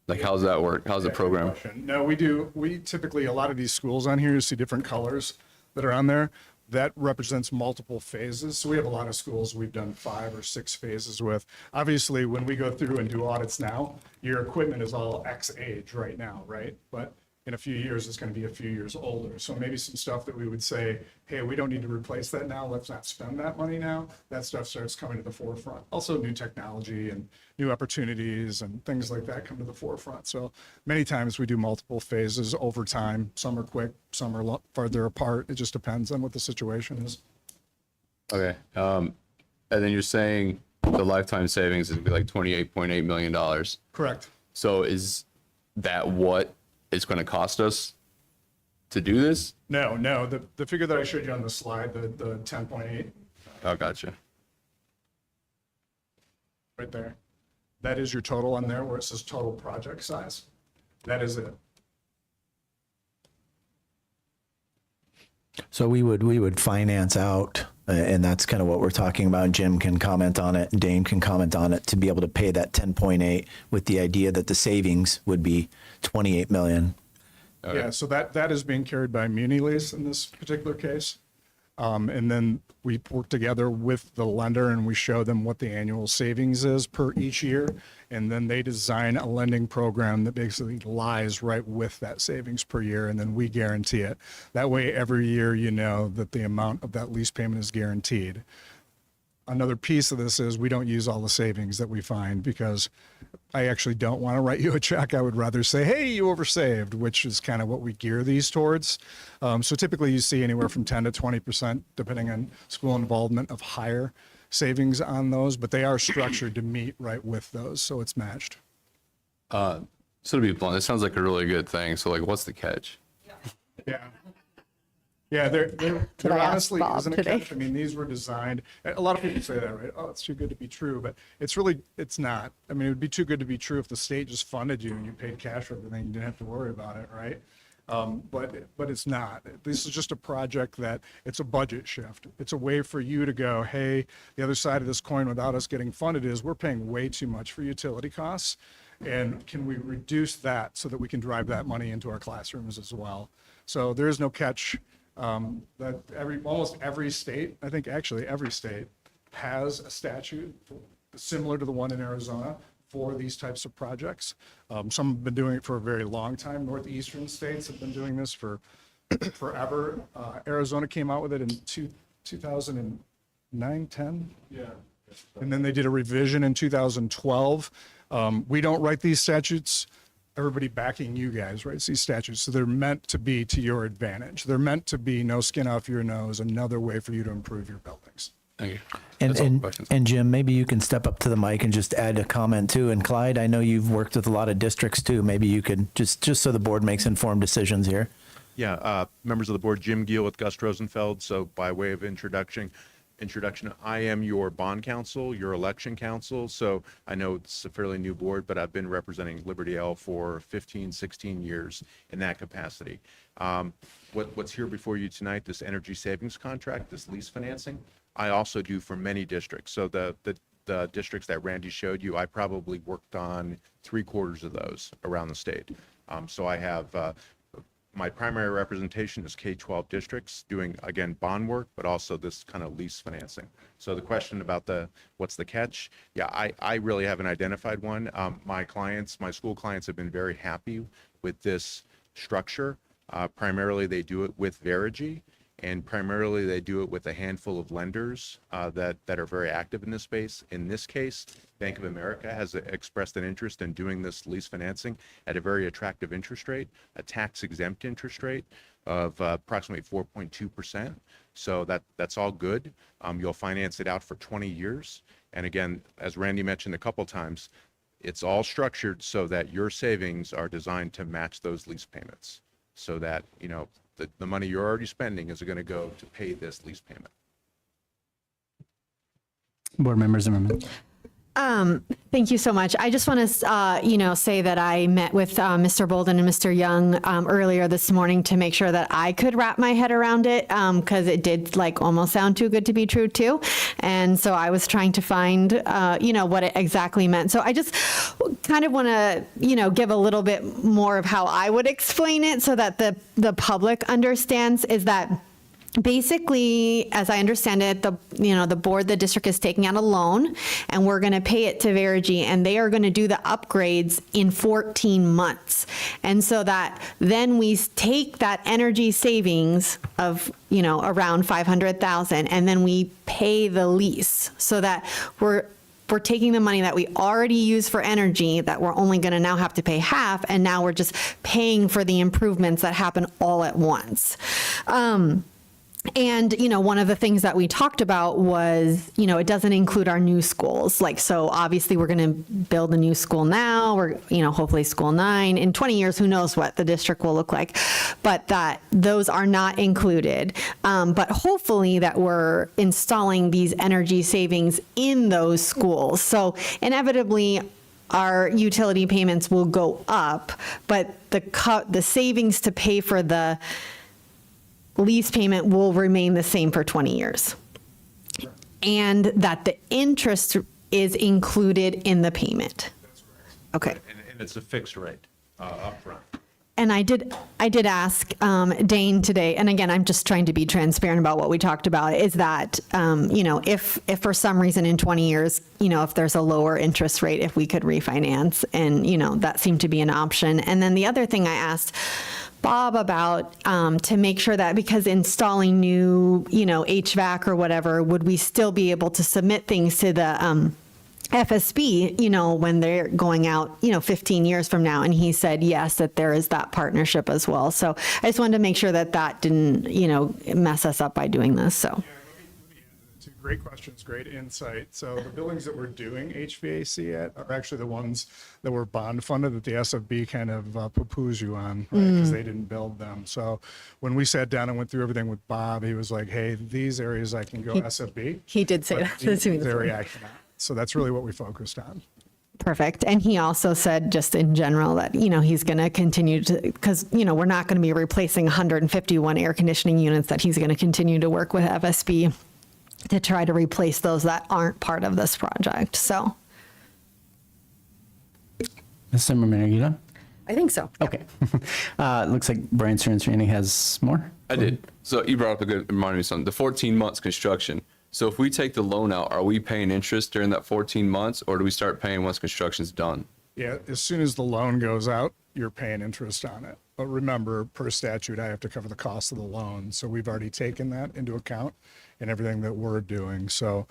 S4: like, how's that work? How's the program?
S22: No, we do. We typically, a lot of these schools on here, you see different colors that are on there. That represents multiple phases. So we have a lot of schools we've done 5 or 6 phases with. Obviously, when we go through and do audits now, your equipment is all X age right now, right? But in a few years, it's going to be a few years older. So maybe some stuff that we would say, hey, we don't need to replace that now. Let's not spend that money now. That stuff starts coming to the forefront. Also, new technology and new opportunities and things like that come to the forefront. So many times we do multiple phases over time. Some are quick, some are farther apart. It just depends on what the situation is.
S4: Okay. And then you're saying the lifetime savings is going to be like $28.8 million.
S22: Correct.
S4: So is that what it's going to cost us to do this?
S22: No. The figure that I showed you on the slide, the 10.8.
S4: Oh, gotcha.
S22: Right there. That is your total on there where it says total project size. That is it.
S6: So we would finance out, and that's kind of what we're talking about. Jim can comment on it, and Dane can comment on it, to be able to pay that 10.8 with the idea that the savings would be 28 million.
S4: Okay.
S22: Yeah, so that is being carried by Muni Lease in this particular case. And then we work together with the lender and we show them what the annual savings is per each year. And then they design a lending program that basically lies right with that savings per year. And then we guarantee it. That way, every year, you know that the amount of that lease payment is guaranteed. Another piece of this is we don't use all the savings that we find because I actually don't want to write you a check. I would rather say, hey, you oversaved, which is kind of what we gear these towards. So typically you see anywhere from 10 to 20%, depending on school involvement, of higher savings on those, but they are structured to meet right with those. So it's matched.
S4: So to be blunt, it sounds like a really good thing. So like, what's the catch?
S22: Yeah, there honestly
S5: Bob
S22: isn't a
S5: today.
S22: catch. I mean, these were designed, a lot of people say that, right? Oh, it's too good to be true, but it's not. I mean, it would be too good to be true if the state just funded you and you paid cash for everything, you didn't have to worry about it, right? But it's not. This is just a project that it's a budget shift. It's a way for you to go, hey, the other side of this coin without us getting funded is we're paying way too much for utility costs. And can we reduce that so that we can drive that money into our classrooms as well? So there is no catch. That almost every state, I think actually every state, has a statute similar to the one in Arizona for these types of projects. Some have been doing it for a very long time. Northeastern states have been doing this for forever. Arizona came out with it in 2009, 10? Yeah. And then they did a revision in 2012. We don't write these statutes. Everybody backing you guys writes these statutes. So they're meant to be to your advantage. They're meant to be no skin off your nose, another way for you to improve your buildings.
S4: Thank you.
S6: And Jim, maybe you can step up to the mic and just add a comment too. And Clyde, I know you've worked with a lot of districts too. Maybe you could just so the board makes informed decisions here.
S13: Yeah, members of the board, Jim Giel with Gus Rosenfeld. So by way of introduction, I am your bond counsel, your election counsel. So I know it's a fairly new board, but I've been representing Liberty L for 15, 16 years in that capacity. What's here before you tonight, this energy savings contract, this lease financing, I also do for many districts. So the districts that Randy showed you, I probably worked on 3/4 of those around the state. So I have my primary representation is K-12 districts doing, again, bond work, but also this kind of lease financing. So the question about what's the catch? Yeah, I really haven't identified one. My school clients have been very happy with this structure. Primarily, they do it with Verigy, and primarily they do it with a handful of lenders that are very active in this space. In this case, Bank of America has expressed an interest in doing this lease financing at a very attractive interest rate, a tax-exempt interest rate of approximately 4.2%. So that's all good. You'll finance it out for 20 years. And again, as Randy mentioned a couple times, it's all structured so that your savings are designed to match those lease payments, so that, you know, the money you're already spending is going to go to pay this lease payment.
S12: Board Member Zimmerman.
S7: Thank you so much. I just want to, say that I met with Mr. Bolden and Mr. Young earlier this morning to make sure that I could wrap my head around it, because it did almost sound too good to be true too. And so I was trying to find, what it exactly meant. So I just kind of want to, give a little bit more of how I would explain it so that the public understands, is that basically, as I understand it, the district is taking out a loan, and we're going to pay it to Verigy, and they are going to do the upgrades in 14 months. And so that then we take that energy savings of, around 500,000, and then we pay the lease, so that we're taking the money that we already use for energy that we're only going to now have to pay half, and now we're just paying for the improvements that happen all at once. And, one of the things that we talked about was, it doesn't include our new schools. So obviously we're going to build a new school now. We're, hopefully school 9. In 20 years, who knows what the district will look like. But that those are not included. But hopefully that we're installing these energy savings in those schools. So inevitably, our utility payments will go up, but the savings to pay for the lease payment will remain the same for 20 years. And that the interest is included in the payment. Okay.
S13: And it's a fixed rate upfront.
S7: And I did ask Dane today, and again, I'm just trying to be transparent about what we talked about, is that, if for some reason in 20 years, if there's a lower interest rate, if we could refinance, and, that seemed to be an option. And then the other thing I asked Bob about, to make sure that, because installing new, HVAC or whatever, would we still be able to submit things to the FSB, when they're going out, 15 years from now? And he said, yes, that there is that partnership as well. So I just wanted to make sure that didn't, mess us up by doing this. So.
S22: Two great questions, great insight. So the buildings that we're doing HVAC at are actually the ones that were bond funded that the SFB kind of poo-poos you on, right? Because they didn't build them. So when we sat down and went through everything with Bob, he was like, hey, these areas I can go SFB.
S7: He did say that.
S22: These area I cannot. So that's really what we focused on.
S7: Perfect. And he also said, just in general, that, he's going to continue to, because, we're not going to be replacing 151 air conditioning units, that he's going to continue to work with FSB to try to replace those that aren't part of this project. So.
S12: Ms. Zimmerman, are you done?
S7: I think so.
S12: Okay. Looks like Brian Randy has more.
S4: I did. So you brought up a good, reminded me of something. The 14 months construction. So if we take the loan out, are we paying interest during that 14 months, or do we start paying once construction's done?
S22: Yeah, as soon as the loan goes out, you're paying interest on it. But remember, per statute, I have to cover the cost of the loan. So we've already taken that into account in everything that we're doing. So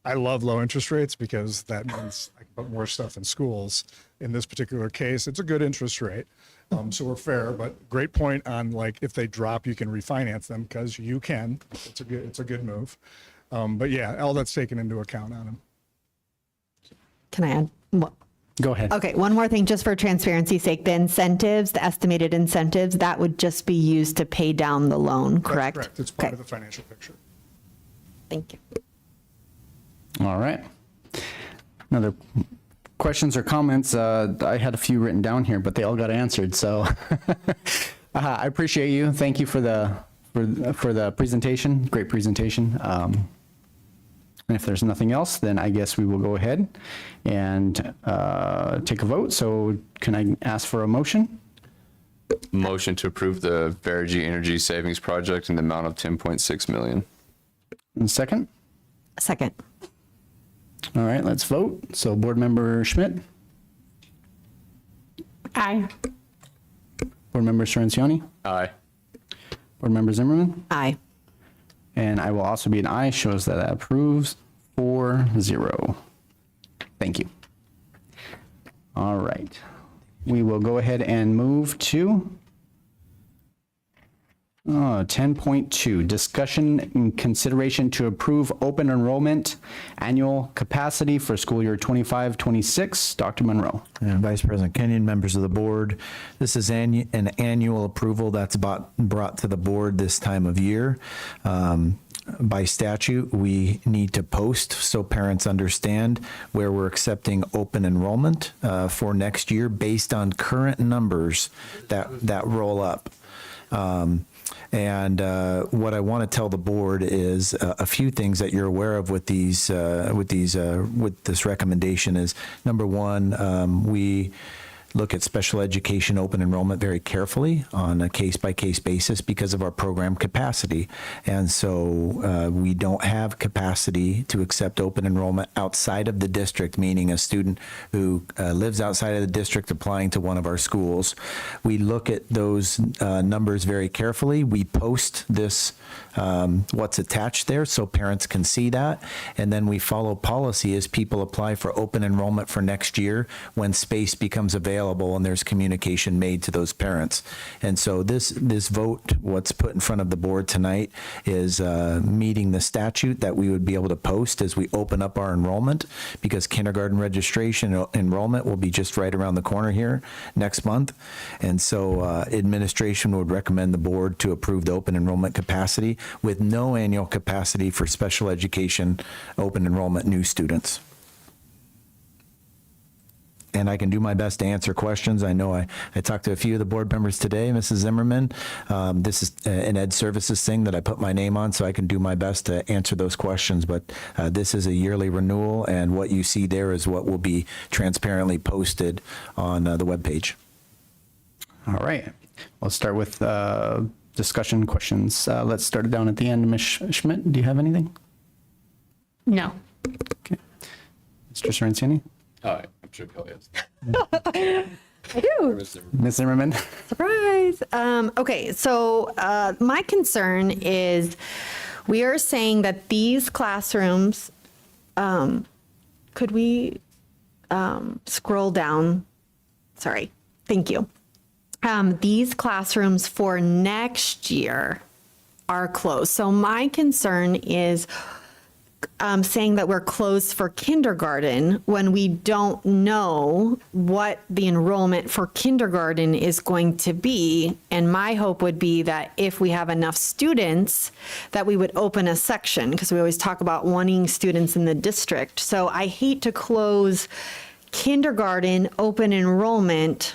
S22: I love low interest rates because that means I can put more stuff in schools. In this particular case, it's a good interest rate. So we're fair, but great point on like if they drop, you can refinance them because you can. It's a good move. But yeah, all that's taken into account on them.
S5: Can I add?
S3: Go ahead.
S5: Okay, one more thing, just for transparency's sake, the incentives, the estimated incentives, that would just be used to pay down the loan, correct?
S22: That's correct. It's part of the financial picture.
S5: Thank you.
S3: All right. Another questions or comments? I had a few written down here, but they all got answered. So I appreciate you. Thank you for the presentation. Great presentation. And if there's nothing else, then I guess we will go ahead and take a vote. So can I ask for a motion?
S4: Motion to approve the Verigy Energy Savings Project in the amount of $10.6 million.
S3: And second?
S5: Second.
S3: All right, let's vote. So Board Member Schmidt?
S21: Aye.
S3: Board Member Cirincione?
S4: Aye.
S3: Board Member Zimmerman?
S5: Aye.
S3: And I will also be an aye, shows that approves 4-0. Thank you. All right. We will go ahead and move to 10.2, discussion and consideration to approve open enrollment annual capacity for school year 25-26. Dr. Monroe.
S6: And Vice President Kenyon, members of the board, this is an annual approval that's brought to the board this time of year. By statute, we need to post so parents understand where we're accepting open enrollment for next year based on current numbers that roll up. And what I want to tell the board is a few things that you're aware of with this recommendation is, number one, we look at special education open enrollment very carefully on a case-by-case basis because of our program capacity. And so we don't have capacity to accept open enrollment outside of the district, meaning a student who lives outside of the district applying to one of our schools. We look at those numbers very carefully. We post this, what's attached there so parents can see that. And then we follow policy as people apply for open enrollment for next year when space becomes available and there's communication made to those parents. And so this vote, what's put in front of the board tonight, is meeting the statute that we would be able to post as we open up our enrollment, because kindergarten registration enrollment will be just right around the corner here next month. And so administration would recommend the board to approve the open enrollment capacity with no annual capacity for special education open enrollment new students. And I can do my best to answer questions. I know I talked to a few of the board members today, Mrs. Zimmerman. This is an ed services thing that I put my name on, so I can do my best to answer those questions. But this is a yearly renewal, and what you see there is what will be transparently posted on the webpage.
S3: All right. Let's start with discussion questions. Let's start it down at the end. Ms. Schmidt, do you have anything?
S21: No.
S3: Okay. Mr. Cirincione?
S4: Aye. I'm sure Kelly has.
S5: I do.
S3: Ms. Zimmerman?
S5: Surprise. Okay, so my concern is we are saying that these classrooms, could we scroll down? Sorry, thank you. These classrooms for next year are closed. So my concern is saying that we're closed for kindergarten when we don't know what the enrollment for kindergarten is going to be. And my hope would be that if we have enough students, that we would open a section, because we always talk about wanting students in the district. So I hate to close kindergarten open enrollment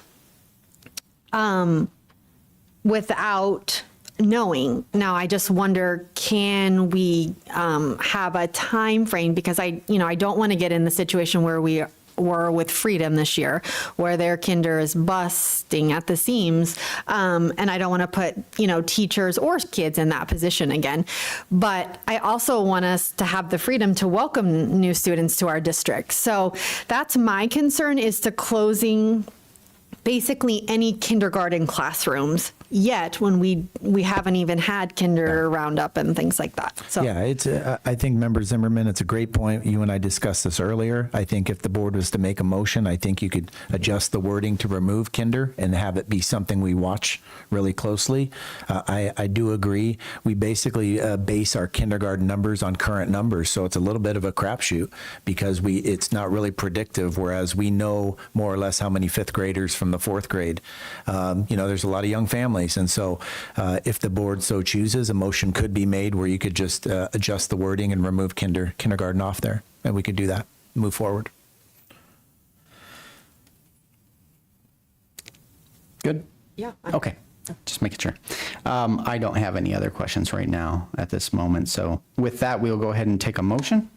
S5: without knowing. Now, I just wonder, can we have a time frame? Because I don't want to get in the situation where we
S7: were with Freedom this year, where their kinder is busting at the seams. And I don't want to put, teachers or kids in that position again. But I also want us to have the freedom to welcome new students to our district. So that's my concern, is to closing basically any kindergarten classrooms yet, when we haven't even had kinder roundup and things like that. So
S6: Yeah, I think Member Zimmerman, it's a great point. You and I discussed this earlier. I think if the board was to make a motion, I think you could adjust the wording to remove kinder and have it be something we watch really closely. I do agree. We basically base our kindergarten numbers on current numbers, so it's a little bit of a crapshoot because it's not really predictive, whereas we know more or less how many fifth graders from the fourth grade. There's a lot of young families. And so if the board so chooses, a motion could be made where you could just adjust the wording and remove kindergarten off there. And we could do that, move forward.
S12: Good?
S7: Yeah.
S12: Okay, just making sure. I don't have any other questions right now at this moment. So with that, we'll go ahead and take a motion.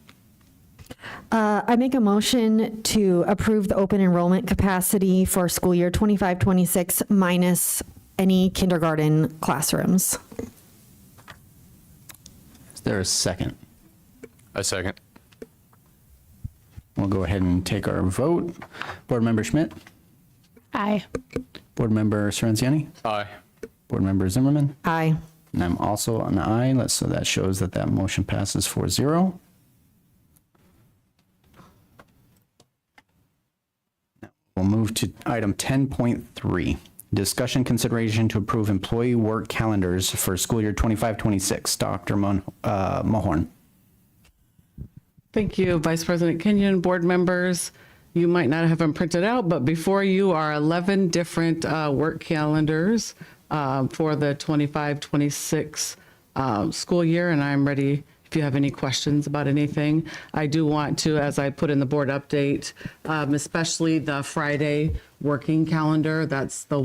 S7: I make a motion to approve the open enrollment capacity for school year 25-26 minus any kindergarten classrooms.
S12: Is there a second?
S4: A second.
S12: We'll go ahead and take our vote. Board Member Schmidt?
S8: Aye.
S12: Board Member Cerenziani?
S4: Aye.
S12: Board Member Zimmerman?
S7: Aye.
S12: And I'm also an aye, so that shows that motion passes 4-0. We'll move to item 10.3. Discussion consideration to approve employee work calendars for school year 25-26. Dr. Mahorn.
S1: Thank you, Vice President Kenyon, board members. You might not have them printed out, but before you are 11 different work calendars for the 25-26 school year, and I'm ready if you have any questions about anything. I do want to, as I put in the board update, especially the Friday working calendar, that's the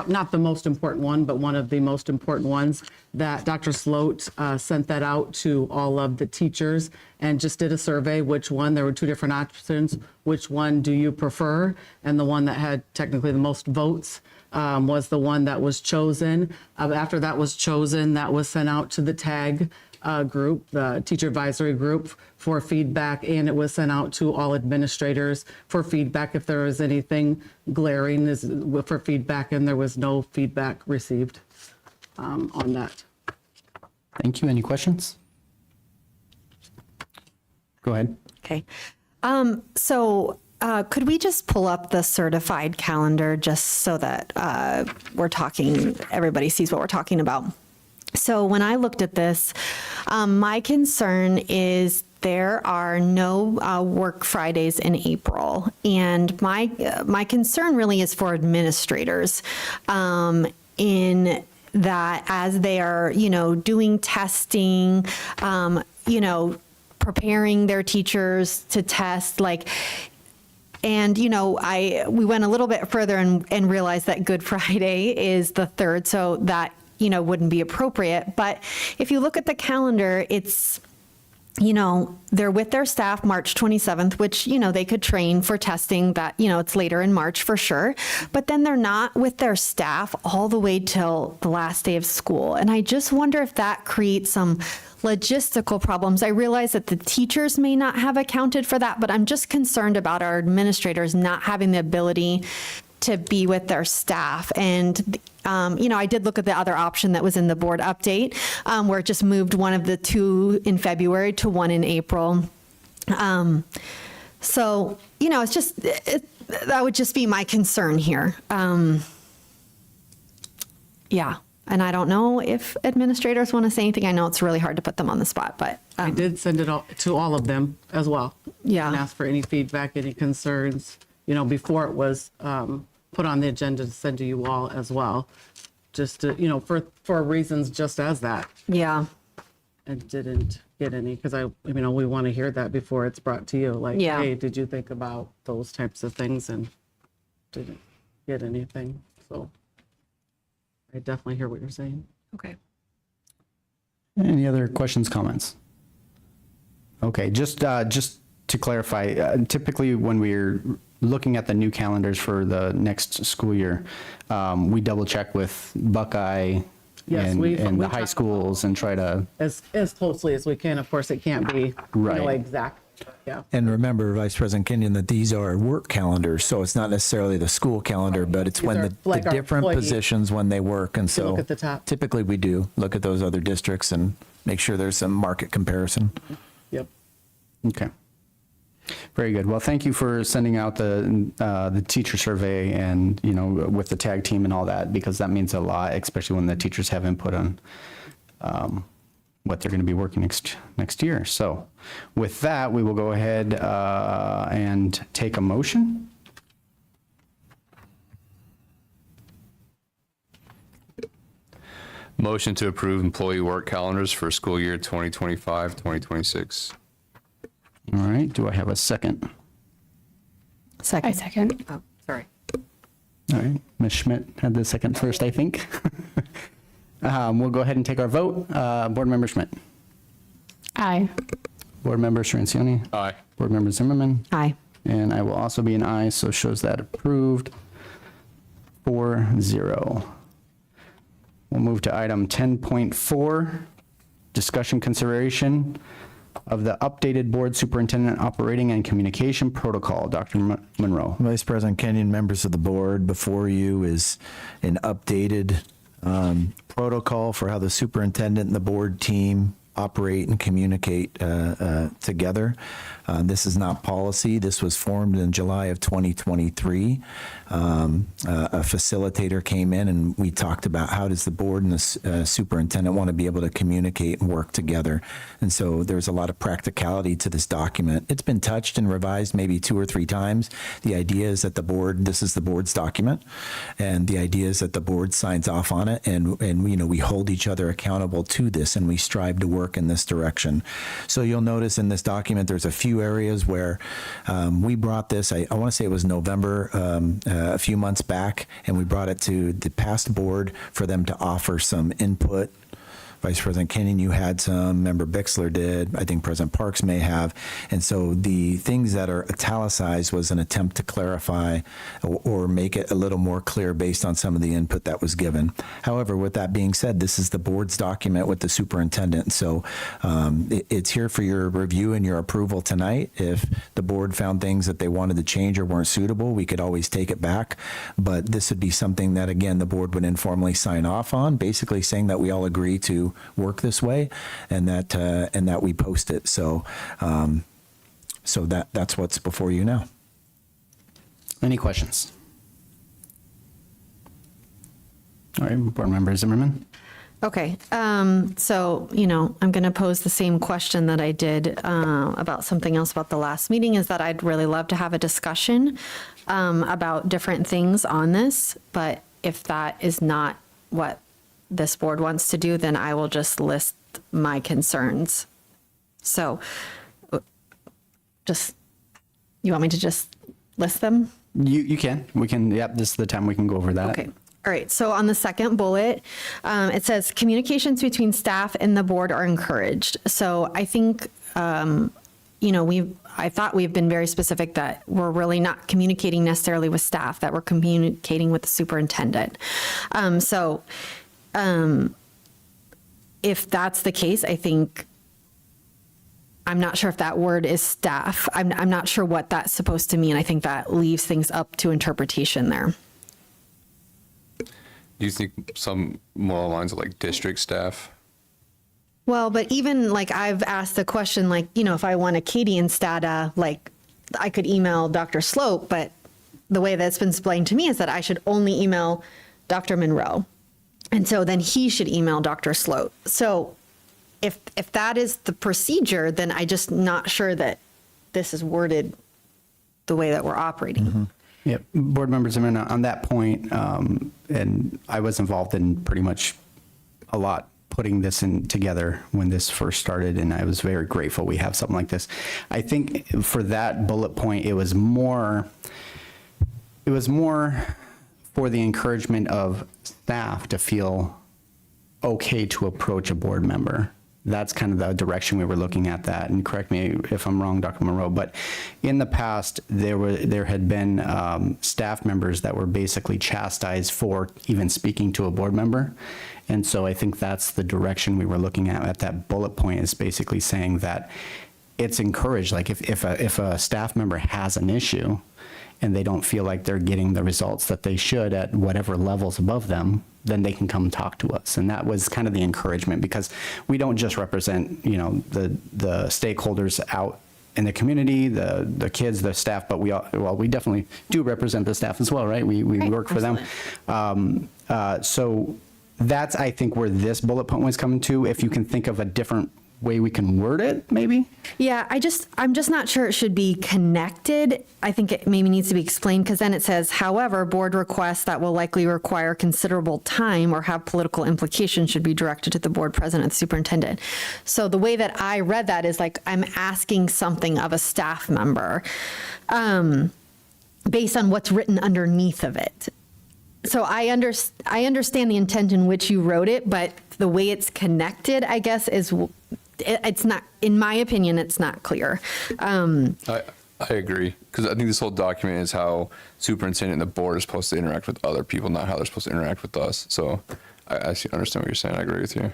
S1: not the most important one, but one of the most important ones, that Dr. Sloat sent that out to all of the teachers and just did a survey, which one, there were two different options, which one do you prefer? And the one that had technically the most votes was the one that was chosen. After that was chosen, that was sent out to the TAG group, the teacher advisory group, for feedback, and it was sent out to all administrators for feedback if there was anything glaring for feedback, and there was no feedback received on that.
S12: Thank you. Any questions? Go ahead.
S7: Okay. Could we just pull up the certified calendar just so that everybody sees what we're talking about? So when I looked at this, my concern is there are no work Fridays in April. And my concern really is for administrators in that as they are, doing testing, preparing their teachers to test, and, we went a little bit further and realized that Good Friday is the 3rd, so that, wouldn't be appropriate. But if you look at the calendar, it's, they're with their staff March 27th, which, they could train for testing that, it's later in March for sure. But then they're not with their staff all the way till the last day of school. And I just wonder if that creates some logistical problems. I realize that the teachers may not have accounted for that, but I'm just concerned about our administrators not having the ability to be with their staff. And, I did look at the other option that was in the board update, where it just moved one of the two in February to one in April. So, it's just, that would just be my concern here. Yeah. And I don't know if administrators want to say anything. I know it's really hard to put them on the spot, but.
S1: I did send it to all of them as well.
S7: Yeah.
S1: And ask for any feedback, any concerns, before it was put on the agenda to send to you all as well. Just to, for reasons just as that.
S7: Yeah.
S1: And didn't get any, because we want to hear that before it's brought to you. Like,
S7: Yeah.
S1: hey, did you think about those types of things? And didn't get anything. So I definitely hear what you're saying.
S7: Okay.
S12: Any other questions, comments? Okay, just to clarify, typically when we're looking at the new calendars for the next school year, we double check with Buckeye
S1: Yes,
S12: and
S1: we
S12: the
S1: talk
S12: high
S1: about
S12: schools and try to,
S1: as closely as we can. Of course, it can't be
S12: Right.
S1: exact. Yeah.
S6: And remember, Vice President Kenyon, that these are work calendars, so it's not necessarily the school calendar, but it's when
S1: are
S6: the
S1: like our
S6: different
S1: employee-
S6: positions when they work. And so
S1: look at the top.
S6: typically we do look at those other districts and make sure there's some market comparison.
S1: Yep.
S12: okay. Very good. Well, thank you for sending out the teacher survey and, with the tag team and all that, because that means a lot, especially when the teachers have input on what they're going to be working next year. So with that, we will go ahead and take a motion.
S4: Motion to approve employee work calendars for school year 2025, 2026.
S12: All right. Do I have a second?
S8: I second.
S1: Oh, sorry.
S12: All right. Ms. Schmidt had the second first, I think. We'll go ahead and take our vote. Board Member Schmidt.
S8: Aye.
S12: Board Member Cirincione.
S4: Aye.
S12: Board Member Zimmerman.
S5: Aye.
S12: And I will also be an aye, so shows that approved 4-0. We'll move to item 10.4, discussion consideration of the updated board superintendent operating and communication protocol. Dr. Monroe.
S6: Vice President Kenyon, members of the board, before you is an updated protocol for how the superintendent and the board team operate and communicate together. This is not policy. This was formed in July of 2023. A facilitator came in and we talked about how does the board and the superintendent want to be able to communicate and work together. And so there's a lot of practicality to this document. It's been touched and revised maybe 2 or 3 times. The idea is that this is the board's document, and the idea is that the board signs off on it, and we hold each other accountable to this, and we strive to work in this direction. So you'll notice in this document there's a few areas where we brought this, I want to say it was November, a few months back, and we brought it to the past board for them to offer some input. Vice President Kenyon, you had some, Member Bixler did, I think President Parks may have. And so the things that are italicized was an attempt to clarify or make it a little more clear based on some of the input that was given. However, with that being said, this is the board's document with the superintendent. So it's here for your review and your approval tonight. If the board found things that they wanted to change or weren't suitable, we could always take it back. But this would be something that, again, the board would informally sign off on, basically saying that we all agree to work this way, and that we post it. So, that's what's before you now.
S12: Any questions? All right, Board Member Zimmerman.
S7: Okay, so, I'm going to pose the same question that I did about something else about the last meeting, is that I'd really love to have a discussion about different things on this, but if that is not what this board wants to do, then I will just list my concerns. So, you want me to just list them?
S12: You can. We can, yep, this is the time we can go over that.
S7: Okay. All right. So on the second bullet, it says communications between staff and the board are encouraged. So I think, I thought we've been very specific that we're really not communicating necessarily with staff, that we're communicating with the superintendent. If that's the case, I think, I'm not sure if that word is staff. I'm not sure what that's supposed to mean. I think that leaves things up to interpretation there.
S4: Do you think some more lines of like district staff?
S7: Well, but even I've asked the question, if I want a Katie Instata, I could email Dr. Slope, but the way that's been explained to me is that I should only email Dr. Monroe. And so then he should email Dr. Sloat. So if that is the procedure, then I'm just not sure that this is worded the way that we're operating.
S12: Mm-hmm. Yeah, Board Members, on that point, and I was involved in pretty much a lot putting this in together when this first started, and I was very grateful we have something like this. I think for that bullet point, it was more for the encouragement of staff to feel okay to approach a board member That's kind of the direction we were looking at that. And correct me if I'm wrong, Dr. Monroe, but in the past, there had been staff members that were basically chastised for even speaking to a board member. And so I think that's the direction we were looking at that bullet point, is basically saying that it's encouraged. Like if a staff member has an issue and they don't feel like they're getting the results that they should at whatever levels above them, then they can come talk to us. And that was kind of the encouragement, because we don't just represent, the stakeholders out in the community, the kids, the staff, but we definitely do represent the staff as well, right? We work for them. So that's, I think, where this bullet point was coming to. If you can think of a different way we can word it, maybe?
S7: Yeah, I'm just not sure it should be connected. I think it maybe needs to be explained, because then it says, however, board requests that will likely require considerable time or have political implications should be directed to the board president and superintendent. So the way that I read that is like I'm asking something of a staff member based on what's written underneath of it. So I understand the intent in which you wrote it, but the way it's connected, I guess, it's not, in my opinion, it's not clear.
S4: I agree, because I think this whole document is how superintendent and the board is supposed to interact with other people, not how they're supposed to interact with us. So I understand what you're saying. I agree with you.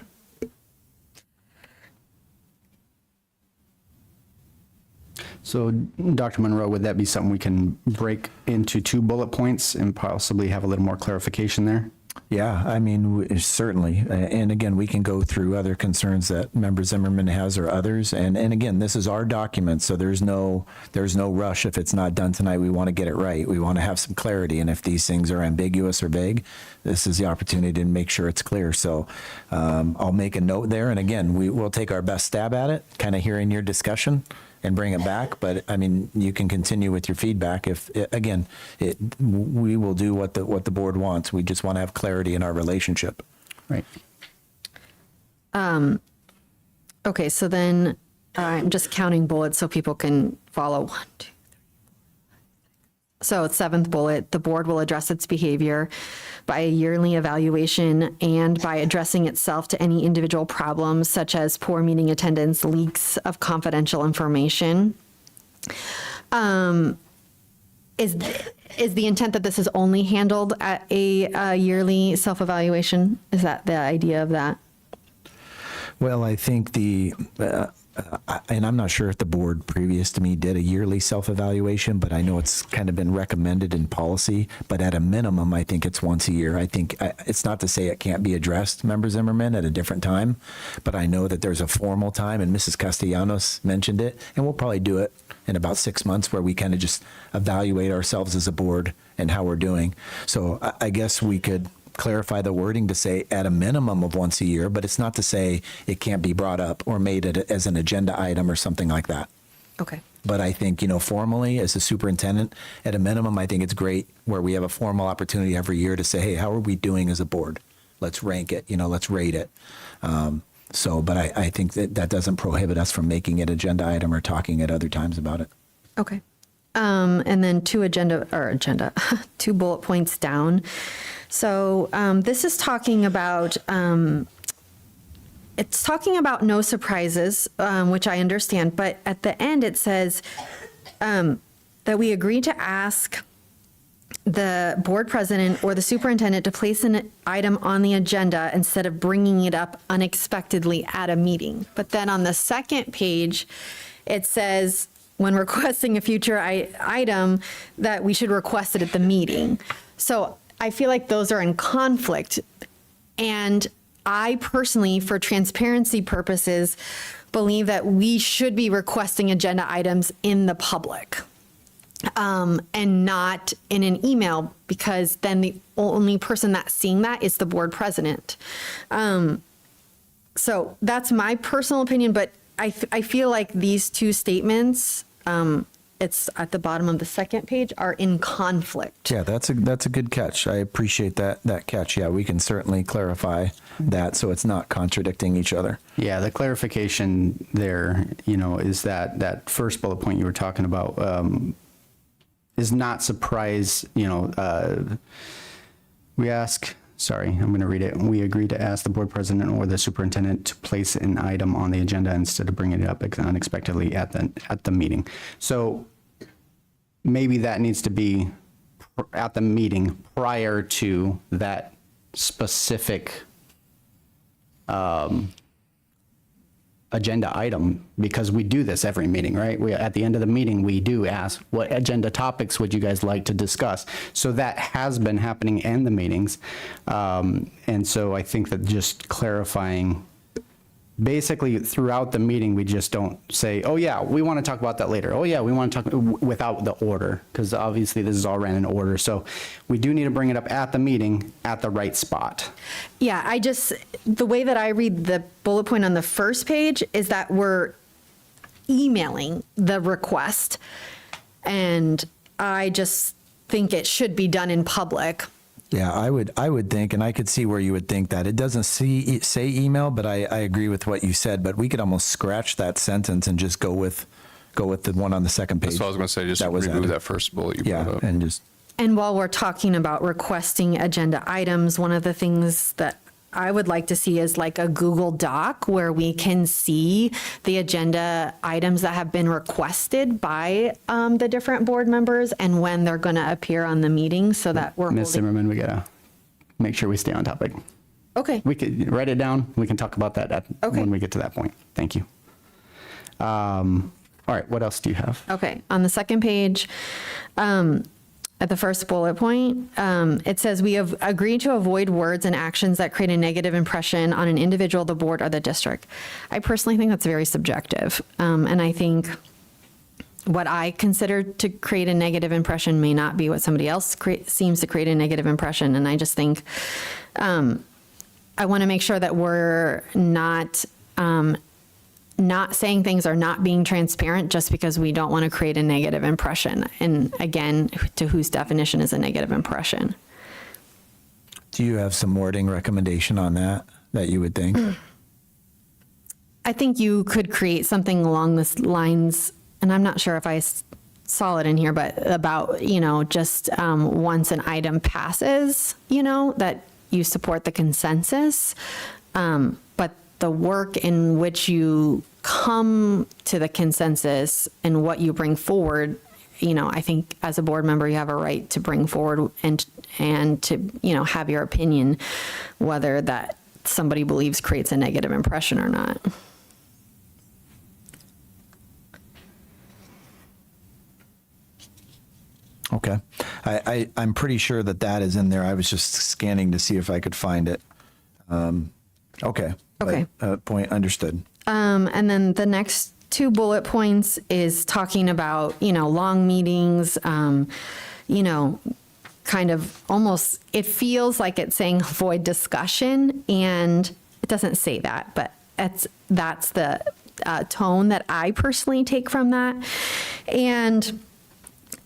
S12: So, Dr. Monroe, would that be something we can break into 2 bullet points and possibly have a little more clarification there?
S6: Yeah, I mean, certainly. And again, we can go through other concerns that Member Zimmerman has or others. And again, this is our document, so there's no rush. If it's not done tonight, we want to get it right. We want to have some clarity. And if these things are ambiguous or vague, this is the opportunity to make sure it's clear. So I'll make a note there. And again, we'll take our best stab at it, kind of hearing your discussion and bring it back. But I mean, you can continue with your feedback. We will do what the board wants. We just want to have clarity in our relationship.
S12: Right.
S7: Okay, so then I'm just counting bullets so people can follow. 1, 2, 3. So 7th bullet, the board will address its behavior by a yearly evaluation and by addressing itself to any individual problems such as poor meeting attendance, leaks of confidential information. Is the intent that this is only handled at a yearly self-evaluation? Is that the idea of that?
S6: Well, I think and I'm not sure if the board previous to me did a yearly self-evaluation, but I know it's kind of been recommended in policy. But at a minimum, I think it's once a year. I think it's not to say it can't be addressed, Member Zimmerman, at a different time, but I know that there's a formal time, and Mrs. Castellanos mentioned it, and we'll probably do it in about 6 months where we kind of just evaluate ourselves as a board and how we're doing. So I guess we could clarify the wording to say at a minimum of once a year, but it's not to say it can't be brought up or made as an agenda item or something like that.
S7: Okay.
S6: But I think, formally as a superintendent, at a minimum, I think it's great where we have a formal opportunity every year to say, hey, how are we doing as a board? Let's rank it, let's rate it. But I think that doesn't prohibit us from making it agenda item or talking at other times about it.
S7: Okay. And then 2 2 bullet points down. So this is talking about, it's talking about no surprises, which I understand, but at the end it says that we agree to ask the board president or the superintendent to place an item on the agenda instead of bringing it up unexpectedly at a meeting. But then on the second page, it says when requesting a future item that we should request it at the meeting. So I feel like those are in conflict. And I personally, for transparency purposes, believe that we should be requesting agenda items in the public and not in an email, because then the only person that's seeing that is the board president. So that's my personal opinion, but I feel like these 2 statements, it's at the bottom of the second page, are in conflict.
S6: Yeah, that's a good catch. I appreciate that catch. Yeah, we can certainly clarify that so it's not contradicting each other.
S12: Yeah, the clarification there, is that first bullet point you were talking about is not surprise. We ask sorry, I'm going to read it. We agreed to ask the board president or the superintendent to place an item on the agenda instead of bringing it up unexpectedly at the meeting. So maybe that needs to be at the meeting prior to that specific agenda item, because we do this every meeting, right? At the end of the meeting, we do ask, what agenda topics would you guys like to discuss? So that has been happening in the meetings. And so I think that just clarifying, basically throughout the meeting, we just don't say, oh yeah, we want to talk about that later. Oh yeah, we want to talk without the order, because obviously this is all ran in order. So we do need to bring it up at the meeting at the right spot.
S7: Yeah, the way that I read the bullet point on the first page is that we're emailing the request. And I just think it should be done in public.
S6: Yeah, I would think, and I could see where you would think that. It doesn't say email, but I agree with what you said, but we could almost scratch that sentence and just go with the one on the second page.
S4: That's what I was going to say, just
S6: That was
S4: remove
S6: added.
S4: that first bullet you brought up.
S6: And just.
S7: And while we're talking about requesting agenda items, one of the things that I would like to see is like a Google Doc where we can see the agenda items that have been requested by the different board members and when they're going to appear on the meeting, so that we're
S12: Ms.
S7: holding.
S12: Zimmerman, we gotta make sure we stay on topic.
S7: Okay.
S12: We could write it down. We can talk about that when we get to that point. Thank you. All right, what else do you have?
S7: Okay, on the second page, at the first bullet point, it says we have agreed to avoid words and actions that create a negative impression on an individual, the board, or the district. I personally think that's very subjective. And I think what I consider to create a negative impression may not be what somebody else seems to create a negative impression. And I just think I want to make sure that we're not saying things or not being transparent just because we don't want to create a negative impression. And again, to whose definition is a negative impression?
S6: Do you have some wording recommendation on that you would think?
S7: I think you could create something along this lines, and I'm not sure if I saw it in here, but about, just once an item passes, that you support the consensus. But the work in which you come to the consensus and what you bring forward, I think as a board member, you have a right to bring forward and to, have your opinion, whether that somebody believes creates a negative impression or not.
S6: Okay. I'm pretty sure that is in there. I was just scanning to see if I could find it. Okay.
S7: Okay.
S6: Point understood.
S7: And then the next two bullet points is talking about, long meetings, kind of almost, it feels like it's saying avoid discussion, and it doesn't say that, but that's the tone that I personally take from that. And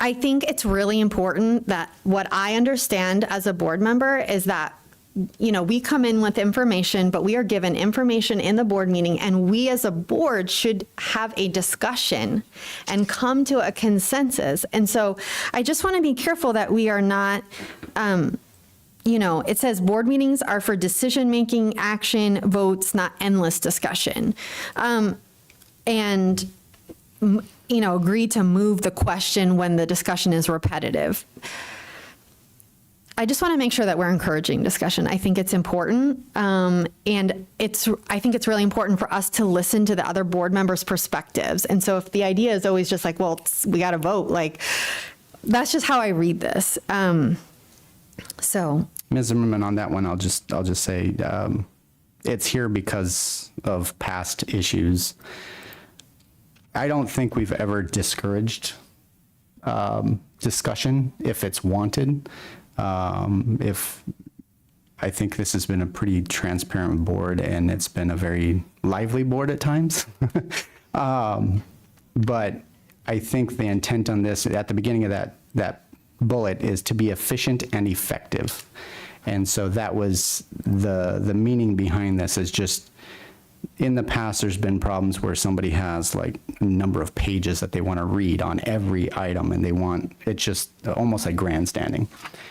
S7: I think it's really important that what I understand as a board member is that we come in with information, but we are given information in the board meeting, and we as a board should have a discussion and come to a consensus. And so I just want to be careful that we are not, it says board meetings are for decision-making, action, votes, not endless discussion. And agree to move the question when the discussion is repetitive. I just want to make sure that we're encouraging discussion. I think it's important. And I think it's really important for us to listen to the other board members' perspectives. And so if the idea is always just like, well, we got to vote, that's just how I read this. So.
S12: Ms. Zimmerman, on that one, I'll just say it's here because of past issues. I don't think we've ever discouraged discussion if it's wanted. I think this has been a pretty transparent board, and it's been a very lively board at times. But I think the intent on this at the beginning of that bullet is to be efficient and effective. And so that was the meaning behind this, is just in the past, there's been problems where somebody has like a number of pages that they want to read on every item, and it's just almost like grandstanding.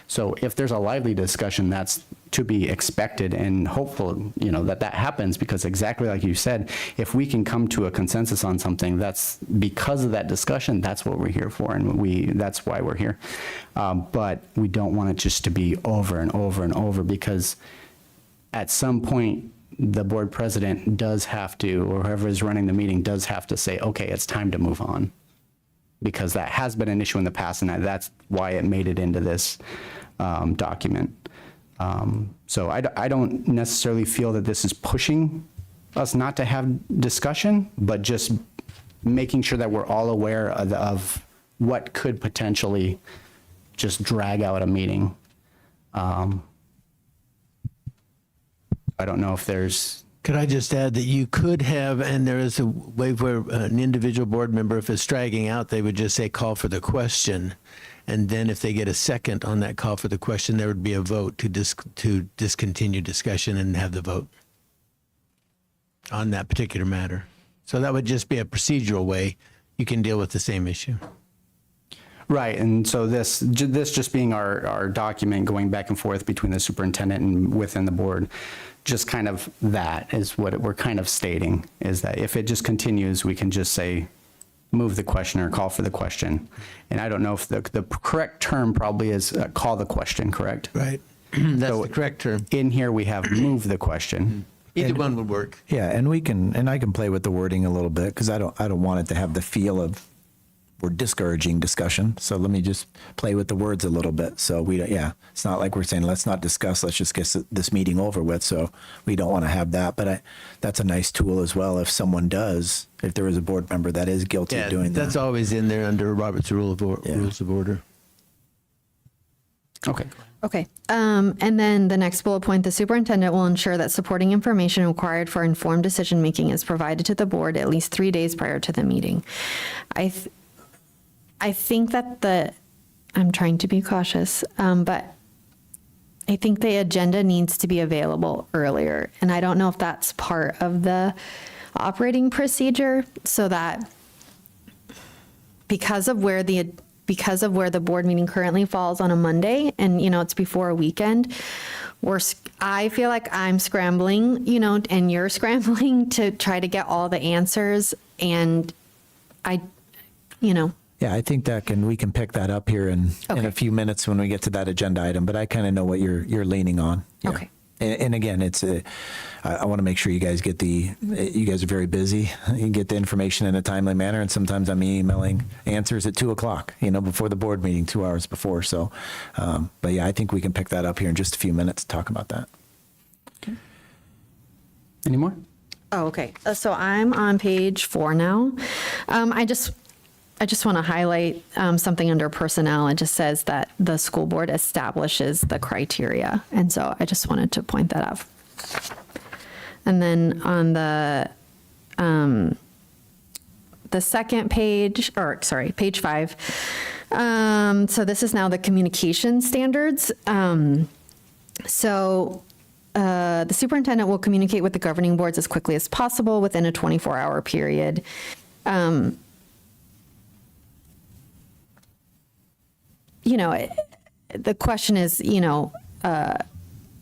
S12: So if there's a lively discussion, that's to be expected and hopeful, that happens, because exactly like you said, if we can come to a consensus on something, that's because of that discussion, that's what we're here for, and that's why we're here. But we don't want it just to be over and over and over, because at some point, the board president does have to, or whoever is running the meeting does have to say, okay, it's time to move on. Because that has been an issue in the past, and that's why it made it into this document. So I don't necessarily feel that this is pushing us not to have discussion, but just making sure that we're all aware of what could potentially just drag out a meeting. I don't know if there's...
S9: Could I just add that you could have, and there is a way where an individual board member, if it's dragging out, they would just say call for the question. And then if they get a second on that call for the question, there would be a vote to discontinue discussion and have the vote on that particular matter. So that would just be a procedural way you can deal with the same issue.
S12: Right, and so this just being our document going back and forth between the superintendent and within the board, just kind of that is what we're kind of stating, is that if it just continues, we can just say, move the question or call for the question. And I don't know if the correct term probably is call the question, correct?
S9: Right, that's the correct term.
S12: In here, we have move the question.
S9: Either one would work.
S6: Yeah, and I can play with the wording a little bit, because I don't want it to have the feel of we're discouraging discussion. So let me just play with the words a little bit. So it's not like we're saying, let's not discuss, let's just get this meeting over with. So we don't want to have that, but that's a nice tool as well. If there is a board member that is guilty of doing that.
S9: That's always in there under Robert's Rules of Order.
S12: Okay.
S7: Okay. And then the next bullet point, the superintendent will ensure that supporting information required for informed decision-making is provided to the board at least 3 days prior to the meeting. I think that I'm trying to be cautious, but I think the agenda needs to be available earlier. And I don't know if that's part of the operating procedure, so that because of where the board meeting currently falls on a Monday, and it's before a weekend, I feel like I'm scrambling, and you're scrambling to try to get all the answers, and
S6: Yeah, I think we can pick that up here in a few minutes when we get to that agenda item, but I kind of know what you're leaning on. Yeah.
S7: Okay.
S6: And again, I want to make sure you guys you guys are very busy. You get the information in a timely manner, and sometimes I'm emailing answers at 2:00, before the board meeting, 2 hours before. So, but yeah, I think we can pick that up here in just a few minutes to talk about that.
S12: Okay. Any more?
S7: Oh, okay. So I'm on page 4 now. I just want to highlight something under personnel. It just says that the school board establishes the criteria. And so I just wanted to point that out. And then on the second page, page 5. So this is now the communication standards. The superintendent will communicate with the governing boards as quickly as possible within a 24-hour period. The question is,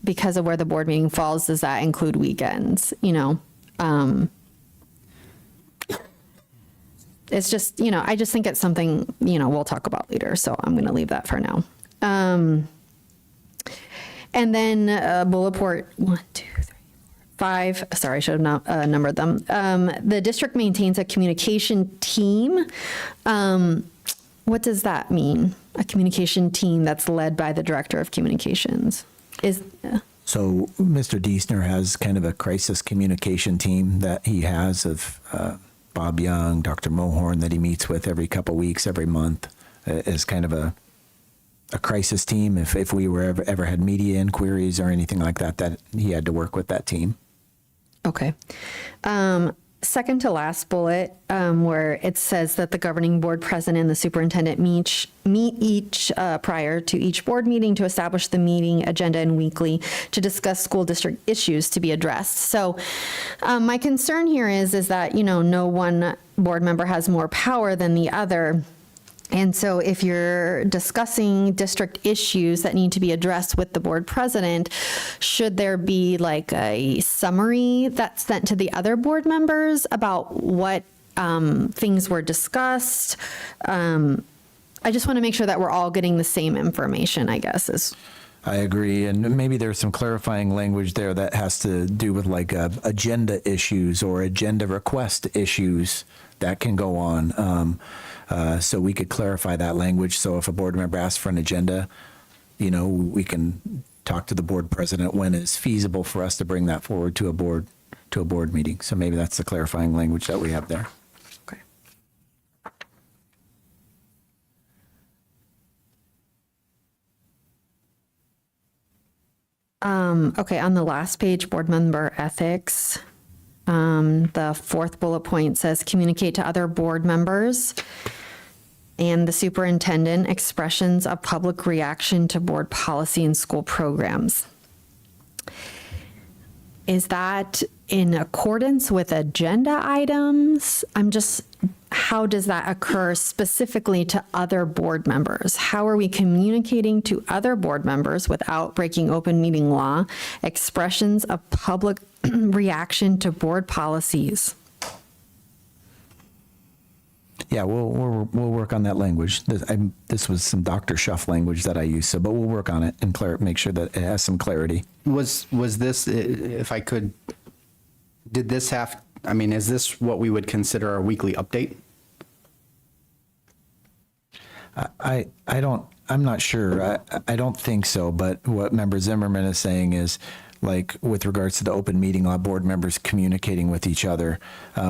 S7: because of where the board meeting falls, does that include weekends? It's just, I just think it's something, we'll talk about later. So I'm going to leave that for now. And then bullet point 1, 2, 3, 4, 5. Sorry, I should have not numbered them. The district maintains a communication team. What does that mean? A communication team that's led by the director of communications.
S6: So Mr. Diesner has kind of a crisis communication team that he has of Bob Young, Dr. Mohorn, that he meets with every couple weeks, every month, as kind of a crisis team. If we were ever had media inquiries or anything like that, that he had to work with that team.
S7: Okay. Second to last bullet, where it says that the governing board president and the superintendent meet each prior to each board meeting to establish the meeting agenda and weekly to discuss school district issues to be addressed. So my concern here is that, no one board member has more power than the other. And so if you're discussing district issues that need to be addressed with the board president, should there be like a summary that's sent to the other board members about what things were discussed? I just want to make sure that we're all getting the same information, I guess, is.
S6: I agree, and maybe there's some clarifying language there that has to do with like agenda issues or agenda request issues that can go on. So we could clarify that language. So if a board member asks for an agenda, you know, we can talk to the board president when it's feasible for us to bring that forward to a board meeting. So maybe that's the clarifying language that we have there.
S7: Okay, on the last page, board member ethics, the fourth bullet point says communicate to other board members and the superintendent expressions of public reaction to board policy and school programs. Is that in accordance with agenda items? How does that occur specifically to other board members? How are we communicating to other board members without breaking open meeting law, expressions of public reaction to board policies?
S6: Yeah, we'll work on that language. This was some Dr. Schuff language that I used, but we'll work on it and make sure that it has some clarity.
S12: Was this, if I could, did this have, I mean, is this what we would consider our weekly update?
S6: I'm not sure. I don't think so, but what Member Zimmerman is saying is, like, with regards to the open meeting law, board members communicating with each other,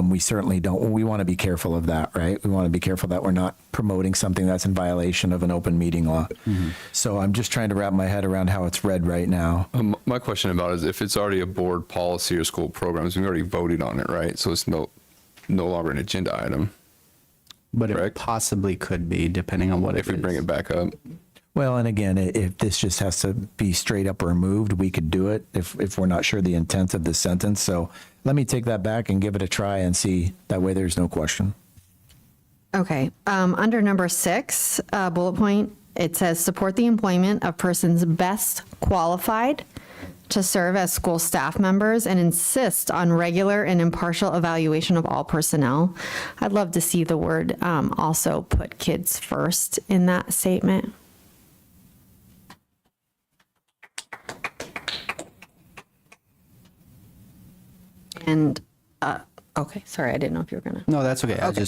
S6: we certainly don't, we want to be careful of that, right? We want to be careful that we're not promoting something that's in violation of an open meeting law. Mm-hmm. So I'm just trying to wrap my head around how it's read right now.
S4: My question about it is if it's already a board policy or school programs, we already voted on it, right? So it's no longer an agenda item.
S12: But
S4: correct?
S12: It possibly could be, depending on what
S4: if we bring it back up.
S6: Well, and again, if this just has to be straight up removed, we could do it if we're not sure the intent of the sentence. So let me take that back and give it a try and see. That way there's no question.
S7: Okay. Under number 6, bullet point, it says support the employment of persons best qualified to serve as school staff members and insist on regular and impartial evaluation of all personnel. I'd love to see the word also put kids first in that statement. And, okay, sorry, I didn't know if you were gonna.
S12: No, that's okay.
S7: Okay.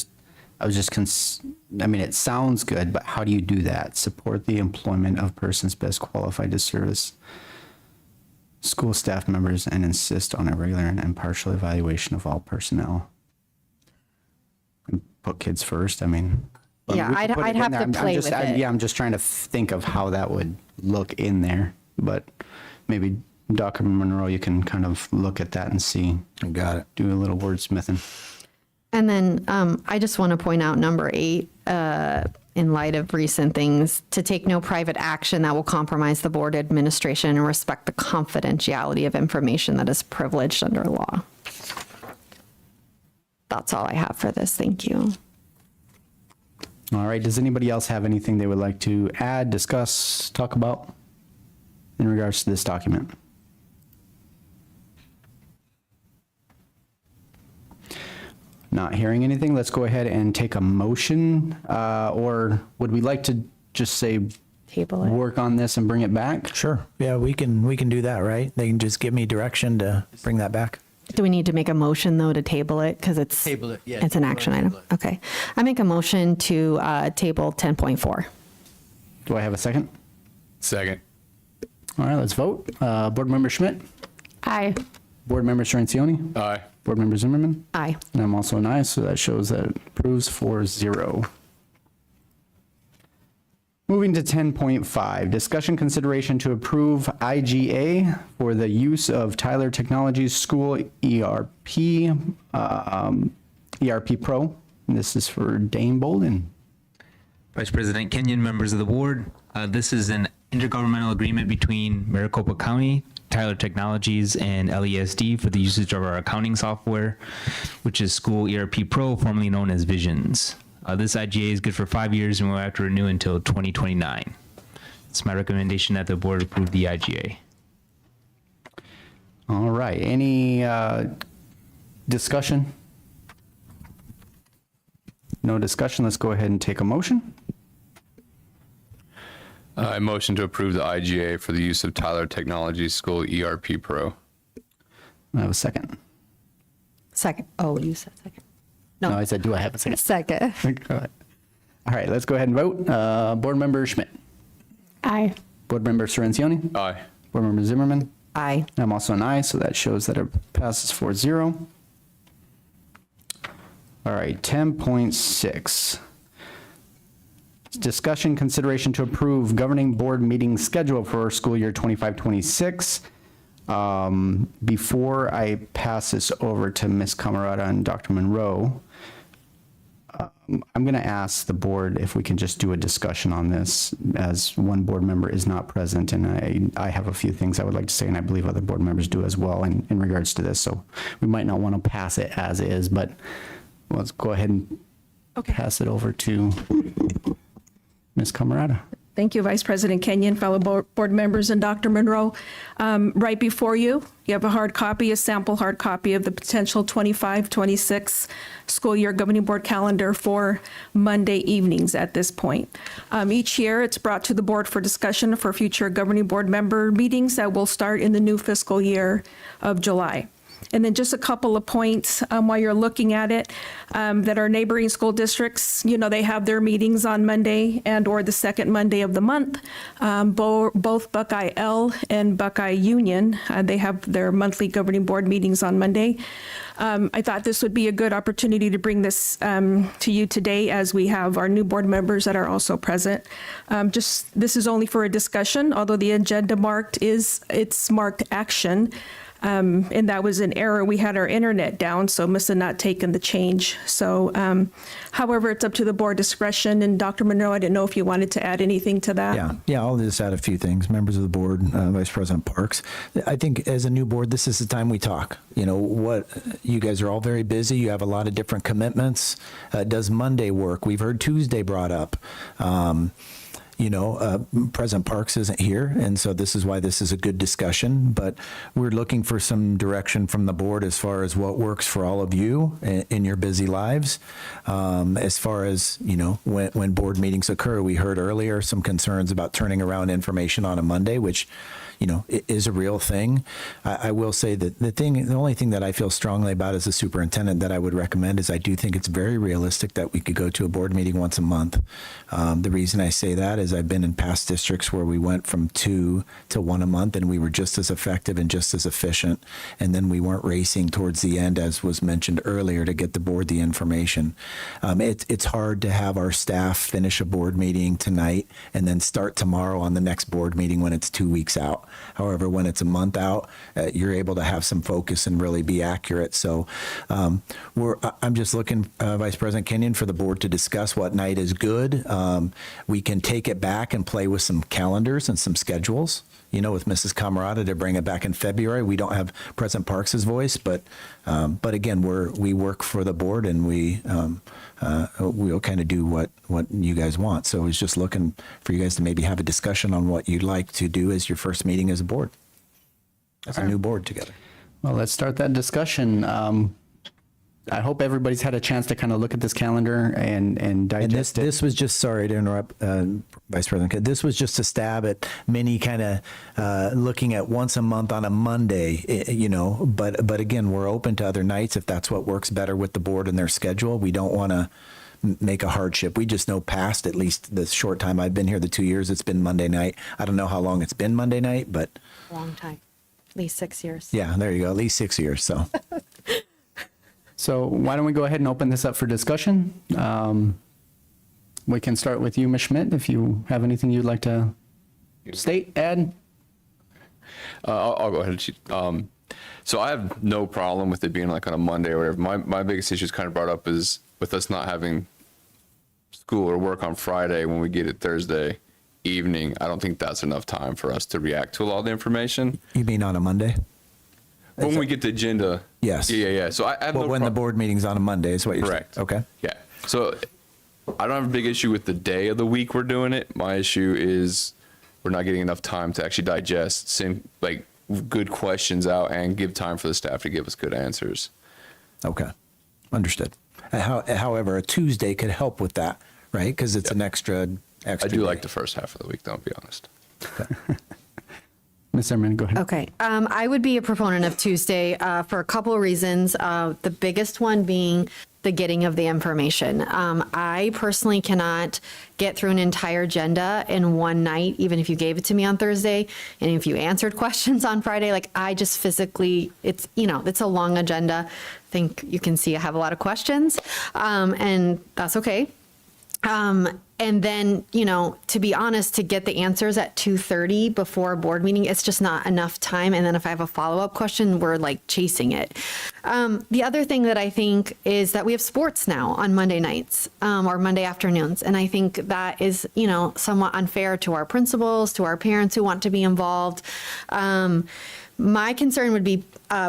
S12: I was just, I mean, it sounds good, but how do you do that? Support the employment of persons best qualified to serve as school staff members and insist on a regular and impartial evaluation of all personnel. And put kids first, I mean.
S7: Yeah,
S12: we can put
S7: I'd
S12: it in
S7: have
S12: there.
S7: to play with it.
S12: Yeah, I'm just trying to think of how that would look in there, but maybe Dr. Monroe, you can kind of look at that and see.
S6: Got it.
S12: Do a little wordsmithing.
S7: And then I just want to point out number 8, in light of recent things, to take no private action that will compromise the board administration and respect the confidentiality of information that is privileged under law. That's all I have for this. Thank you.
S12: All right. Does anybody else have anything they would like to add, discuss, talk about in regards to this document? Not hearing anything, let's go ahead and take a motion, or would we like to just say
S7: table it,
S12: work on this and bring it back?
S6: Sure. Yeah, we can do that, right? They can just give me direction to bring that back.
S7: Do we need to make a motion though to table it because it's
S9: Table it, yeah.
S7: it's an action item? Okay, I make a motion to table 10.4.
S12: Do I have a second?
S4: Second.
S12: All right, let's vote. Board Member Schmidt,
S8: Aye.
S12: Board Member Sorrentioni,
S4: Aye.
S12: Board Member Zimmerman,
S7: Aye.
S12: and I'm also an aye, so that shows that it approves 4-0. Moving to 10.5, discussion consideration to approve IGA for the use of Tyler Technologies School ERP, ERP Pro. And this is for Dane Bolden.
S11: Vice President Kenyon, members of the board, this is an intergovernmental agreement between Maricopa County, Tyler Technologies, and LESD for the usage of our accounting software, which is School ERP Pro, formerly known as Visions. This IGA is good for 5 years and we'll have to renew until 2029. It's my recommendation that the board approve the IGA.
S12: All right, any discussion? No discussion, let's go ahead and take a motion.
S4: I motion to approve the IGA for the use of Tyler Technologies School ERP Pro.
S12: I have a second.
S5: Second. Oh, you said second.
S12: No, I said, do I have a second?
S5: Second.
S12: All right, let's go ahead and vote. Board Member Schmidt.
S21: Aye.
S12: Board Member Cirincione.
S4: Aye.
S12: Board Member Zimmerman.
S5: Aye.
S12: I'm also an aye, so that shows that it passes 4-0. All right, 10.6. Discussion, consideration to approve governing board meeting schedule for school year 25-26. Before I pass this over to Ms. Camarada and Dr. Monroe, I'm going to ask the board if we can just do a discussion on this, as one board member is not present, and I have a few things I would like to say, and I believe other board members do as well in regards to this. So we might not want to pass it as is, but let's go ahead and pass it over to Ms. Camarada.
S21: Thank you, Vice President Kenyon, fellow board members, and Dr. Monroe. Right before you, you have a sample hard copy of the potential 25-26 school year governing board calendar for Monday evenings at this point. Each year, it's brought to the board for discussion for future governing board member meetings that will start in the new fiscal year of July. And then just a couple of points while you're looking at it, that our neighboring school districts, they have their meetings on Monday and or the second Monday of the month. Both Buckeye L and Buckeye Union, they have their monthly governing board meetings on Monday. I thought this would be a good opportunity to bring this to you today, as we have our new board members that are also present. This is only for a discussion, although the agenda it's marked action. And that was an error. We had our internet down, so must have not taken the change. So, however, it's up to the board discretion. And Dr. Monroe, I didn't know if you wanted to add anything to that.
S6: Yeah, I'll just add a few things. Members of the board, Vice President Parks, I think as a new board, this is the time we talk. You guys are all very busy. You have a lot of different commitments. Does Monday work? We've heard Tuesday brought up. President Parks isn't here, and so this is why this is a good discussion, but we're looking for some direction from the board as far as what works for all of you in your busy lives. As far as, when board meetings occur, we heard earlier some concerns about turning around information on a Monday, which it is a real thing. I will say that the only thing that I feel strongly about as a superintendent that I would recommend is I do think it's very realistic that we could go to a board meeting once a month. The reason I say that is I've been in past districts where we went from 2 to 1 a month, and we were just as effective and just as efficient. And then we weren't racing towards the end, as was mentioned earlier, to get the board the information. It's hard to have our staff finish a board meeting tonight and then start tomorrow on the next board meeting when it's 2 weeks out. However, when it's a month out, you're able to have some focus and really be accurate. So I'm just looking, Vice President Kenyon, for the board to discuss what night is good. We can take it back and play with some calendars and some schedules, with Mrs. Camarada to bring it back in February. We don't have President Parks' voice, but again, we work for the board, and we'll kind of do what you guys want. So I was just looking for you guys to maybe have a discussion on what you'd like to do as your first meeting as a board, as a new board together.
S12: Well, let's start that discussion. I hope everybody's had a chance to kind of look at this calendar and digest it.
S6: This was just, sorry to interrupt, Vice President, this was just a stab at many kind of looking at once a month on a Monday, but again, we're open to other nights if that's what works better with the board and their schedule. We don't want to make a hardship. We just know past at least the short time I've been here, the 2 years, it's been Monday night. I don't know how long it's been Monday night, but.
S5: Long time, at least 6 years.
S6: Yeah, there you go, at least 6 years, so.
S12: So why don't we go ahead and open this up for discussion? We can start with you, Ms. Schmidt, if you have anything you'd like to state, add.
S4: I'll go ahead. So I have no problem with it being like on a Monday or whatever. My biggest issue is kind of brought up is with us not having school or work on Friday when we get it Thursday evening. I don't think that's enough time for us to react to a lot of the information.
S6: You mean on a Monday?
S4: When we get the agenda.
S6: Yes.
S4: Yeah. So I have
S6: when the board meeting's on a Monday is what you're
S4: correct.
S6: saying. Okay.
S4: Yeah. So I don't have a big issue with the day of the week we're doing it. My issue is we're not getting enough time to actually digest, send like good questions out and give time for the staff to give us good answers.
S6: Okay, understood. However, a Tuesday could help with that, right? Because it's an extra
S4: I do
S6: day.
S4: like the first half of the week, though, I'll be honest.
S12: Ms. Zimmerman, go ahead.
S7: Okay. I would be a proponent of Tuesday for a couple of reasons. The biggest one being the getting of the information. I personally cannot get through an entire agenda in one night, even if you gave it to me on Thursday, and if you answered questions on Friday. Like, I just physically, it's a long agenda. I think you can see I have a lot of questions, and that's okay. And then, to be honest, to get the answers at 2:30 before a board meeting, it's just not enough time. And then if I have a follow-up question, we're like chasing it. The other thing that I think is that we have sports now on Monday nights, or Monday afternoons. And I think that is, somewhat unfair to our principals, to our parents who want to be involved. My concern would be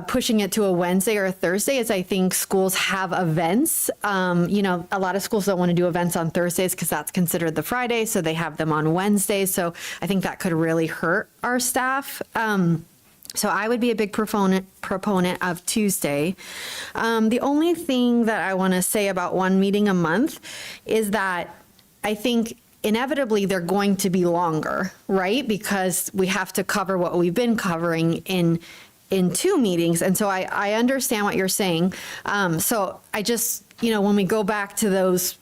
S7: pushing it to a Wednesday or a Thursday, as I think schools have events. A lot of schools don't want to do events on Thursdays because that's considered the Friday, so they have them on Wednesdays. So I think that could really hurt our staff. So I would be a big proponent of Tuesday. The only thing that I want to say about one meeting a month is that I think inevitably they're going to be longer, right? Because we have to cover what we've been covering in 2 meetings. And so I understand what you're saying. So I just, when we go back to those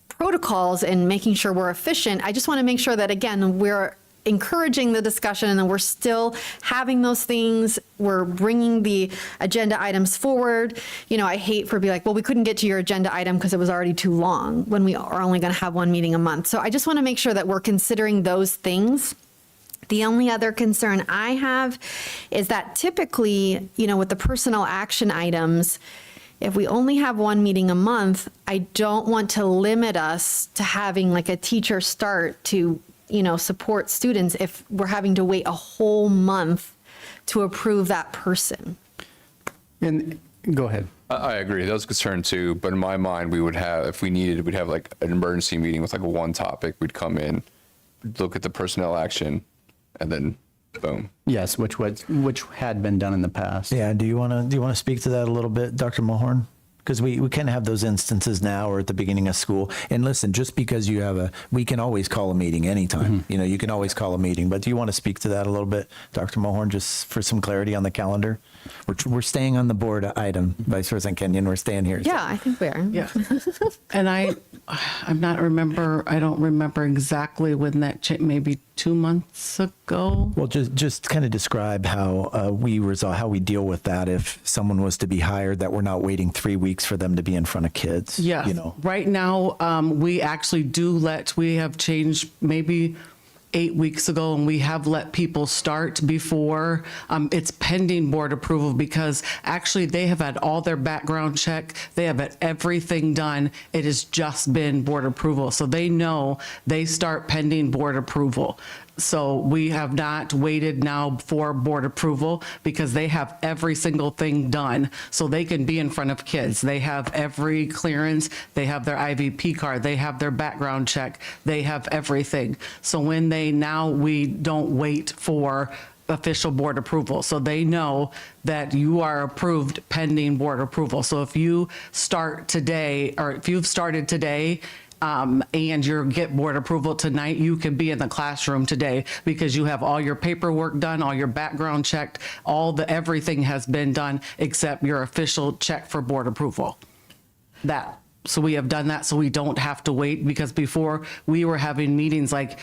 S7: protocols and making sure we're efficient, I just want to make sure that, again, we're encouraging the discussion and we're still having those things. We're bringing the agenda items forward. I hate for be like, well, we couldn't get to your agenda item because it was already too long when we are only going to have one meeting a month. So I just want to make sure that we're considering those things. The only other concern I have is that typically, with the personnel action items, if we only have one meeting a month, I don't want to limit us to having like a teacher start to support students if we're having to wait a whole month to approve that person.
S12: And go ahead.
S4: I agree. That was a concern too. But in my mind, we would have, if we needed, we'd have like an emergency meeting with like a one topic. We'd come in, look at the personnel action, and then boom.
S12: Yes, which had been done in the past.
S6: Yeah. Do you want to speak to that a little bit, Dr. Mulhorn? Because we kind of have those instances now or at the beginning of school. And listen, just because you have we can always call a meeting anytime.
S12: Mm-hmm.
S6: You can always call a meeting. But do you want to speak to that a little bit, Dr. Mulhorn, just for some clarity on the calendar? We're staying on the board item, Vice President Kenyon. We're staying here.
S7: Yeah, I think we are.
S1: Yeah. And I don't remember exactly when that maybe 2 months ago.
S6: Well, just kind of describe how how we deal with that if someone was to be hired, that we're not waiting 3 weeks for them to be in front of kids.
S1: Yeah. Right now, we actually we have changed maybe 8 weeks ago, and we have let people start before it's pending board approval, because actually they have had all their background check. They have had everything done. It has just been board approval. So they know they start pending board approval. So we have not waited now for board approval because they have every single thing done. So they can be in front of kids. They have every clearance. They have their IVP card. They have their background check. They have everything. So we don't wait for official board approval. So they know that you are approved pending board approval. So if you start today, or if you've started today, and you get board approval tonight, you can be in the classroom today because you have all your paperwork done, all your background checked, everything has been done except your official check for board approval. So we have done that so we don't have to wait, because before we were having meetings like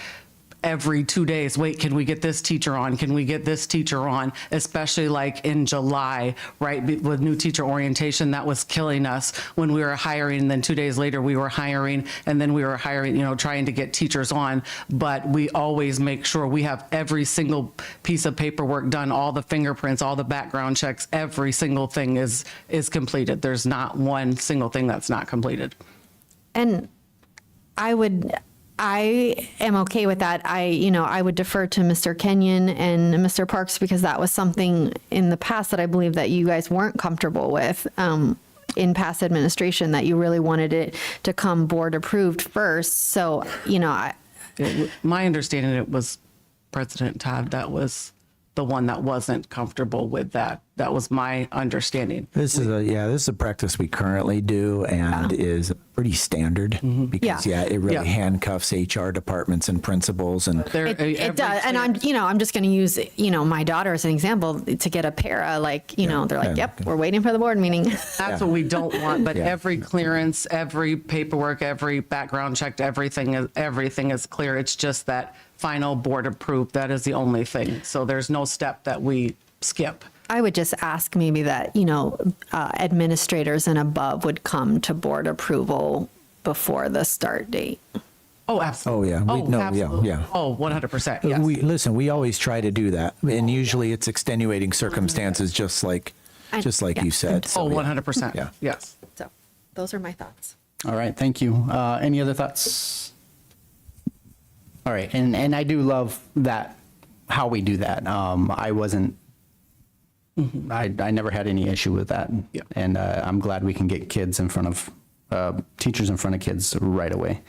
S1: every 2 days. Wait, can we get this teacher on? Can we get this teacher on? Especially like in July, right? With new teacher orientation, that was killing us when we were hiring. And then 2 days later we were hiring, and then we were hiring, trying to get teachers on. But we always make sure we have every single piece of paperwork done, all the fingerprints, all the background checks, every single thing is completed. There's not one single thing that's not completed.
S7: And I am okay with that. I would defer to Mr. Kenyon and Mr. Parks, because that was something in the past that I believe that you guys weren't comfortable with. in past administration that you really wanted it to come board approved first. So, you know,
S1: My understanding, it was President Todd that was the one that wasn't comfortable with that. That was my understanding.
S6: This is a practice we currently do and is pretty standard because it really handcuffs HR departments and principals and
S7: it does. And I'm just going to use, my daughter as an example to get a para, they're like, yep, we're waiting for the board meeting.
S1: That's what we don't want, but every clearance, every paperwork, every background check, everything is clear. It's just that final board approved. That is the only thing. So there's no step that we skip.
S7: I would just ask maybe that, administrators and above would come to board approval before the start date.
S1: Oh, absolutely.
S7: absolutely.
S1: Oh, 100%. Yes.
S6: We always try to do that. And usually it's extenuating circumstances, just like you said.
S1: Oh, 100%.
S6: Yeah.
S1: Yes.
S7: So those are my thoughts.
S12: All right, thank you. Any other thoughts? All right, and I do love that, how we do that. I wasn't, I never had any issue with that. And I'm glad we can get kids in front of, teachers in front of kids right away.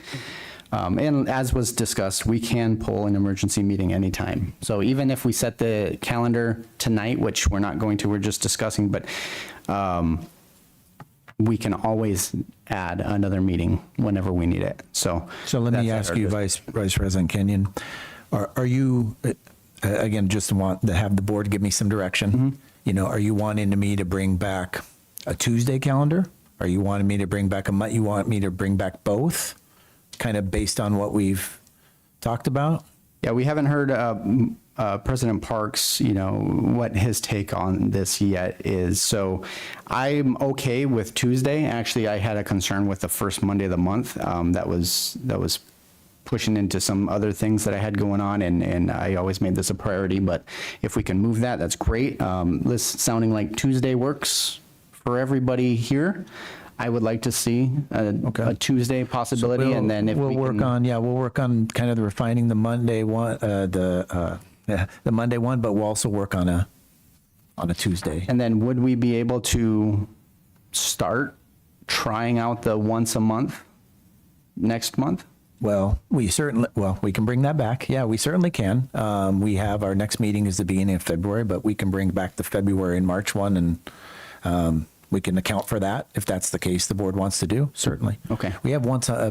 S12: And as was discussed, we can pull an emergency meeting anytime. So even if we set the calendar tonight, which we're not going to, we're just discussing, but we can always add another meeting whenever we need it. So
S6: let me ask you, Vice President Kenyon, are you, again, just want to have the board give me some direction. Are you wanting me to bring back a Tuesday calendar? Are you wanting me to bring back you want me to bring back both, kind of based on what we've talked about?
S12: Yeah, we haven't heard President Parks, what his take on this yet is. So I'm okay with Tuesday. Actually, I had a concern with the first Monday of the month. That was pushing into some other things that I had going on, and I always made this a priority. But if we can move that, that's great. This sounding like Tuesday works for everybody here. I would like to see a Tuesday possibility, and then if
S6: we'll work on kind of the refining the Monday one, the Monday one, but we'll also work on a Tuesday.
S12: And then would we be able to start trying out the once a month next month?
S6: Well, we can bring that back. Yeah, we certainly can. We have our next meeting is the beginning of February, but we can bring back the February and March one, and we can account for that if that's the case the board wants to do, certainly.
S12: Okay.
S6: We have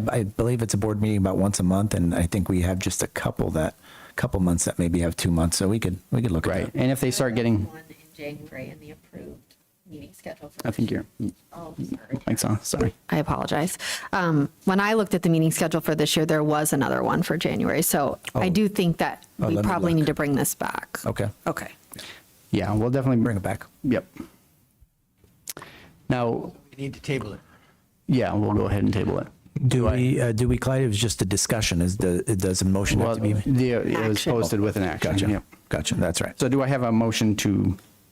S6: I believe it's a board meeting about once a month, and I think we have just a couple months that maybe have 2 months, so we could look at that.
S12: And if they start getting...
S7: One in January in the approved meeting schedule.
S12: I think you're...
S7: Oh, sorry.
S12: Thanks, sorry.
S7: I apologize. When I looked at the meeting schedule for this year, there was another one for January. So I do think that we probably need to bring this back.
S6: Okay.
S7: Okay.
S12: Yeah, we'll definitely
S6: bring it back.
S12: Yep. Now...
S9: We need to table it.
S12: Yeah, we'll go ahead and table it.
S6: Do we, Clyde? It was just a discussion. Does a motion have to be made?
S12: It was posted with an action.
S6: Gotcha.
S12: Yep.
S6: Gotcha. That's right.
S12: So do I have a motion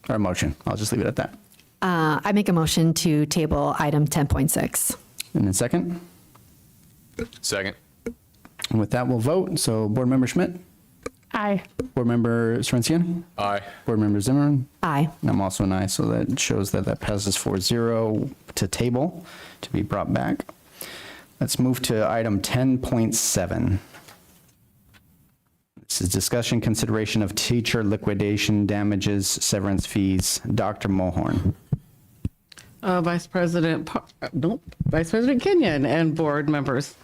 S12: I'll just leave it at that.
S7: I make a motion to table item 10.6.
S12: And then second?
S4: Second.
S12: And with that, we'll vote. So Board Member Schmidt?
S8: Aye.
S12: Board Member Srenciani?
S4: Aye.
S12: Board Member Zimmerman?
S7: Aye.
S12: And I'm also an aye, so that shows that passes 4-0 to table, to be brought back. Let's move to item 10.7. This is discussion consideration of teacher liquidation damages, severance fees. Dr. Mulhorn.
S1: Vice President Kenyon and board members.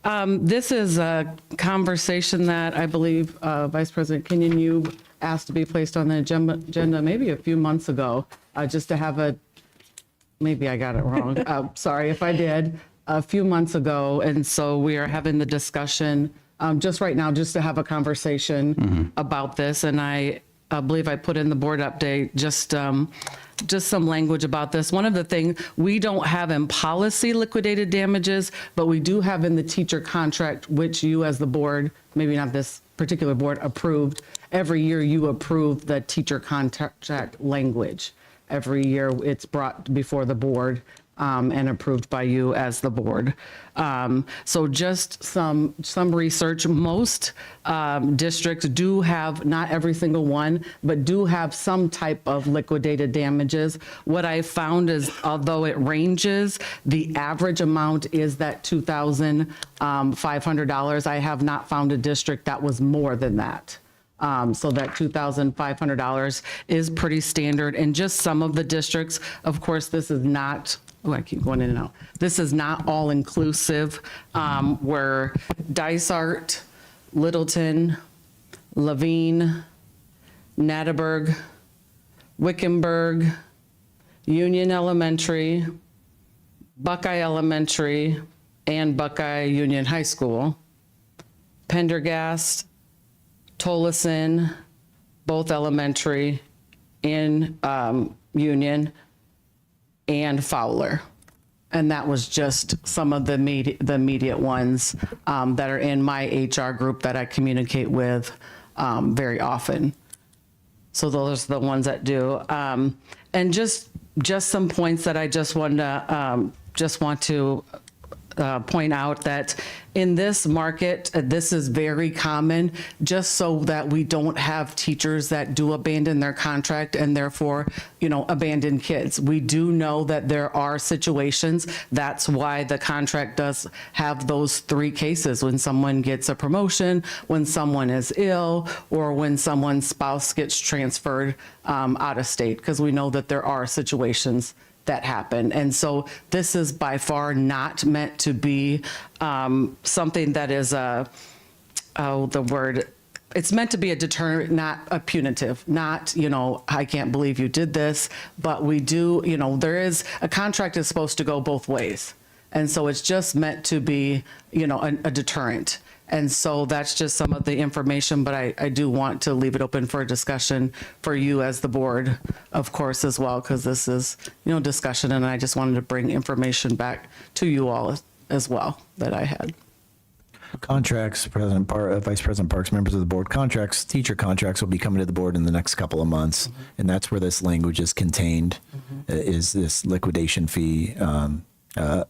S1: This is a conversation that I believe Vice President Kenyon, you asked to be placed on the agenda maybe a few months ago, just to have maybe I got it wrong. Sorry if I did, a few months ago. And so we are having the discussion just right now, just to have a conversation about this. And I believe I put in the board update just some language about this. One of the things we don't have in policy liquidated damages, but we do have in the teacher contract, which you as the board, maybe not this particular board, approved. Every year you approve the teacher contract language. Every year it's brought before the board and approved by you as the board. So just some research. Most districts do have, not every single one, but do have some type of liquidated damages. What I found is, although it ranges, the average amount is that $2,500. I have not found a district that was more than that. So that $2,500 is pretty standard. And just some of the districts, of course, this is not, oh, I keep going in and out. This is not all inclusive, where Dysart, Littleton, Levine, Natterburg, Wickenburg, Union Elementary, Buckeye Elementary, and Buckeye Union High School, Pendergast, Tolleson, both elementary, in Union, and Fowler. And that was just some of the immediate ones that are in my HR group that I communicate with very often. So those are the ones that do. And just some points that I just want to point out that in this market, this is very common, just so that we don't have teachers that do abandon their contract and therefore, abandon kids. We do know that there are situations. That's why the contract does have those 3 cases: when someone gets a promotion, when someone is ill, or when someone's spouse gets transferred out of state, because we know that there are situations that happen. And so this is by far not meant to be something that is it's meant to be a deterrent, not a punitive, not, I can't believe you did this, but we do, a contract is supposed to go both ways. And so it's just meant to be, a deterrent. And so that's just some of the information, but I do want to leave it open for a discussion for you as the board, of course, as well, because this is, discussion, and I just wanted to bring information back to you all as well that I had.
S6: Contracts, Vice President Parks, members of the board, teacher contracts will be coming to the board in the next couple of months. And that's where this language is contained, is this liquidation fee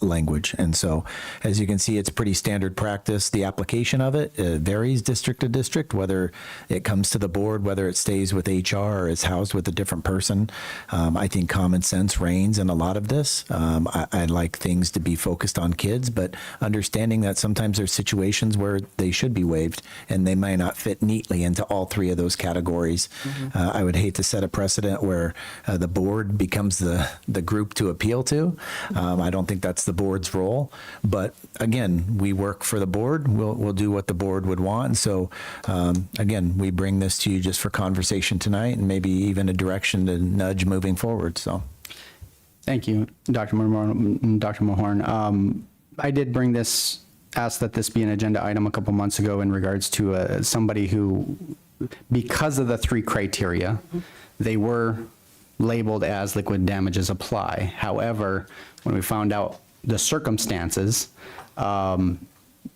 S6: language. And so, as you can see, it's pretty standard practice. The application of it varies district to district, whether it comes to the board, whether it stays with HR or is housed with a different person. I think common sense reigns in a lot of this. I like things to be focused on kids, but understanding that sometimes there's situations where they should be waived and they might not fit neatly into all 3 of those categories. I would hate to set a precedent where the board becomes the group to appeal to. I don't think that's the board's role, but again, we work for the board. We'll do what the board would want. And so, again, we bring this to you just for conversation tonight, and maybe even a direction to nudge moving forward. So,
S12: thank you, Dr. Mahorn. I did ask that this be an agenda item a couple months ago in regards to somebody who, because of the 3 criteria, they were labeled as liquid damages apply. However, when we found out the circumstances, the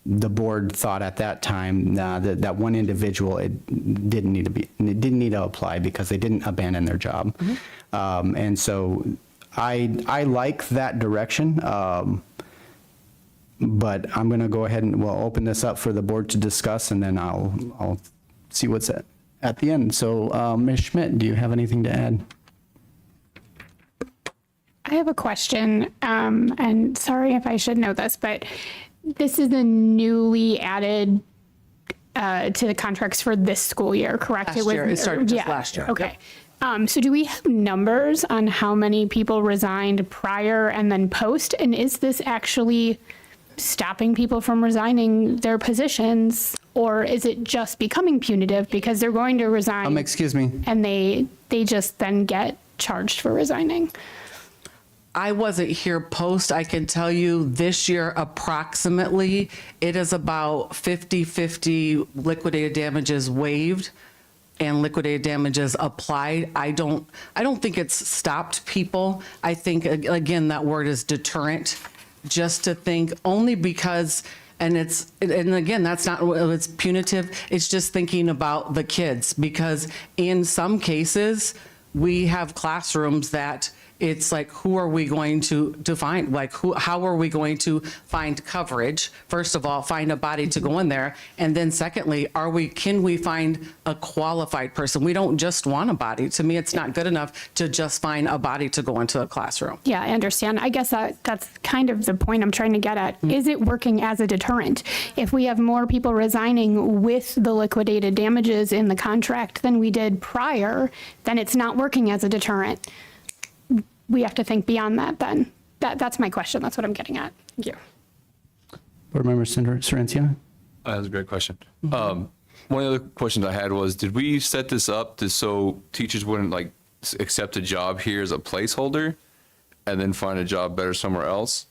S12: board thought at that time that one individual didn't need to apply because they didn't abandon their job. And so I like that direction. But I'm going to go ahead and we'll open this up for the board to discuss, and then I'll see what's at the end. So, Ms. Schmidt, do you have anything to add?
S8: I have a question, and sorry if I should know this, but this is a newly added to the contracts for this school year, correct?
S1: It started just last year.
S8: Okay. So do we have numbers on how many people resigned prior and then post? And is this actually stopping people from resigning their positions, or is it just becoming punitive because they're going to resign?
S12: Excuse me.
S8: And they just then get charged for resigning?
S1: I wasn't here post. I can tell you this year, approximately, it is about 50-50 liquidated damages waived and liquidated damages applied. I don't think it's stopped people. I think, again, that word is deterrent, just to think only because, and again, that's not, it's punitive. It's just thinking about the kids, because in some cases, we have classrooms that it's like, who are we going to find? Like, how are we going to find coverage? First of all, find a body to go in there. And then secondly, can we find a qualified person? We don't just want a body. To me, it's not good enough to just find a body to go into a classroom.
S8: Yeah, I understand. I guess that's kind of the point I'm trying to get at. Is it working as a deterrent? If we have more people resigning with the liquidated damages in the contract than we did prior, then it's not working as a deterrent. We have to think beyond that then. That's my question. That's what I'm getting at. Thank you.
S12: Board Member Sorrentino?
S4: That's a great question. One of the other questions I had was, did we set this up so teachers wouldn't like accept a job here as a placeholder and then find a job better somewhere else?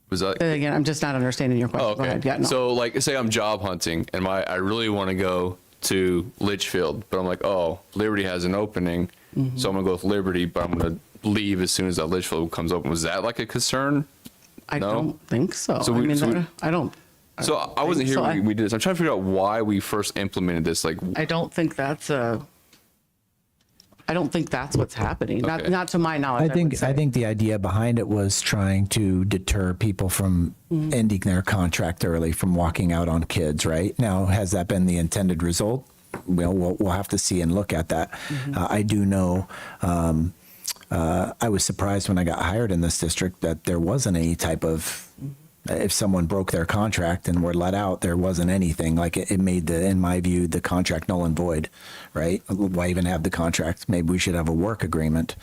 S4: Was that
S1: Again, I'm just not understanding your question.
S4: Oh, okay.
S1: Go ahead. Yeah, no.
S4: So like, say I'm job hunting and I really want to go to Litchfield, but I'm like, oh, Liberty has an opening, so I'm gonna go with Liberty, but I'm gonna leave as soon as that Litchfield comes open. Was that like a concern?
S1: I
S4: No?
S1: don't think so.
S4: So
S1: I don't.
S4: So I wasn't here
S1: so.
S4: when we did this. I'm trying to figure out why we first implemented this. Like,
S1: I don't think that's what's happening.
S4: Okay.
S1: Not to my knowledge.
S6: I think the idea behind it was trying to deter people from ending their contract early, from walking out on kids. Right now, has that been the intended result? Well, we'll have to see and look at that. I do know. I was surprised when I got hired in this district that there wasn't any type of. If someone broke their contract and were let out, there wasn't anything. Like it made in my view, the contract null and void, right? Why even have the contract? Maybe we should have a work agreement.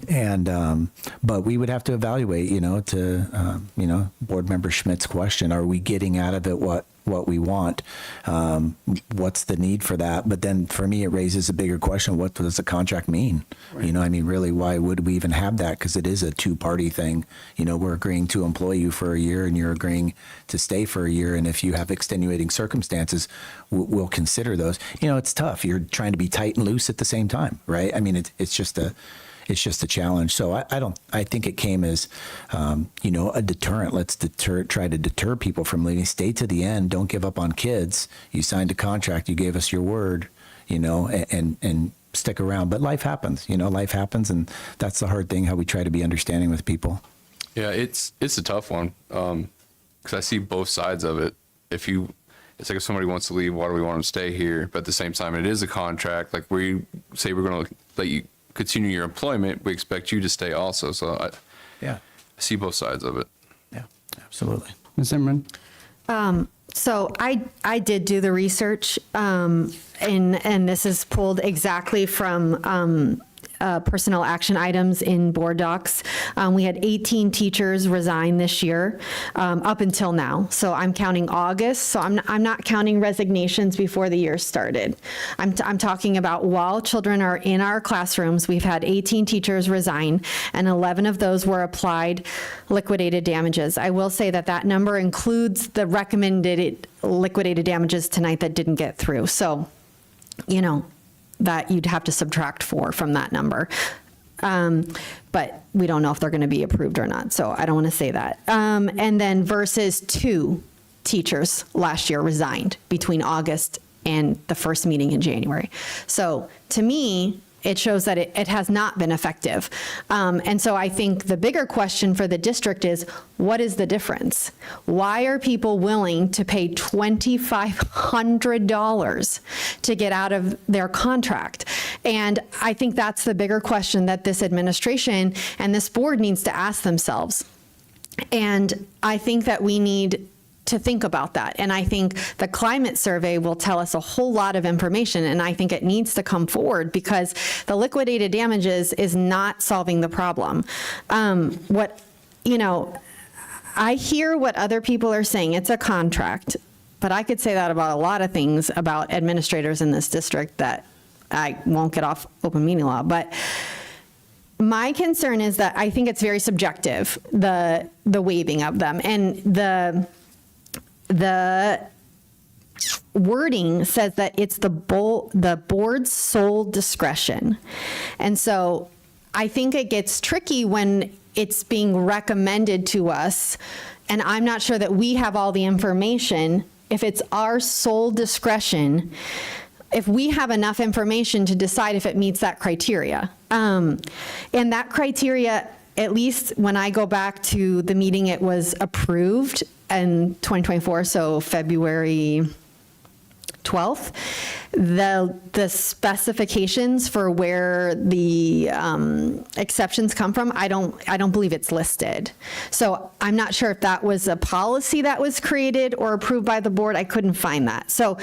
S6: And, but we would have to evaluate, Board Member Schmidt's question, are we getting out of it what we want? What's the need for that? But then for me, it raises a bigger question. What does the contract mean? Right. Really, why would we even have that? Because it is a two-party thing. We're agreeing to employ you for a year and you're agreeing to stay for a year. And if you have extenuating circumstances, we'll consider those. It's tough. You're trying to be tight and loose at the same time, right? It's just a challenge. So I think it came as, a deterrent. Let's try to deter people from leaving. Stay to the end. Don't give up on kids. You signed a contract. You gave us your word, and stick around. But life happens, life happens. And that's the hard thing, how we try to be understanding with people.
S4: yeah, it's a tough one. Cause I see both sides of it. It's like if somebody wants to leave, why do we want them to stay here? But at the same time, it is a contract. Like we say, we're going to let you continue your employment. We expect you to stay also. So I see both sides of it.
S6: Yeah, absolutely.
S12: Ms. Zimmerman?
S7: So I did do the research, and this is pulled exactly from personnel action items in board docs. We had 18 teachers resign this year, up until now. So I'm counting August. So I'm not counting resignations before the year started. I'm talking about while children are in our classrooms, we've had 18 teachers resign, and 11 of those were applied liquidated damages. I will say that number includes the recommended liquidated damages tonight that didn't get through. So, that you'd have to subtract 4 from that number. But we don't know if they're going to be approved or not. So I don't want to say that. And then versus 2 teachers last year resigned between August and the first meeting in January. So to me, it shows that it has not been effective. And so I think the bigger question for the district is, what is the difference? Why are people willing to pay $2,500 to get out of their contract? And I think that's the bigger question that this administration and this board needs to ask themselves. And I think that we need to think about that. And I think the climate survey will tell us a whole lot of information, and I think it needs to come forward because the liquidated damages is not solving the problem. I hear what other people are saying. It's a contract, but I could say that about a lot of things about administrators in this district that I won't get off open meeting law. But my concern is that I think it's very subjective, the waiving of them. And the wording says that it's the board's sole discretion. And so I think it gets tricky when it's being recommended to us, and I'm not sure that we have all the information. If it's our sole discretion, if we have enough information to decide if it meets that criteria. And that criteria, at least when I go back to the meeting, it was approved in 2024, so February 12th. The specifications for where the exceptions come from, I don't believe it's listed. So I'm not sure if that was a policy that was created or approved by the board. I couldn't find that. So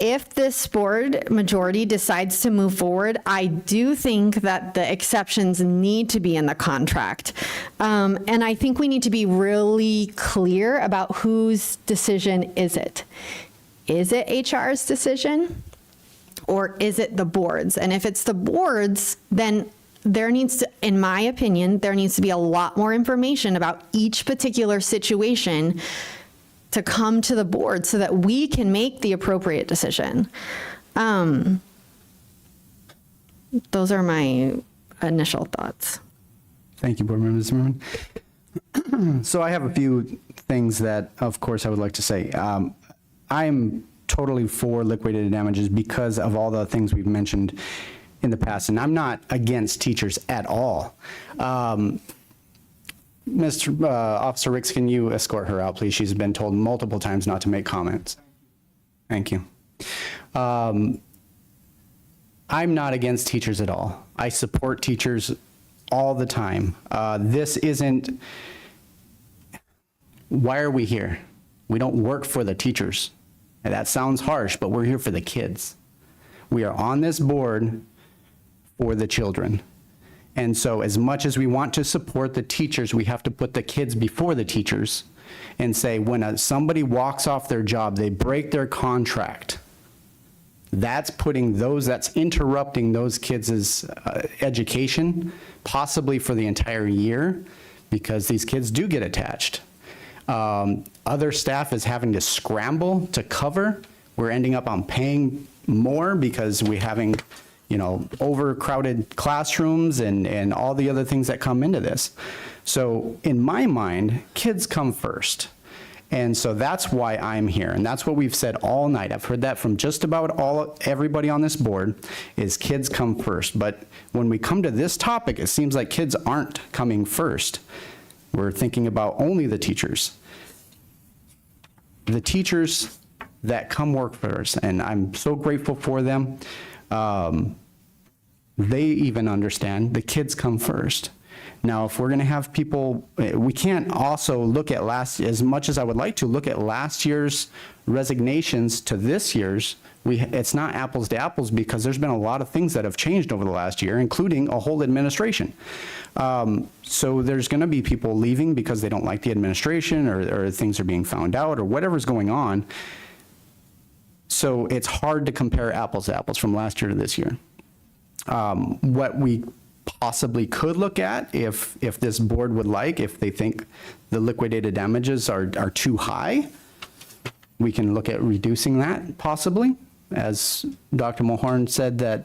S7: if this board majority decides to move forward, I do think that the exceptions need to be in the contract. And I think we need to be really clear about whose decision is it. Is it HR's decision or is it the board's? And if it's the board's, then there needs to, in my opinion, there needs to be a lot more information about each particular situation to come to the board so that we can make the appropriate decision. Those are my initial thoughts.
S3: Thank you, Board Member Zimmerman. So I have a few things that, of course, I would like to say. I'm totally for liquidated damages because of all the things we've mentioned in the past, and I'm not against teachers at all. Mr. Officer Ricks, can you escort her out, please? She's been told multiple times not to make comments. Thank you. I'm not against teachers at all. I support teachers all the time. This isn't, why are we here? We don't work for the teachers. And that sounds harsh, but we're here for the kids. We are on this board for the children. And so as much as we want to support the teachers, we have to put the kids before the teachers and say, when somebody walks off their job, they break their contract, that's interrupting those kids' education, possibly for the entire year, because these kids do get attached. Other staff is having to scramble to cover. We're ending up on paying more because we're having, overcrowded classrooms and all the other things that come into this. So in my mind, kids come first. And so that's why I'm here. And that's what we've said all night. I've heard that from just about everybody on this board is kids come first. But when we come to this topic, it seems like kids aren't coming first. We're thinking about only the teachers. The teachers that come work for us, and I'm so grateful for them. They even understand the kids come first. Now, if we're going to have people, we can't also look at as much as I would like to, look at last year's resignations to this year's. It's not apples to apples because there's been a lot of things that have changed over the last year, including a whole administration. So there's going to be people leaving because they don't like the administration or things are being found out or whatever's going on. So it's hard to compare apples to apples from last year to this year. What we possibly could look at if this board would like, if they think the liquidated damages are too high, we can look at reducing that possibly. As Dr. Mulhorn said that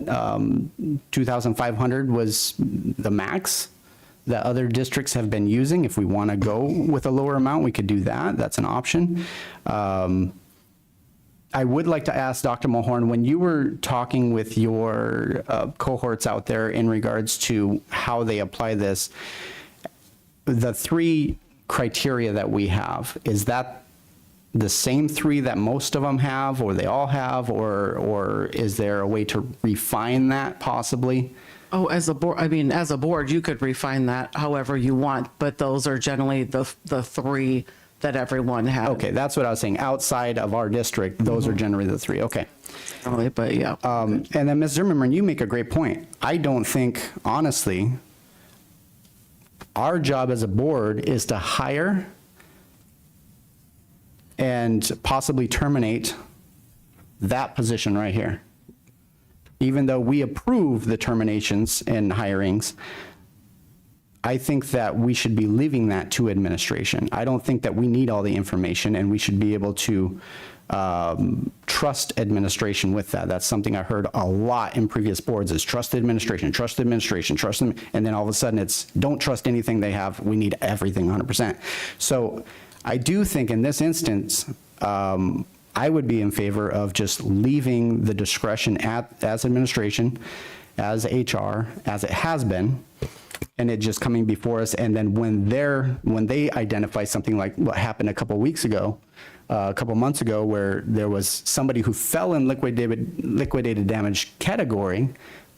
S3: 2,500 was the max that other districts have been using. If we want to go with a lower amount, we could do that. That's an option. I would like to ask Dr. Mulhorn, when you were talking with your cohorts out there in regards to how they apply this, the 3 criteria that we have, is that the same 3 that most of them have, or they all have, or is there a way to refine that possibly?
S1: Oh, as a board, you could refine that however you want, but those are generally the 3 that everyone has.
S3: Okay, that's what I was saying. Outside of our district, those are generally the 3. Okay.
S1: But yeah.
S3: And then Ms. Zimmerman, you make a great point. I don't think, honestly, our job as a board is to hire and possibly terminate that position right here. Even though we approve the terminations and hirings, I think that we should be leaving that to administration. I don't think that we need all the information, and we should be able to trust administration with that. That's something I heard a lot in previous boards is trust administration, trust administration, trust them, and then all of a sudden it's don't trust anything they have. We need everything 100%. So I do think in this instance,
S12: I would be in favor of just leaving the discretion as administration, as HR, as it has been, and it just coming before us. And then when they identify something like what happened a couple weeks ago, a couple months ago, where there was somebody who fell in liquidated damage category,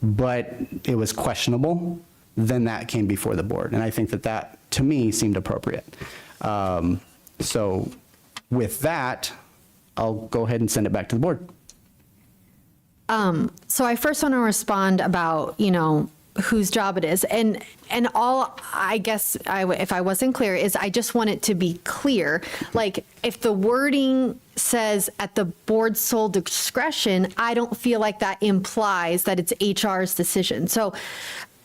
S12: but it was questionable, then that came before the board. And I think that to me seemed appropriate. So with that, I'll go ahead and send it back to the board.
S7: So I first want to respond about, whose job it is. And all, I guess, if I wasn't clear, is I just want it to be clear. Like, if the wording says at the board's sole discretion, I don't feel like that implies that it's HR's decision. So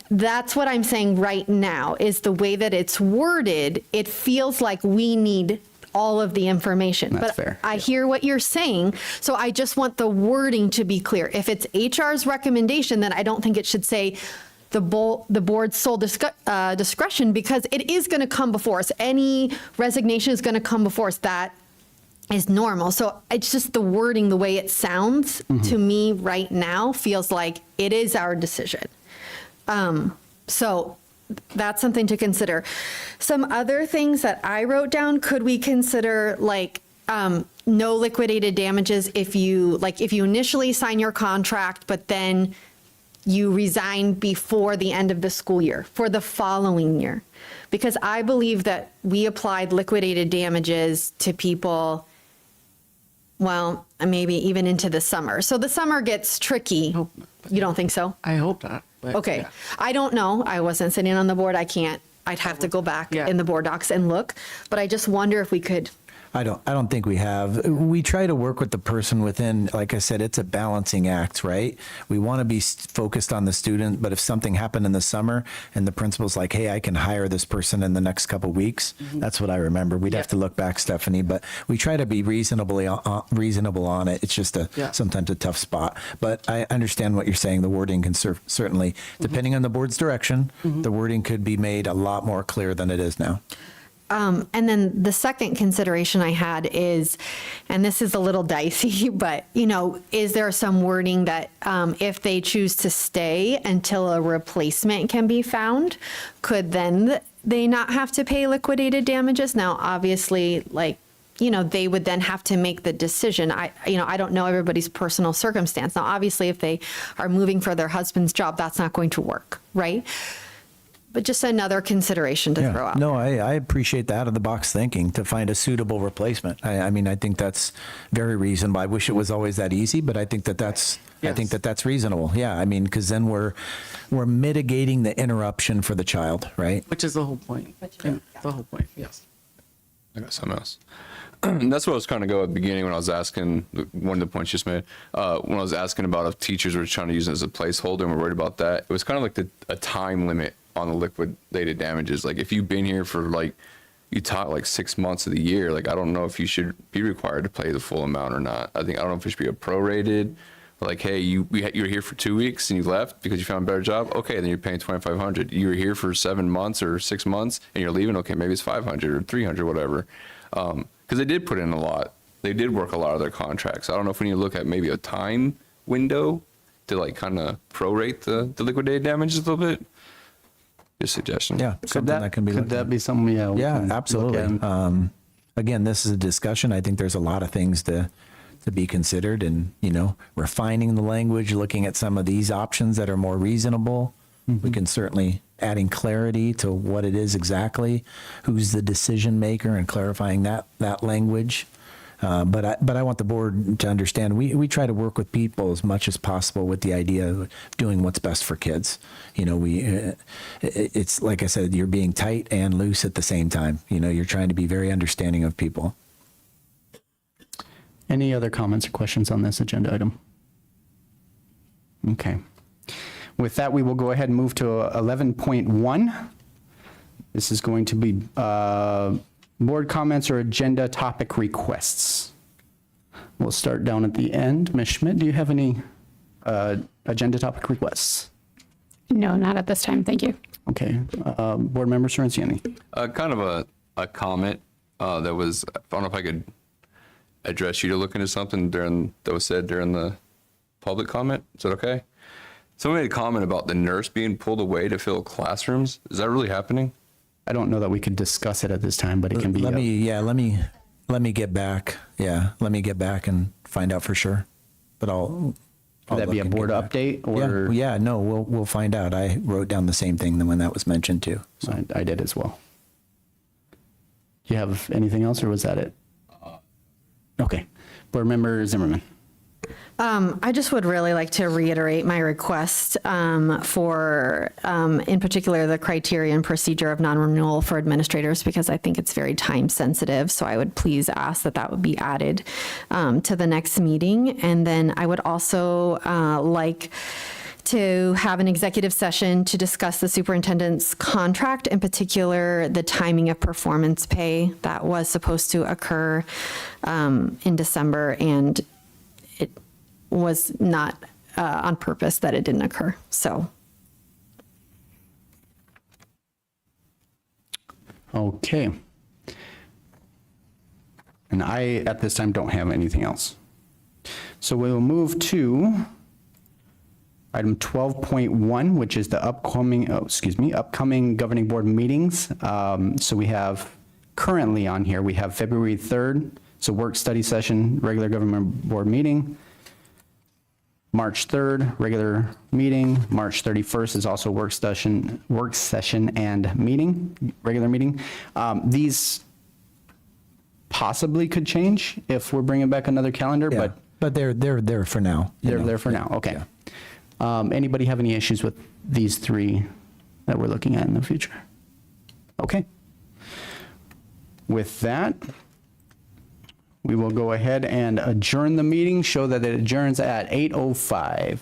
S7: that's what I'm saying right now, is the way that it's worded, it feels like we need all of the information.
S12: That's
S7: but
S12: fair.
S7: I hear what you're saying, so I just want the wording to be clear. If it's HR's recommendation, then I don't think it should say the board's sole discretion, because it is going to come before us. Any resignation is going to come before us. That is normal. So it's just the wording, the way it sounds to me right now feels like it is our decision. So that's something to consider. Some other things that I wrote down, could we consider like no liquidated damages if you initially sign your contract, but then you resign before the end of the school year for the following year? Because I believe that we applied liquidated damages to people, well, maybe even into the summer. So the summer gets tricky. You don't think so?
S1: I hope not. But
S7: Okay.
S1: yeah.
S7: I don't know. I wasn't sitting on the board. I can't. I'd have to go back in the board docs and look. But I just wonder if we could.
S6: I don't think we have. We try to work with the person within, like I said, it's a balancing act, right? We want to be focused on the student, but if something happened in the summer and the principal's like, hey, I can hire this person in the next couple of weeks, that's what I remember. We'd have to look back, Stephanie, but we try to be reasonable on it. It's just sometimes a tough spot. But I understand what you're saying. The wording can certainly, depending on the board's direction, the wording could be made a lot more clear than it is now.
S7: And then the second consideration I had is, and this is a little dicey, but, is there some wording that if they choose to stay until a replacement can be found, could then they not have to pay liquidated damages? Now, obviously, they would then have to make the decision. I don't know everybody's personal circumstance. Now, obviously, if they are moving for their husband's job, that's not going to work, right? But just another consideration to throw out.
S6: No, I appreciate the out-of-the-box thinking to find a suitable replacement. I mean, I think that's very reasonable. I wish it was always that easy, but I think that's reasonable. Yeah, I mean, because then we're mitigating the interruption for the child, right?
S1: Which is the whole point. Yeah, the whole point, yes.
S4: I got something else. And that's what I was trying to go at the beginning when I was asking, one of the points you just made, when I was asking about if teachers were trying to use it as a placeholder and we're worried about that. It was kind of like a time limit on the liquidated damages. Like if you've been here for you taught 6 months of the year, I don't know if you should be required to pay the full amount or not. I don't know if it should be a prorated, hey, you were here for 2 weeks and you left because you found a better job. Okay, then you're paying $2,500. You were here for 7 months or 6 months and you're leaving. Okay, maybe it's $500 or $300, whatever. Because they did put in a lot. They did work a lot of their contracts. I don't know if we need to look at maybe a time window to kind of prorate the liquidated damages a little bit. Just a suggestion.
S6: Yeah, something that can be.
S12: Could that be something?
S6: Yeah, absolutely. Again, this is a discussion. I think there's a lot of things to be considered, and refining the language, looking at some of these options that are more reasonable. We can certainly adding clarity to what it is exactly, who's the decision maker, and clarifying that language. But I want the board to understand we try to work with people as much as possible with the idea of doing what's best for kids. It's like I said, you're being tight and loose at the same time. You're trying to be very understanding of people.
S12: Any other comments or questions on this agenda item? Okay. With that, we will go ahead and move to 11.1. This is going to be board comments or agenda topic requests. We'll start down at the end. Ms. Schmidt, do you have any agenda topic requests?
S8: No, not at this time. Thank you.
S12: Okay. Board member Sorrentini.
S4: Kind of a comment that was, I don't know if I could address you to look into something that was said during the public comment. Is that okay? Someone made a comment about the nurse being pulled away to fill classrooms. Is that really happening?
S12: I don't know that we could discuss it at this time, but it can be.
S6: Let me get back. Yeah, let me get back and find out for sure. But I'll
S12: Would that be a board update or?
S6: Yeah, no, we'll find out. I wrote down the same thing when that was mentioned too.
S12: So. I did as well. Do you have anything else or was that it? Okay. Board Member Zimmerman.
S7: I just would really like to reiterate my request for, in particular, the criteria and procedure of non-renewal for administrators, because I think it's very time sensitive. So I would please ask that would be added to the next meeting. And then I would also like to have an executive session to discuss the superintendent's contract, in particular, the timing of performance pay that was supposed to occur in December, and it was not on purpose that it didn't occur. So.
S12: Okay. And I, at this time, don't have anything else. So we will move to item 12.1, which is the upcoming governing board meetings. So we have currently on here, we have February 3rd, so work study session, regular government board meeting. March 3rd, regular meeting. March 31st is also work session and meeting, regular meeting. These possibly could change if we're bringing back another calendar,
S6: but they're there for now.
S12: They're there for now. Okay. Yeah. Anybody have any issues with these three that we're looking at in the future? Okay. With that, we will go ahead and adjourn the meeting, show that it adjourns at 8:05.